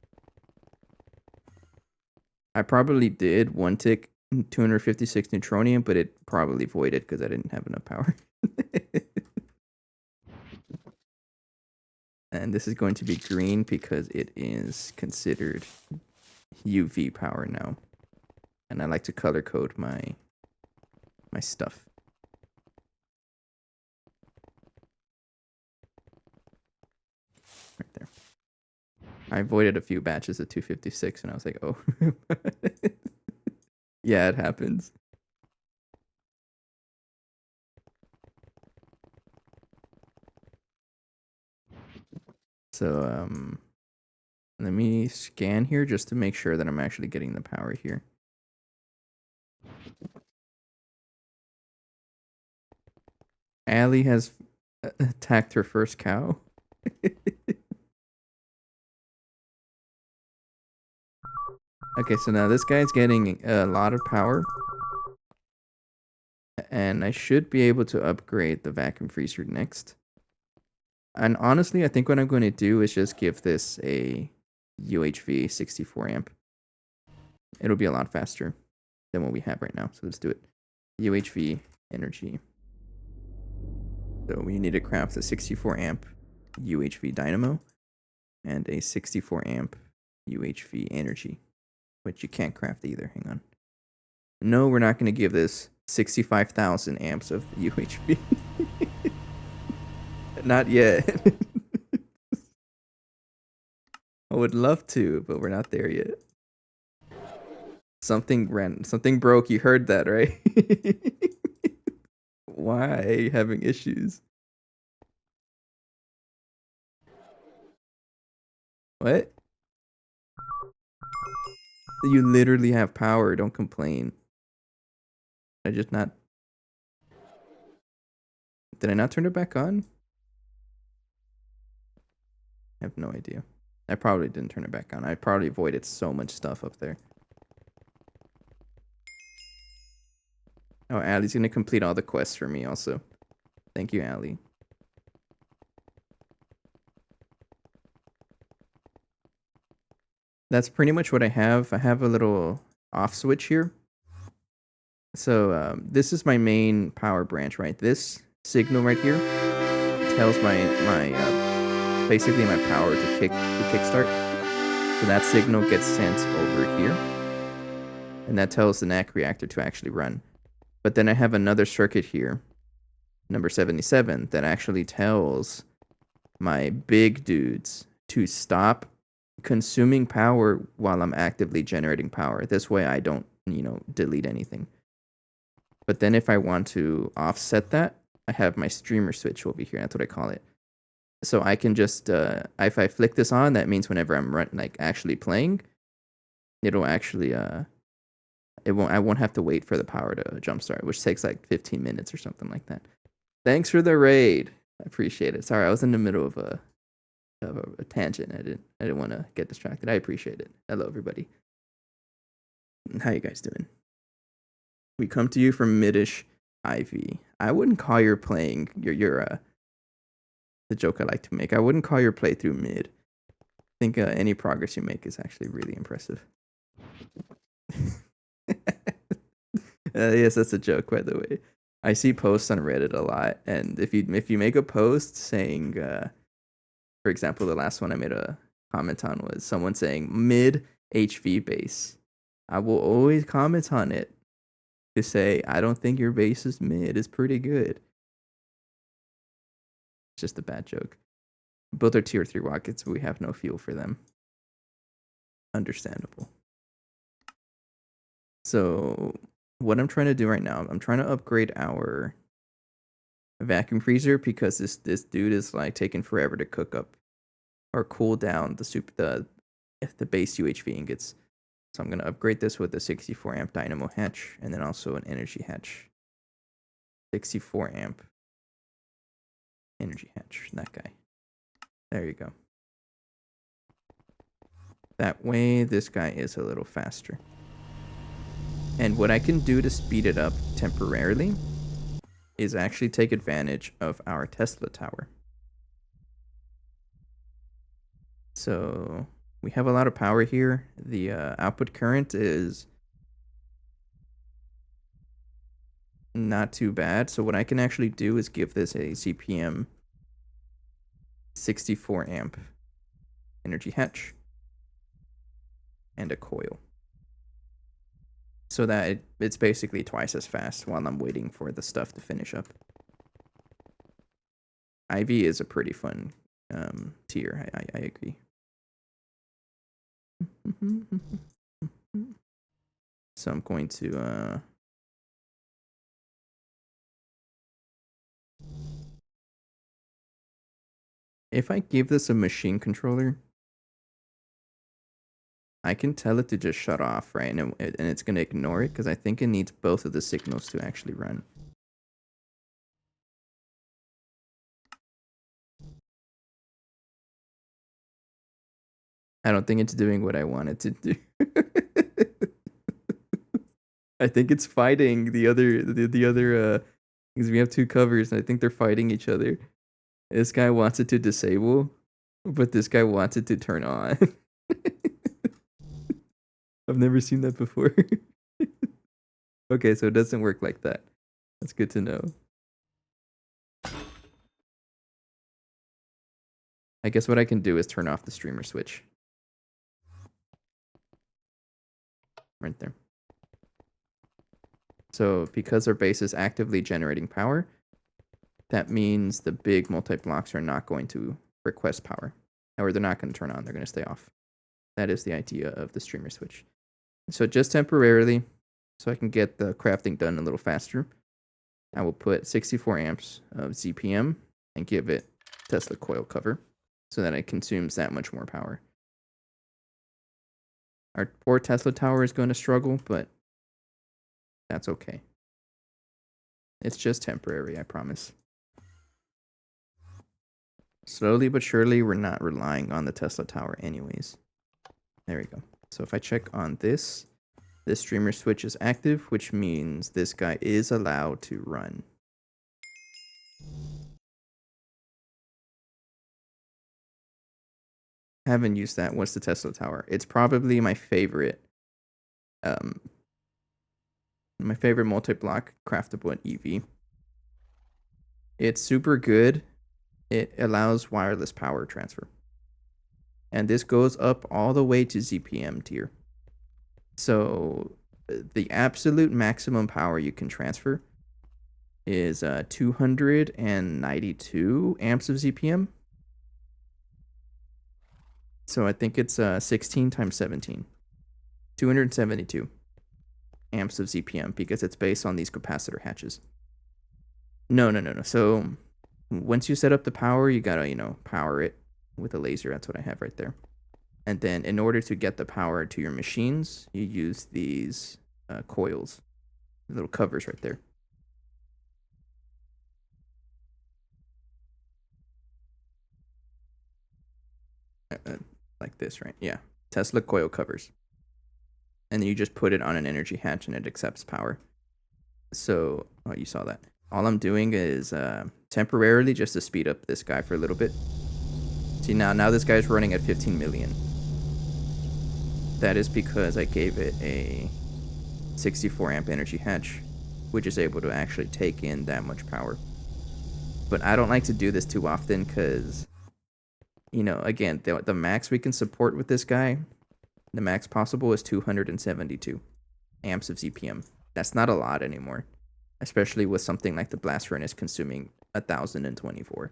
I probably did one tick 256 neutronium, but it probably voided because I didn't have enough power. And this is going to be green because it is considered UV power now. And I like to color code my stuff. Right there. I voided a few batches of 256 and I was like, oh. Yeah, it happens. So, let me scan here just to make sure that I'm actually getting the power here. Allie has attacked her first cow. Okay, so now this guy's getting a lot of power. And I should be able to upgrade the vacuum freezer next. And honestly, I think what I'm going to do is just give this a UHV 64 amp. It'll be a lot faster than what we have right now. So let's do it. UHV energy. So we need to craft a 64 amp UHV dynamo and a 64 amp UHV energy, which you can't craft either. Hang on. No, we're not going to give this 65,000 amps of UHV. Not yet. I would love to, but we're not there yet. Something broke. You heard that, right? Why are you having issues? What? You literally have power. Don't complain. Did I not turn it back on? I have no idea. I probably didn't turn it back on. I probably avoided so much stuff up there. Oh, Allie's gonna complete all the quests for me also. Thank you, Allie. That's pretty much what I have. I have a little off switch here. So this is my main power branch, right? This signal right here tells my basically my power to kickstart. So that signal gets sent over here, and that tells the NAC reactor to actually run. But then I have another circuit here, number 77, that actually tells my big dudes to stop consuming power while I'm actively generating power. This way I don't, delete anything. But then if I want to offset that, I have my streamer switch over here. That's what I call it. So I can just, if I flick this on, that means whenever I'm actually playing, it'll actually, I won't have to wait for the power to jumpstart, which takes like 15 minutes or something like that. Thanks for the raid. I appreciate it. Sorry, I was in the middle of a tangent. I didn't want to get distracted. I appreciate it. Hello, everybody. How you guys doing? We come to you from Midish Ivy. I wouldn't call your playing your the joke I like to make. I wouldn't call your playthrough mid. I think any progress you make is actually really impressive. Yes, that's a joke, by the way. I see posts on Reddit a lot, and if you make a post saying, for example, the last one I made a comment on was someone saying mid HV base, I will always comment on it to say I don't think your base is mid. It's pretty good. It's just a bad joke. Both are tier 3 rockets. We have no fuel for them. Understandable. So what I'm trying to do right now, I'm trying to upgrade our vacuum freezer because this dude is like taking forever to cook up or cool down the base UHV ingots. So I'm gonna upgrade this with a 64 amp dynamo hatch and then also an energy hatch. 64 amp energy hatch, that guy. There you go. That way this guy is a little faster. And what I can do to speed it up temporarily is actually take advantage of our Tesla tower. So we have a lot of power here. The output current is not too bad. So what I can actually do is give this a CPM 64 amp energy hatch and a coil. So that it's basically twice as fast while I'm waiting for the stuff to finish up. Ivy is a pretty fun tier. I agree. So I'm going to if I give this a machine controller, I can tell it to just shut off, right? And it's going to ignore it because I think it needs both of the signals to actually run. I don't think it's doing what I want it to do. I think it's fighting the other because we have two covers and I think they're fighting each other. This guy wants it to disable, but this guy wants it to turn on. I've never seen that before. Okay, so it doesn't work like that. That's good to know. I guess what I can do is turn off the streamer switch. Right there. So because our base is actively generating power, that means the big multi-blocks are not going to request power. Or they're not going to turn on, they're going to stay off. That is the idea of the streamer switch. So just temporarily, so I can get the crafting done a little faster, I will put 64 amps of ZPM and give it Tesla coil cover so that it consumes that much more power. Our poor Tesla tower is going to struggle, but that's okay. It's just temporary, I promise. Slowly but surely, we're not relying on the Tesla tower anyways. There we go. So if I check on this streamer switch is active, which means this guy is allowed to run. Haven't used that. What's the Tesla tower? It's probably my favorite multi-block craftable EV. It's super good. It allows wireless power transfer. And this goes up all the way to ZPM tier. So the absolute maximum power you can transfer is 292 amps of ZPM. So I think it's 16 times 17. 272 amps of ZPM because it's based on these capacitor hatches. No. So once you set up the power, you gotta, power it with a laser. That's what I have right there. And then in order to get the power to your machines, you use these coils, little covers right there. Like this, right? Yeah. Tesla coil covers. And then you just put it on an energy hatch and it accepts power. So, oh, you saw that. All I'm doing is temporarily just to speed up this guy for a little bit. See, now this guy's running at 15 million. That is because I gave it a 64 amp energy hatch, which is able to actually take in that much power. But I don't like to do this too often because, again, the max we can support with this guy, the max possible is 272 amps of ZPM. That's not a lot anymore, especially with something like the blast furnace consuming 1024.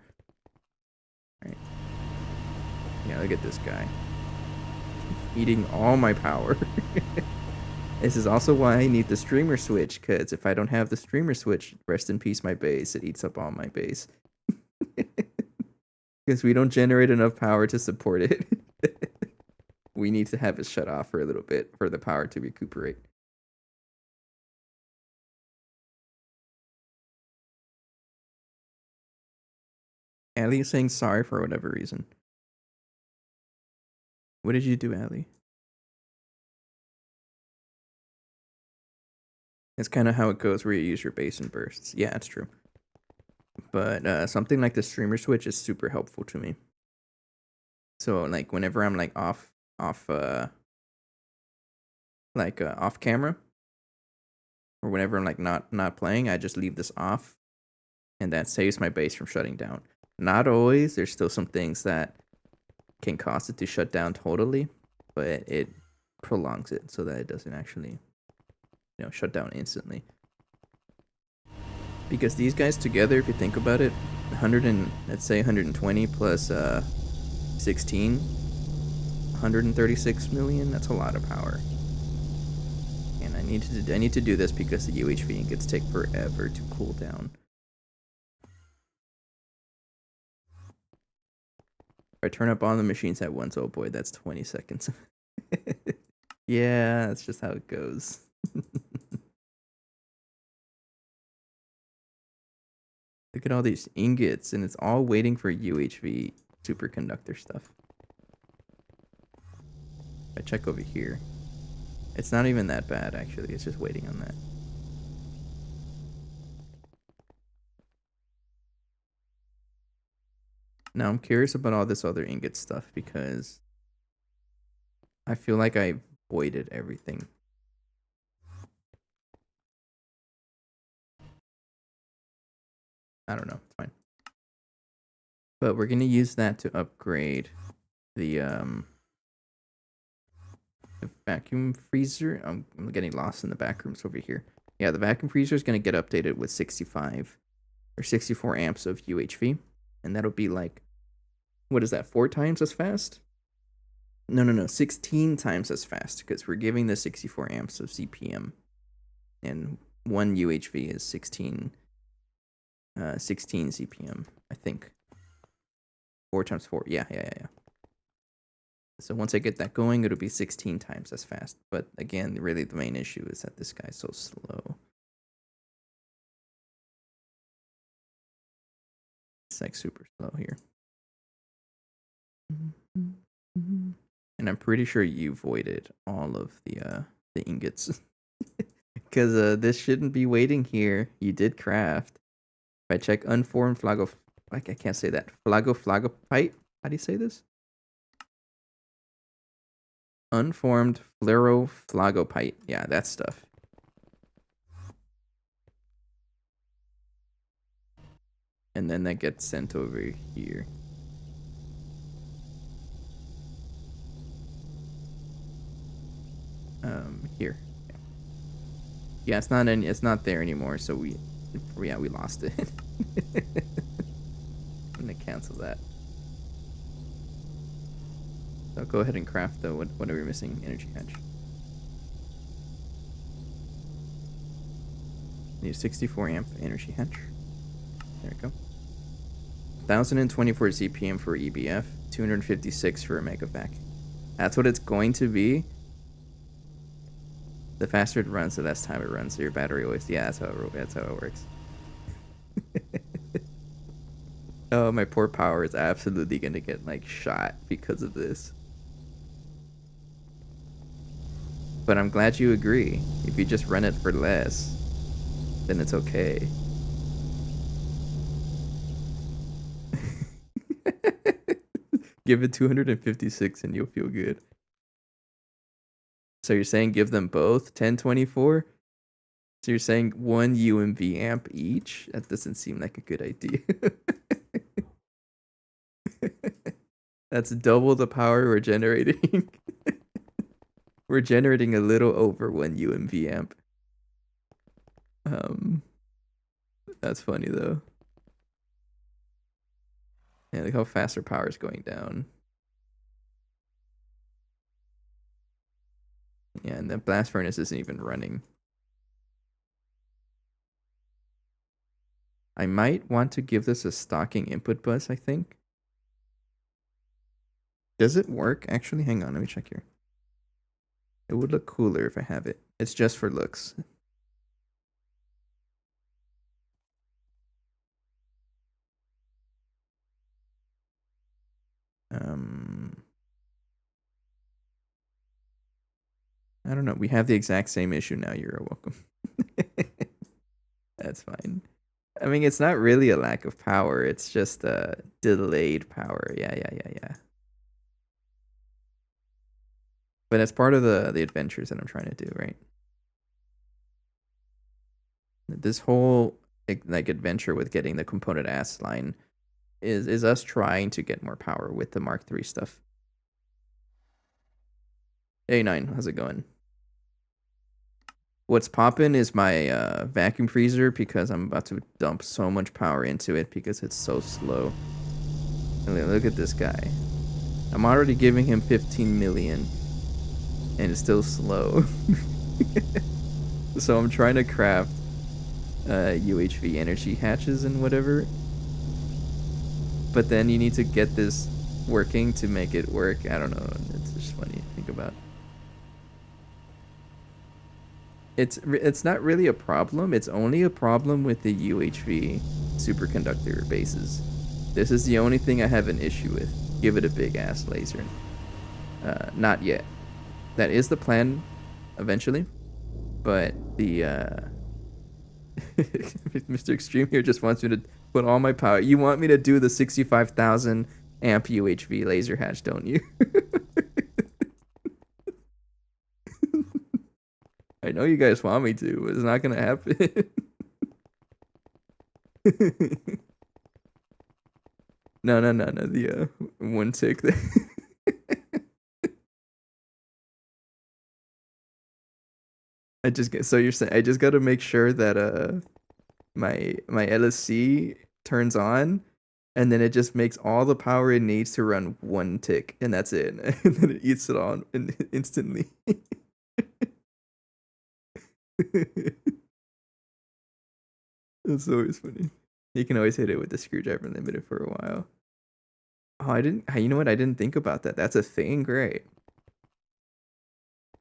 Right. Yeah, look at this guy. Eating all my power. This is also why I need the streamer switch, because if I don't have the streamer switch, rest in peace my base, it eats up all my base. Because we don't generate enough power to support it. We need to have it shut off for a little bit for the power to recuperate. Allie is saying sorry for whatever reason. What did you do, Allie? It's kind of how it goes where you use your base in bursts. Yeah, it's true. But something like the streamer switch is super helpful to me. So like whenever I'm like off camera, or whenever I'm like not playing, I just leave this off, and that saves my base from shutting down. Not always. There's still some things that can cause it to shut down totally, but it prolongs it so that it doesn't actually shut down instantly. Because these guys together, if you think about it, 120 plus 16, 136 million. That's a lot of power. And I need to do this because the UHV ingots take forever to cool down. If I turn up all the machines at once, oh boy, that's 20 seconds. Yeah, that's just how it goes. Look at all these ingots, and it's all waiting for UHV superconductor stuff. I check over here. It's not even that bad, actually. It's just waiting on that. Now, I'm curious about all this other ingot stuff because I feel like I voided everything. I don't know. It's fine. But we're going to use that to upgrade the vacuum freezer. I'm getting lost in the back rooms over here. Yeah, the vacuum freezer is going to get updated with 65 or 64 amps of UHV. And that'll be like, what is that, 4 times as fast? No, 16 times as fast because we're giving the 64 amps of ZPM. And one UHV is 16 ZPM, I think. 4 times 4. Yeah. So once I get that going, it'll be 16 times as fast. But again, really the main issue is that this guy's so slow. It's like super slow here. And I'm pretty sure you voided all of the ingots. Because this shouldn't be waiting here. You did craft. If I check unformed I can't say that. Flagopite? How do you say this? Unformed fluoroflagopite. Yeah, that stuff. And then that gets sent over here. Here. Yeah, it's not there anymore, so we lost it. I'm gonna cancel that. So go ahead and craft the whatever you're missing energy hatch. Need a 64 amp energy hatch. There we go. 1024 ZPM for EBF, 256 for a megapack. That's what it's going to be. The faster it runs, the less time it runs. So your battery always, yeah, that's how it works. Oh, my poor power is absolutely gonna get like shot because of this. But I'm glad you agree. If you just run it for less, then it's okay. Give it 256 and you'll feel good. So you're saying give them both 1024? So you're saying 1 UMV amp each? That doesn't seem like a good idea. That's double the power we're generating. We're generating a little over 1 UMV amp. That's funny though. Yeah, look how fast our power is going down. Yeah, and the blast furnace isn't even running. I might want to give this a stocking input bus, I think. Does it work? Actually, hang on, let me check here. It would look cooler if I have it. It's just for looks. I don't know. We have the exact same issue now. You're welcome. That's fine. I mean, it's not really a lack of power. It's just delayed power. Yeah. But that's part of the adventures that I'm trying to do, right? This whole like adventure with getting the component ass line is us trying to get more power with the Mark III stuff. A9, how's it going? What's poppin' is my vacuum freezer because I'm about to dump so much power into it because it's so slow. Look at this guy. I'm already giving him 15 million and it's still slow. So I'm trying to craft UHV energy hatches and whatever. But then you need to get this working to make it work. I don't know. It's just funny to think about. It's not really a problem. It's only a problem with the UHV superconductor bases. This is the only thing I have an issue with. Give it a big ass laser. Not yet. That is the plan eventually. But the Mr. Extreme here just wants me to put all my power. You want me to do the 65,000 amp UHV laser hatch, don't you? I know you guys want me to, but it's not gonna happen. No. The one tick. So you're saying I just got to make sure that my LSC turns on, and then it just makes all the power it needs to run one tick, and that's it. And then it eats it on instantly. That's always funny. You can always hit it with the screwdriver limiter for a while. Oh, you know what? I didn't think about that. That's a thing. Great.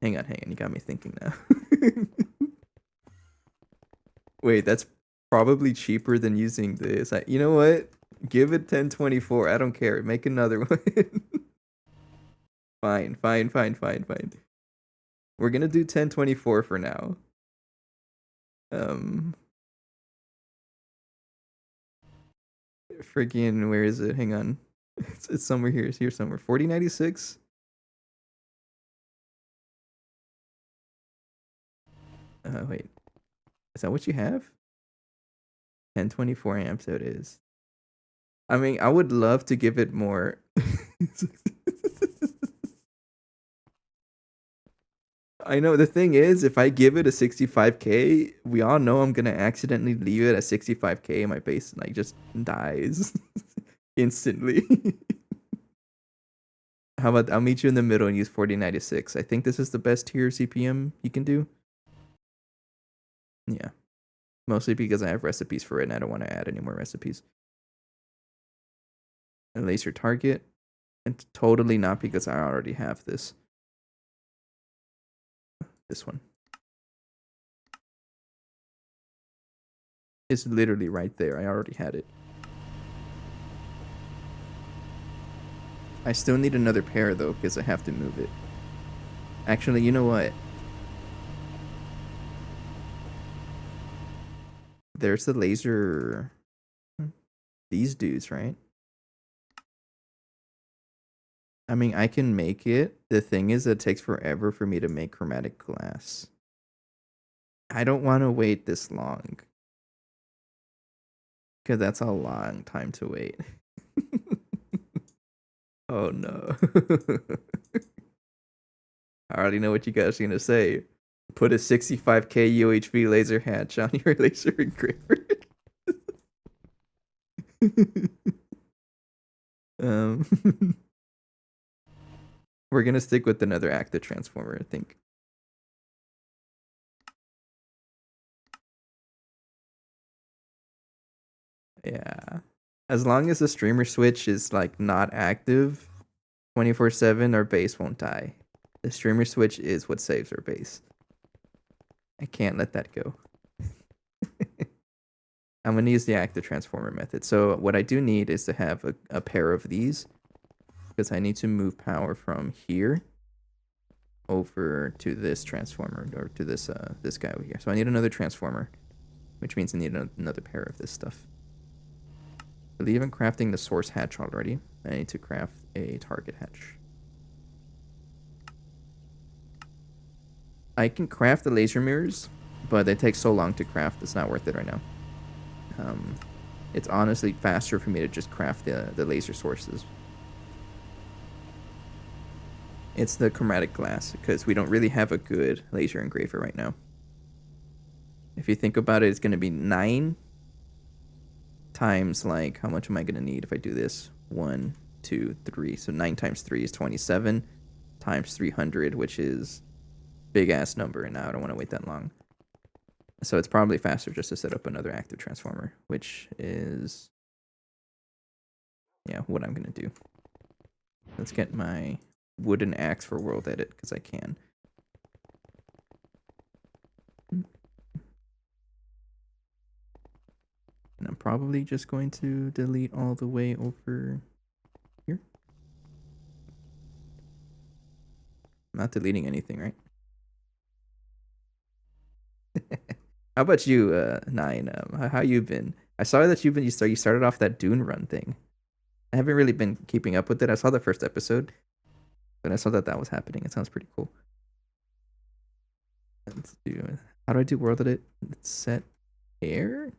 Hang on. You got me thinking now. Wait, that's probably cheaper than using this. You know what? Give it 1024. I don't care. Make another one. Fine. We're gonna do 1024 for now. Freaking, where is it? Hang on. It's somewhere here. It's here somewhere. 4096. Wait. Is that what you have? 1024 amps. So it is. I mean, I would love to give it more. I know the thing is, if I give it a 65k, we all know I'm gonna accidentally leave it at 65k and my base like just dies instantly. How about I'll meet you in the middle and use 4096. I think this is the best tier CPM you can do. Yeah. Mostly because I have recipes for it and I don't want to add any more recipes. A laser target. And totally not because I already have this. This one. It's literally right there. I already had it. I still need another pair though because I have to move it. Actually, you know what? There's the laser. These dudes, right? I mean, I can make it. The thing is, it takes forever for me to make chromatic glass. I don't want to wait this long. Because that's a long time to wait. Oh no. I already know what you guys are going to say. Put a 65k UHV laser hatch on your laser engraver. um, we're going to stick with another active transformer, I think. Yeah. As long as the streamer switch is like not active 24/7, our base won't die. The streamer switch is what saves our base. I can't let that go. I'm going to use the active transformer method. So what I do need is to have a pair of these because I need to move power from here over to this transformer or to this this guy over here. So I need another transformer, which means I need another pair of this stuff. I believe I'm crafting the source hatch already. I need to craft a target hatch. I can craft the laser mirrors, but they take so long to craft, it's not worth it right now. It's honestly faster for me to just craft the laser sources. It's the chromatic glass, because we don't really have a good laser engraver right now. If you think about it, it's going to be 9 times, like, how much am I going to need if I do this? 1, 2, 3. So 9 times 3 is 27 times 300, which is big ass number, and now I don't want to wait that long. So it's probably faster just to set up another active transformer, which is, yeah, what I'm going to do. Let's get my wooden axe for world edit, because I can. And I'm probably just going to delete all the way over here. I'm not deleting anything, right? How about you, Nine? How you been? I saw that you started off that Dune run thing. I haven't really been keeping up with it. I saw the first episode, but I saw that was happening. It sounds pretty cool. Let's do. How do I do world edit? Let's set air.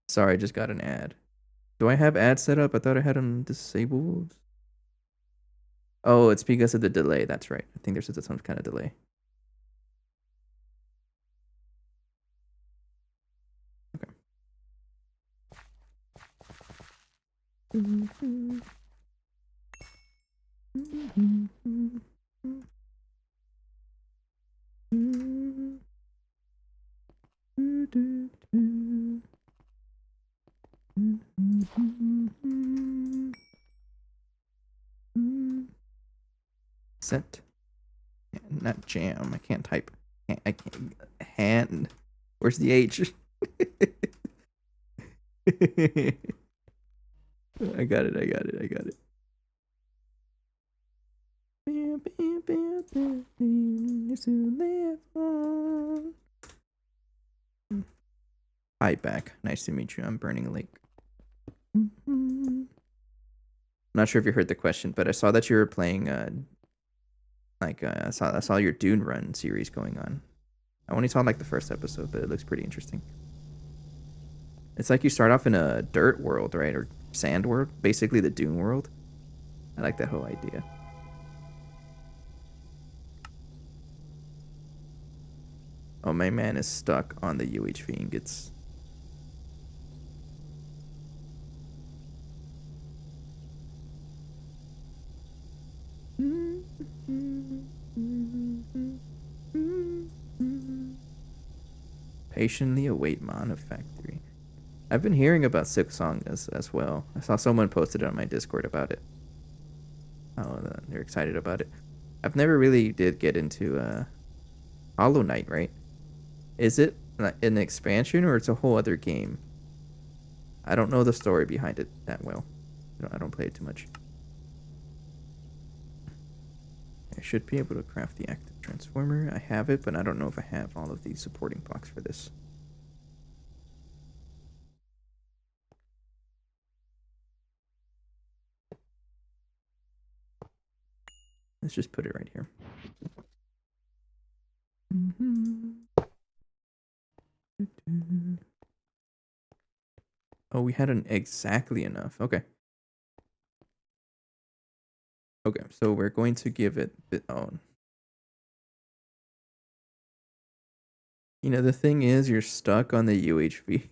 Sorry, I just got an ad. Do I have ads set up? I thought I had them disabled. Oh, it's because of the delay. That's right. I think there's some kind of delay. Okay. Set. Not jam. I can't type. I can't. Hand. Where's the H? I got it. I got it. I got it. Hi, back. Nice to meet you. I'm Burning Lake. I'm not sure if you heard the question, but I saw that you were playing. I saw your Dune Run series going on. I only saw like the first episode, but it looks pretty interesting. It's like you start off in a dirt world, right, or sand world, basically the Dune world. I like that whole idea. Oh, my man is stuck on the UHV ingots. Patiently await Mana Factory. I've been hearing about Silksong as well. I saw someone posted it on my Discord about it. Oh, they're excited about it. I've never really did get into Hollow Knight, right? Is it like an expansion or it's a whole other game? I don't know the story behind it that well. I don't play it too much. I should be able to craft the active transformer. I have it, but I don't know if I have all of the supporting blocks for this. Let's just put it right here. Oh, we had an exactly enough. Okay. Okay, so we're going to give it oh. You know, the thing is, you're stuck on the UHV.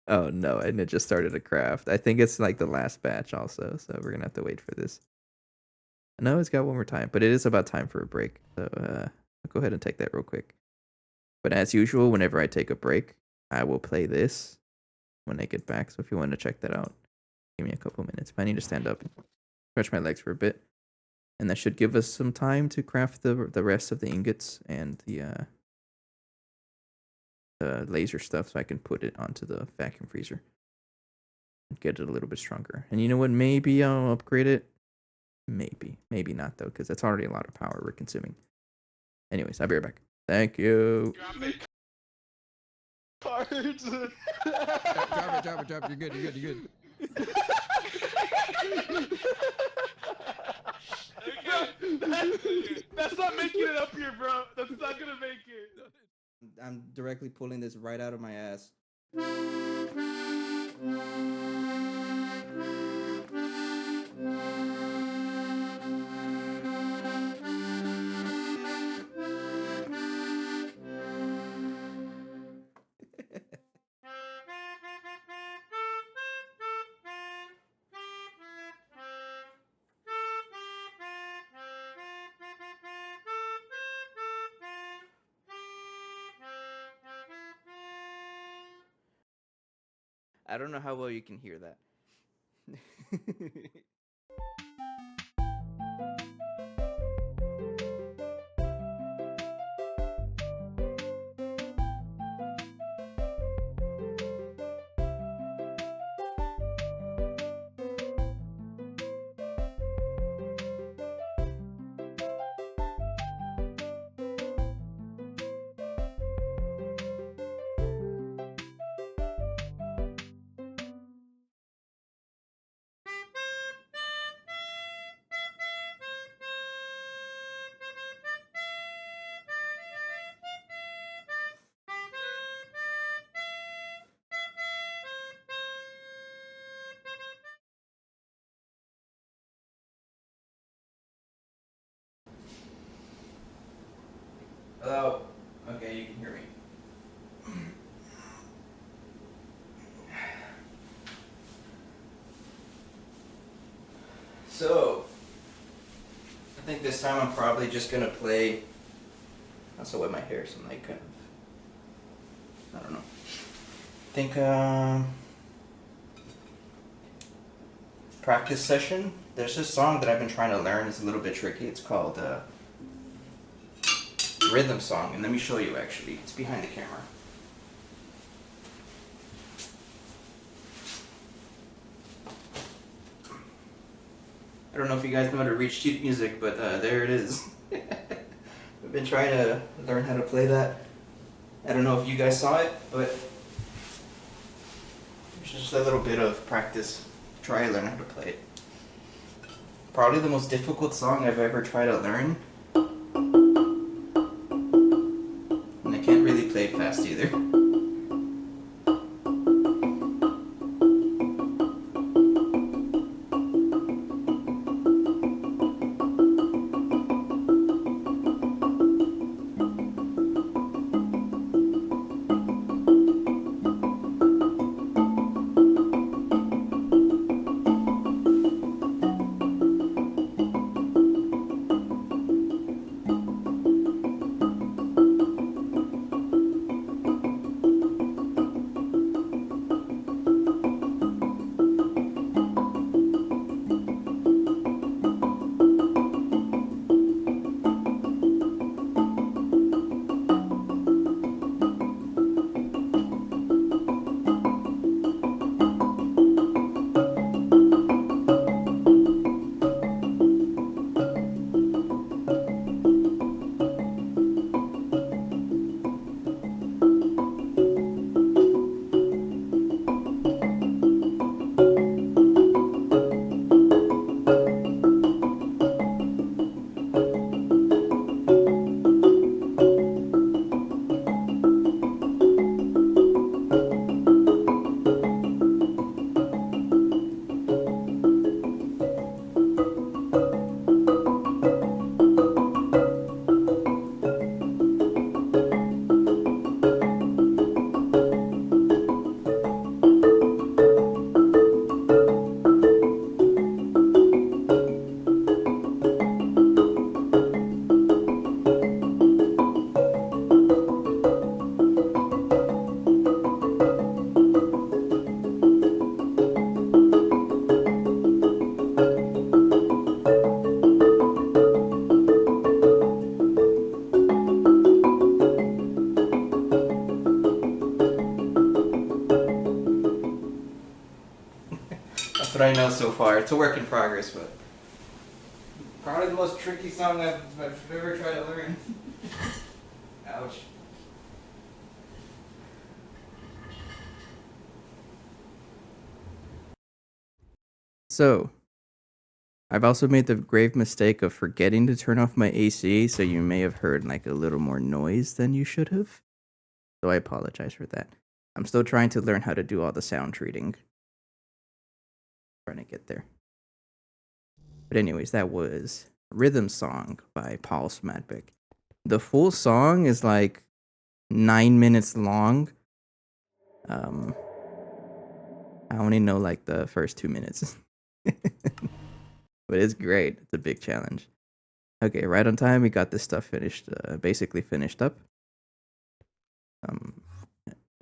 Oh no, and it just started a craft. I think it's like the last batch also, so we're gonna have to wait for this. No, it's got one more time, but it is about time for a break. So I'll go ahead and take that real quick. But as usual, whenever I take a break, I will play this when I get back. So if you want to check that out, give me a couple minutes. But I need to stand up, stretch my legs for a bit, and that should give us some time to craft the rest of the ingots and the laser stuff, so I can put it onto the vacuum freezer and get it a little bit stronger. And you know what? Maybe I'll upgrade it. Maybe not though, because that's already a lot of power we're consuming. Anyways, I'll be right back. Thank you.
Drop it.
Cards.
Drop it. You're good.
That's not making it up here, bro. That's not gonna make it.
I'm directly pulling this right out of my ass. I don't know how well you can hear that. Hello. Okay, you can hear me. So, I think this time I'm probably just gonna play. Also, with my hair, some like kind of, I don't know. I think practice session. There's this song that I've been trying to learn. It's a little bit tricky. It's called Rhythm Song, and let me show you. Actually, it's behind the camera. I don't know if you guys know how to read sheet music, but there it is. I've been trying to learn how to play that. I don't know if you guys saw it, but it's just a little bit of practice. Try to learn how to play it. Probably the most difficult song I've ever tried to learn. And I can't really play it fast either. That's what I know so far. It's a work in progress, but probably the most tricky song I've ever tried to learn. Ouch. So, I've also made the grave mistake of forgetting to turn off my AC, so you may have heard like a little more noise than you should have. So I apologize for that. I'm still trying to learn how to do all the sound treating. Trying to get there. But anyways, that was Rhythm Song by Paul Smadbeck. The full song is like 9 minutes long. I only know like the first 2 minutes. But it's great. It's a big challenge. Okay, right on time. We got this stuff finished, basically finished up.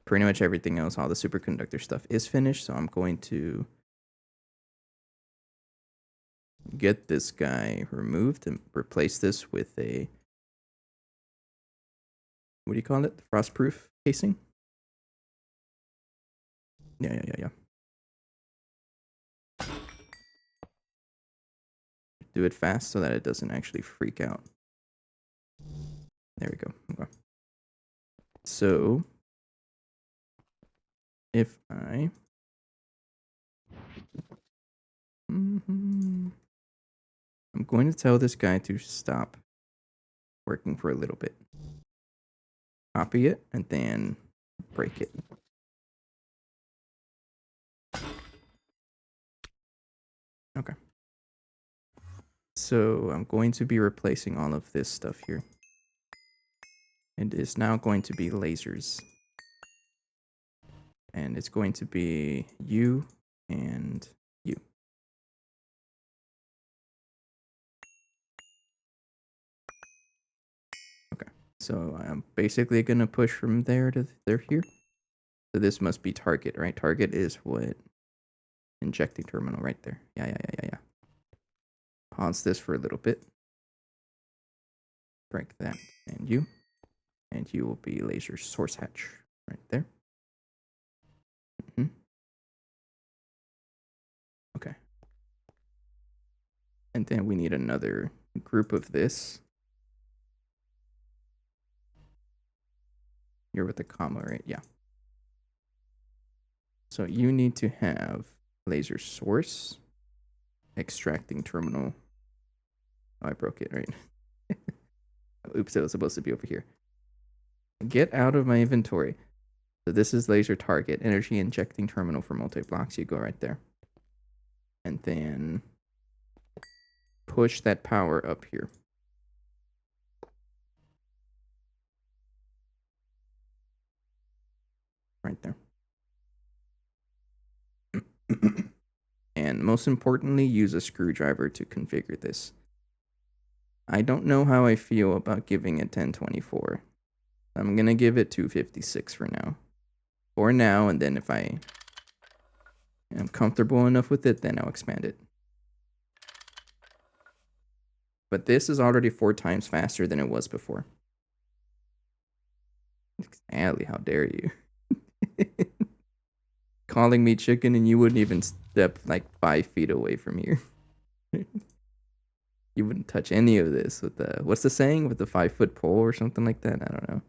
Pretty much everything else, all the superconductor stuff is finished. So I'm going to get this guy removed and replace this with a, what do you call it? Frostproof casing? Yeah. Do it fast so that it doesn't actually freak out. There we go. Okay. So, if I... I'm going to tell this guy to stop working for a little bit. Copy it, and then break it. Okay. So I'm going to be replacing all of this stuff here. It is now going to be lasers. And it's going to be you and you. Okay. So I'm basically going to push from there to there here. So this must be target, right? Target is what? Injecting terminal right there. Yeah. Pause this for a little bit. Break that. And you. And you will be laser source hatch right there. Okay. And then we need another group of this. You're with the comma, right? Yeah. So you need to have laser source, extracting terminal. Oh, I broke it, right? Oops, it was supposed to be over here. Get out of my inventory. So this is laser target, energy injecting terminal for multi-blocks. You go right there. And then push that power up here. Right there. And most importantly, use a screwdriver to configure this. I don't know how I feel about giving it 1024. I'm going to give it 256 for now. For now, and then if I am comfortable enough with it, then I'll expand it. But this is already 4 times faster than it was before. Allie, how dare you? Calling me chicken and you wouldn't even step like 5 feet away from here. You wouldn't touch any of this with the, what's the saying? With the 5-foot pole or something like that? I don't know.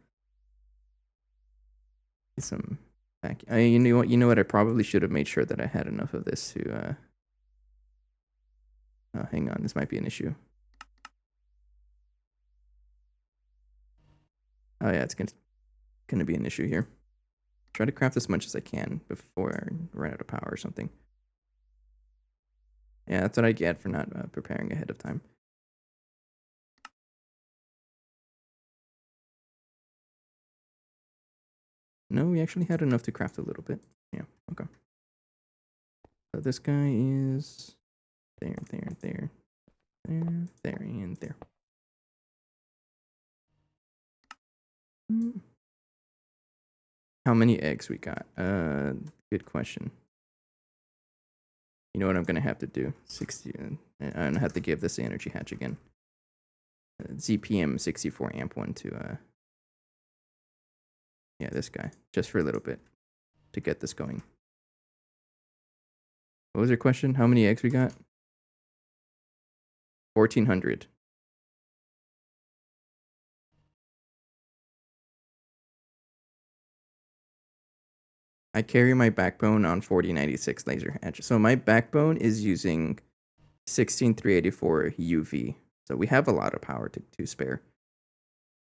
Some back. You know what? I probably should have made sure that I had enough of this to. Oh, hang on, this might be an issue. Oh yeah, it's gonna be an issue here. Try to craft as much as I can before I run out of power or something. Yeah, that's what I get for not preparing ahead of time. No, we actually had enough to craft a little bit. Yeah, okay. So this guy is there, and there. How many eggs we got? Good question. You know what I'm gonna have to do? 60. I'm gonna have to give this the energy hatch again. ZPM 64 amp one to yeah, this guy, just for a little bit to get this going. What was your question? How many eggs we got? 1,400. I carry my backbone on 4096 laser hatch. So my backbone is using 16384 UV. So we have a lot of power to spare.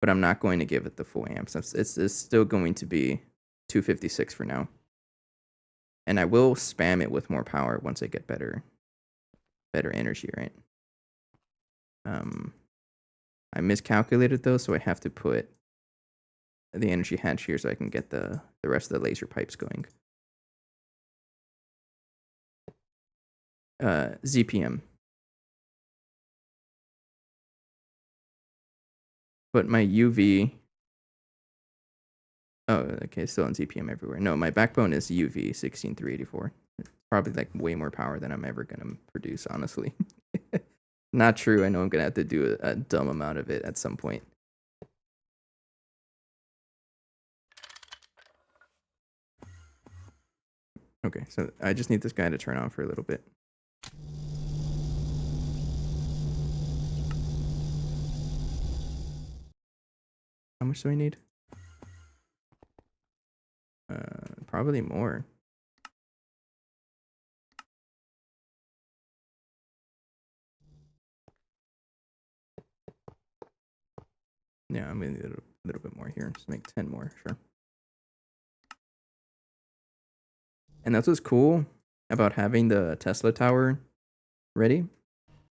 But I'm not going to give it the full amps. It's still going to be 256 for now. And I will spam it with more power once I get better energy, right? I miscalculated though, so I have to put the energy hatch here so I can get the rest of the laser pipes going. ZPM. But my UV... Oh, okay, still on ZPM everywhere. No, my backbone is UV 16384. It's probably like way more power than I'm ever gonna produce, honestly. Not true. I know I'm gonna have to do a dumb amount of it at some point. Okay, so I just need this guy to turn on for a little bit. How much do I need? Probably more. Yeah, I'm gonna need a little bit more here. Just make 10 more, sure. And that's what's cool about having the Tesla tower ready.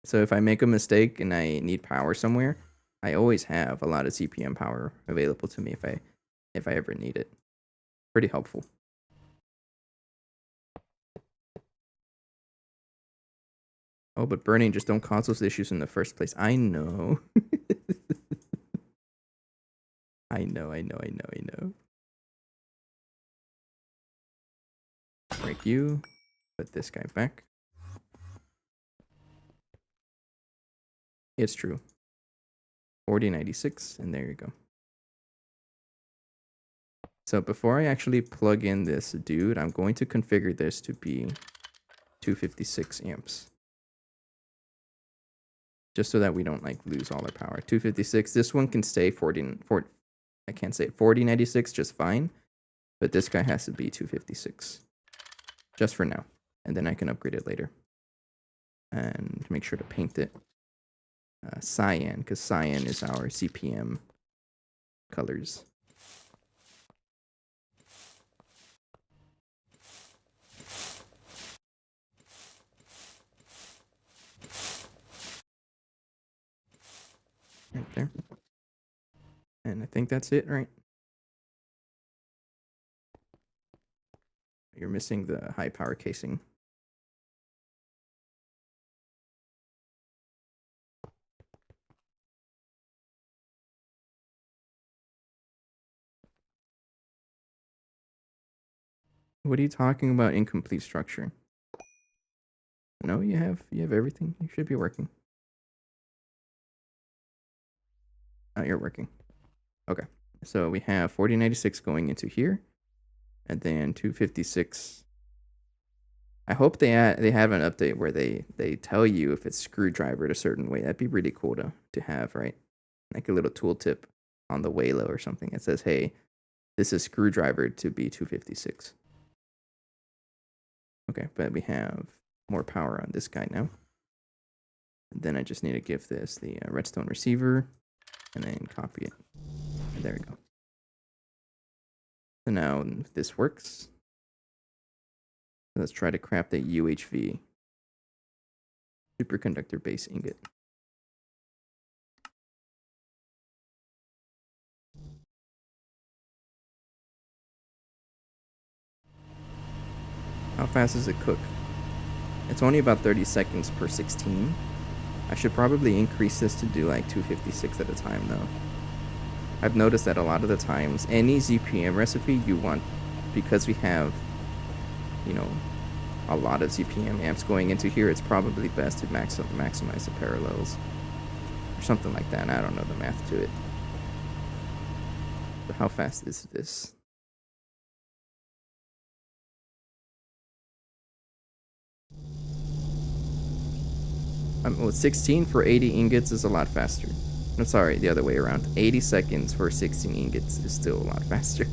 So if I make a mistake and I need power somewhere, I always have a lot of CPM power available to me if I ever need it. Pretty helpful. Oh, but burning just don't cause those issues in the first place. I know. I know. Break you. Put this guy back. It's true. 4096, and there you go. So before I actually plug in this dude, I'm going to configure this to be 256 amps. Just so that we don't like lose all our power. 256, this one can stay 4096 just fine. But this guy has to be 256. Just for now. And then I can upgrade it later. And make sure to paint it cyan, because cyan is our CPM colors. Right there. And I think that's it, right? You're missing the high power casing. What are you talking about, incomplete structure? No, you have everything. You should be working. Oh, you're working. Okay. So we have 4096 going into here. And then 256. I hope they have an update where they tell you if it's screwdrivered a certain way. That'd be really cool to have, right? Like a little tooltip on the Waylo or something. It says, hey, this is screwdrivered to be 256. Okay, but we have more power on this guy now. And then I just need to give this the redstone receiver and then copy it. And there we go. So now this works. Let's try to craft a UHV superconductor base ingot. How fast does it cook? It's only about 30 seconds per 16. I should probably increase this to do like 256 at a time though. I've noticed that a lot of the times, any ZPM recipe you want, because we have, you know, a lot of ZPM amps going into here, it's probably best to maximize the parallels. Or something like that. I don't know the math to it. But how fast is this? Well, 16 for 80 ingots is a lot faster. I'm sorry, the other way around. 80 seconds for 16 ingots is still a lot faster.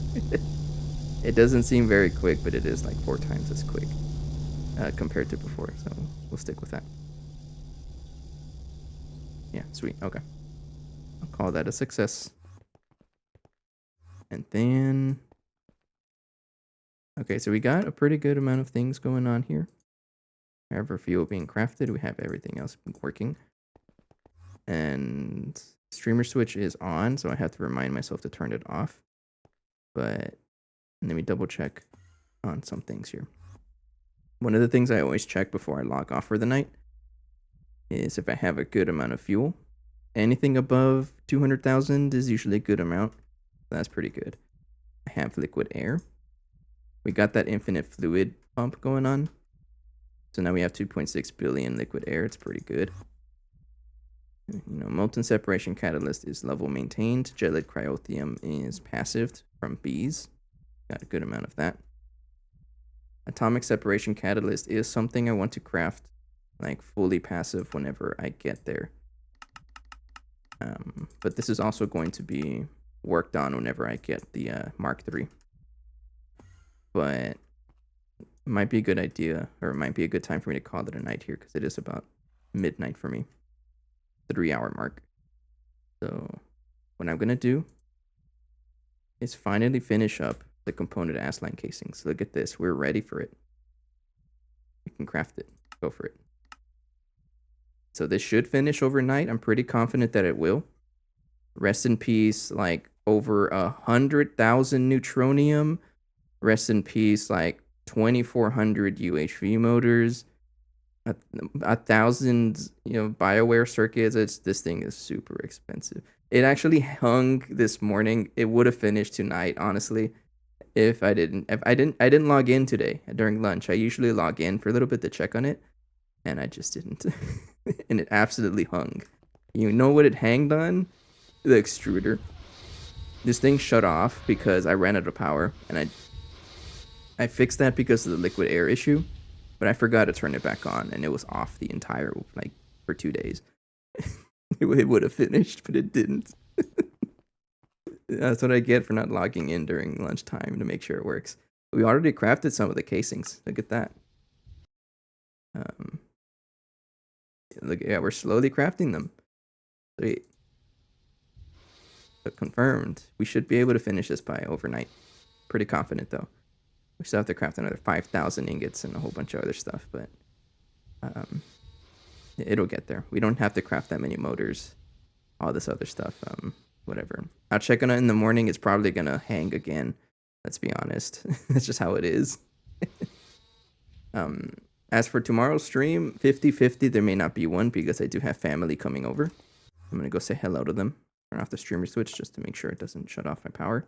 It doesn't seem very quick, but it is like 4 times as quick compared to before. So we'll stick with that. Yeah, sweet. Okay. I'll call that a success. And then... Okay, so we got a pretty good amount of things going on here. However, fuel being crafted, we have everything else working. And streamer switch is on, so I have to remind myself to turn it off. But let me double check on some things here. One of the things I always check before I log off for the night is if I have a good amount of fuel. Anything above 200,000 is usually a good amount. That's pretty good. I have liquid air. We got that infinite fluid pump going on. So now we have 2.6 billion liquid air. It's pretty good. You know, molten separation catalyst is level maintained. Gelid cryotheum is passive from bees. Got a good amount of that. Atomic separation catalyst is something I want to craft like fully passive whenever I get there. But this is also going to be worked on whenever I get the Mark III. But it might be a good idea, or it might be a good time for me to call it a night here, because it is about midnight for me. 3-hour mark. So what I'm going to do is finally finish up the component ass line casings. Look at this. We're ready for it. We can craft it. Go for it. So this should finish overnight. I'm pretty confident that it will. Rest in peace, like over 100,000 neutronium. Rest in peace, like 2,400 UHV motors. 1,000, BioWare circuits. This thing is super expensive. It actually hung this morning. It would have finished tonight, honestly, if I didn't log in today during lunch. I usually log in for a little bit to check on it, and I just didn't. And it absolutely hung. You know what it hanged on? The extruder. This thing shut off because I ran out of power, and I fixed that because of the liquid air issue, but I forgot to turn it back on, and it was off the entire, for 2 days. It would have finished, but it didn't. That's what I get for not logging in during lunchtime to make sure it works. We already crafted some of the casings. Look at that. Look, yeah, we're slowly crafting them. Sweet. So confirmed. We should be able to finish this by overnight. Pretty confident, though. We still have to craft another 5,000 ingots and a whole bunch of other stuff, but it'll get there. We don't have to craft that many motors, all this other stuff, whatever. I'll check on it in the morning. It's probably going to hang again. Let's be honest. That's just how it is. As for tomorrow's stream, 50-50, there may not be one because I do have family coming over. I'm going to go say hello to them. Turn off the streamer switch just to make sure it doesn't shut off my power.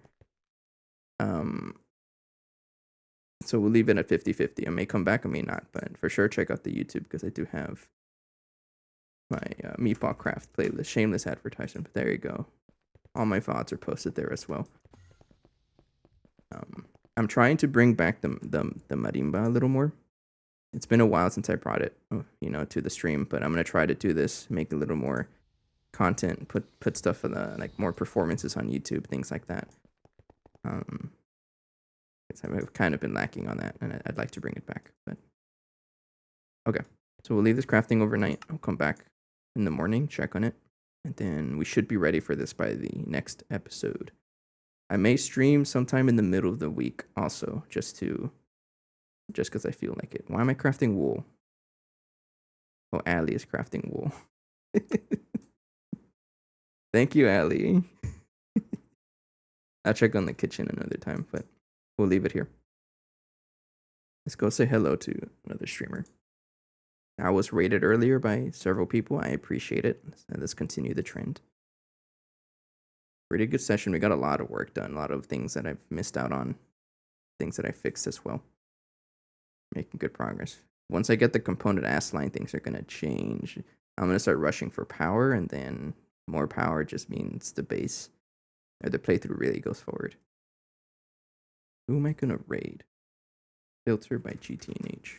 So we'll leave it at 50-50. I may come back, I may not, but for sure check out the YouTube because I do have my Meatball Craft playlist. Shameless advertisement, but there you go. All my VODs are posted there as well. I'm trying to bring back the marimba a little more. It's been a while since I brought it, to the stream, but I'm gonna try to do this, make a little more content, put stuff in the more performances on YouTube, things like that. I've kind of been lacking on that, and I'd like to bring it back. But okay, so we'll leave this crafting overnight. I'll come back in the morning, check on it, and then we should be ready for this by the next episode. I may stream sometime in the middle of the week also, just because I feel like it. Why am I crafting wool? Oh, Allie is crafting wool. Thank you, Allie. I'll check on the kitchen another time, but we'll leave it here. Let's go say hello to another streamer. I was rated earlier by several people. I appreciate it. Let's continue the trend. Pretty good session. We got a lot of work done. A lot of things that I've missed out on. Things that I fixed as well. Making good progress. Once I get the component ass line, things are going to change. I'm going to start rushing for power, and then more power just means the base or the playthrough really goes forward. Who am I going to raid? Filter by GTNH.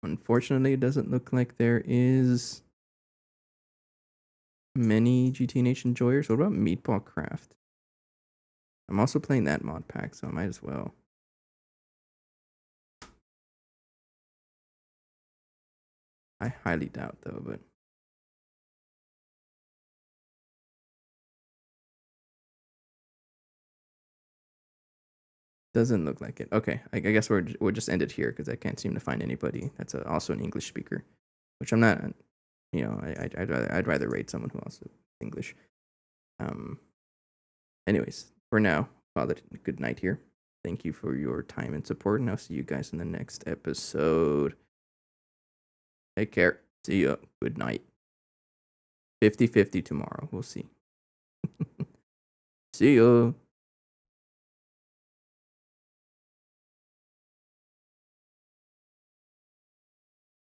Unfortunately, it doesn't look like there is many GTNH enjoyers. What about Meatball Craft? I'm also playing that mod pack, so I might as well. I highly doubt though, but doesn't look like it. Okay, I guess we'll just end it here because I can't seem to find anybody that's also an English speaker, which I'm not. You know, I'd rather rate someone who also English. Anyways, for now, call it good night here. Thank you for your time and support, and I'll see you guys in the next episode. Take care. See ya. Good night. 50-50 tomorrow. We'll see. See ya.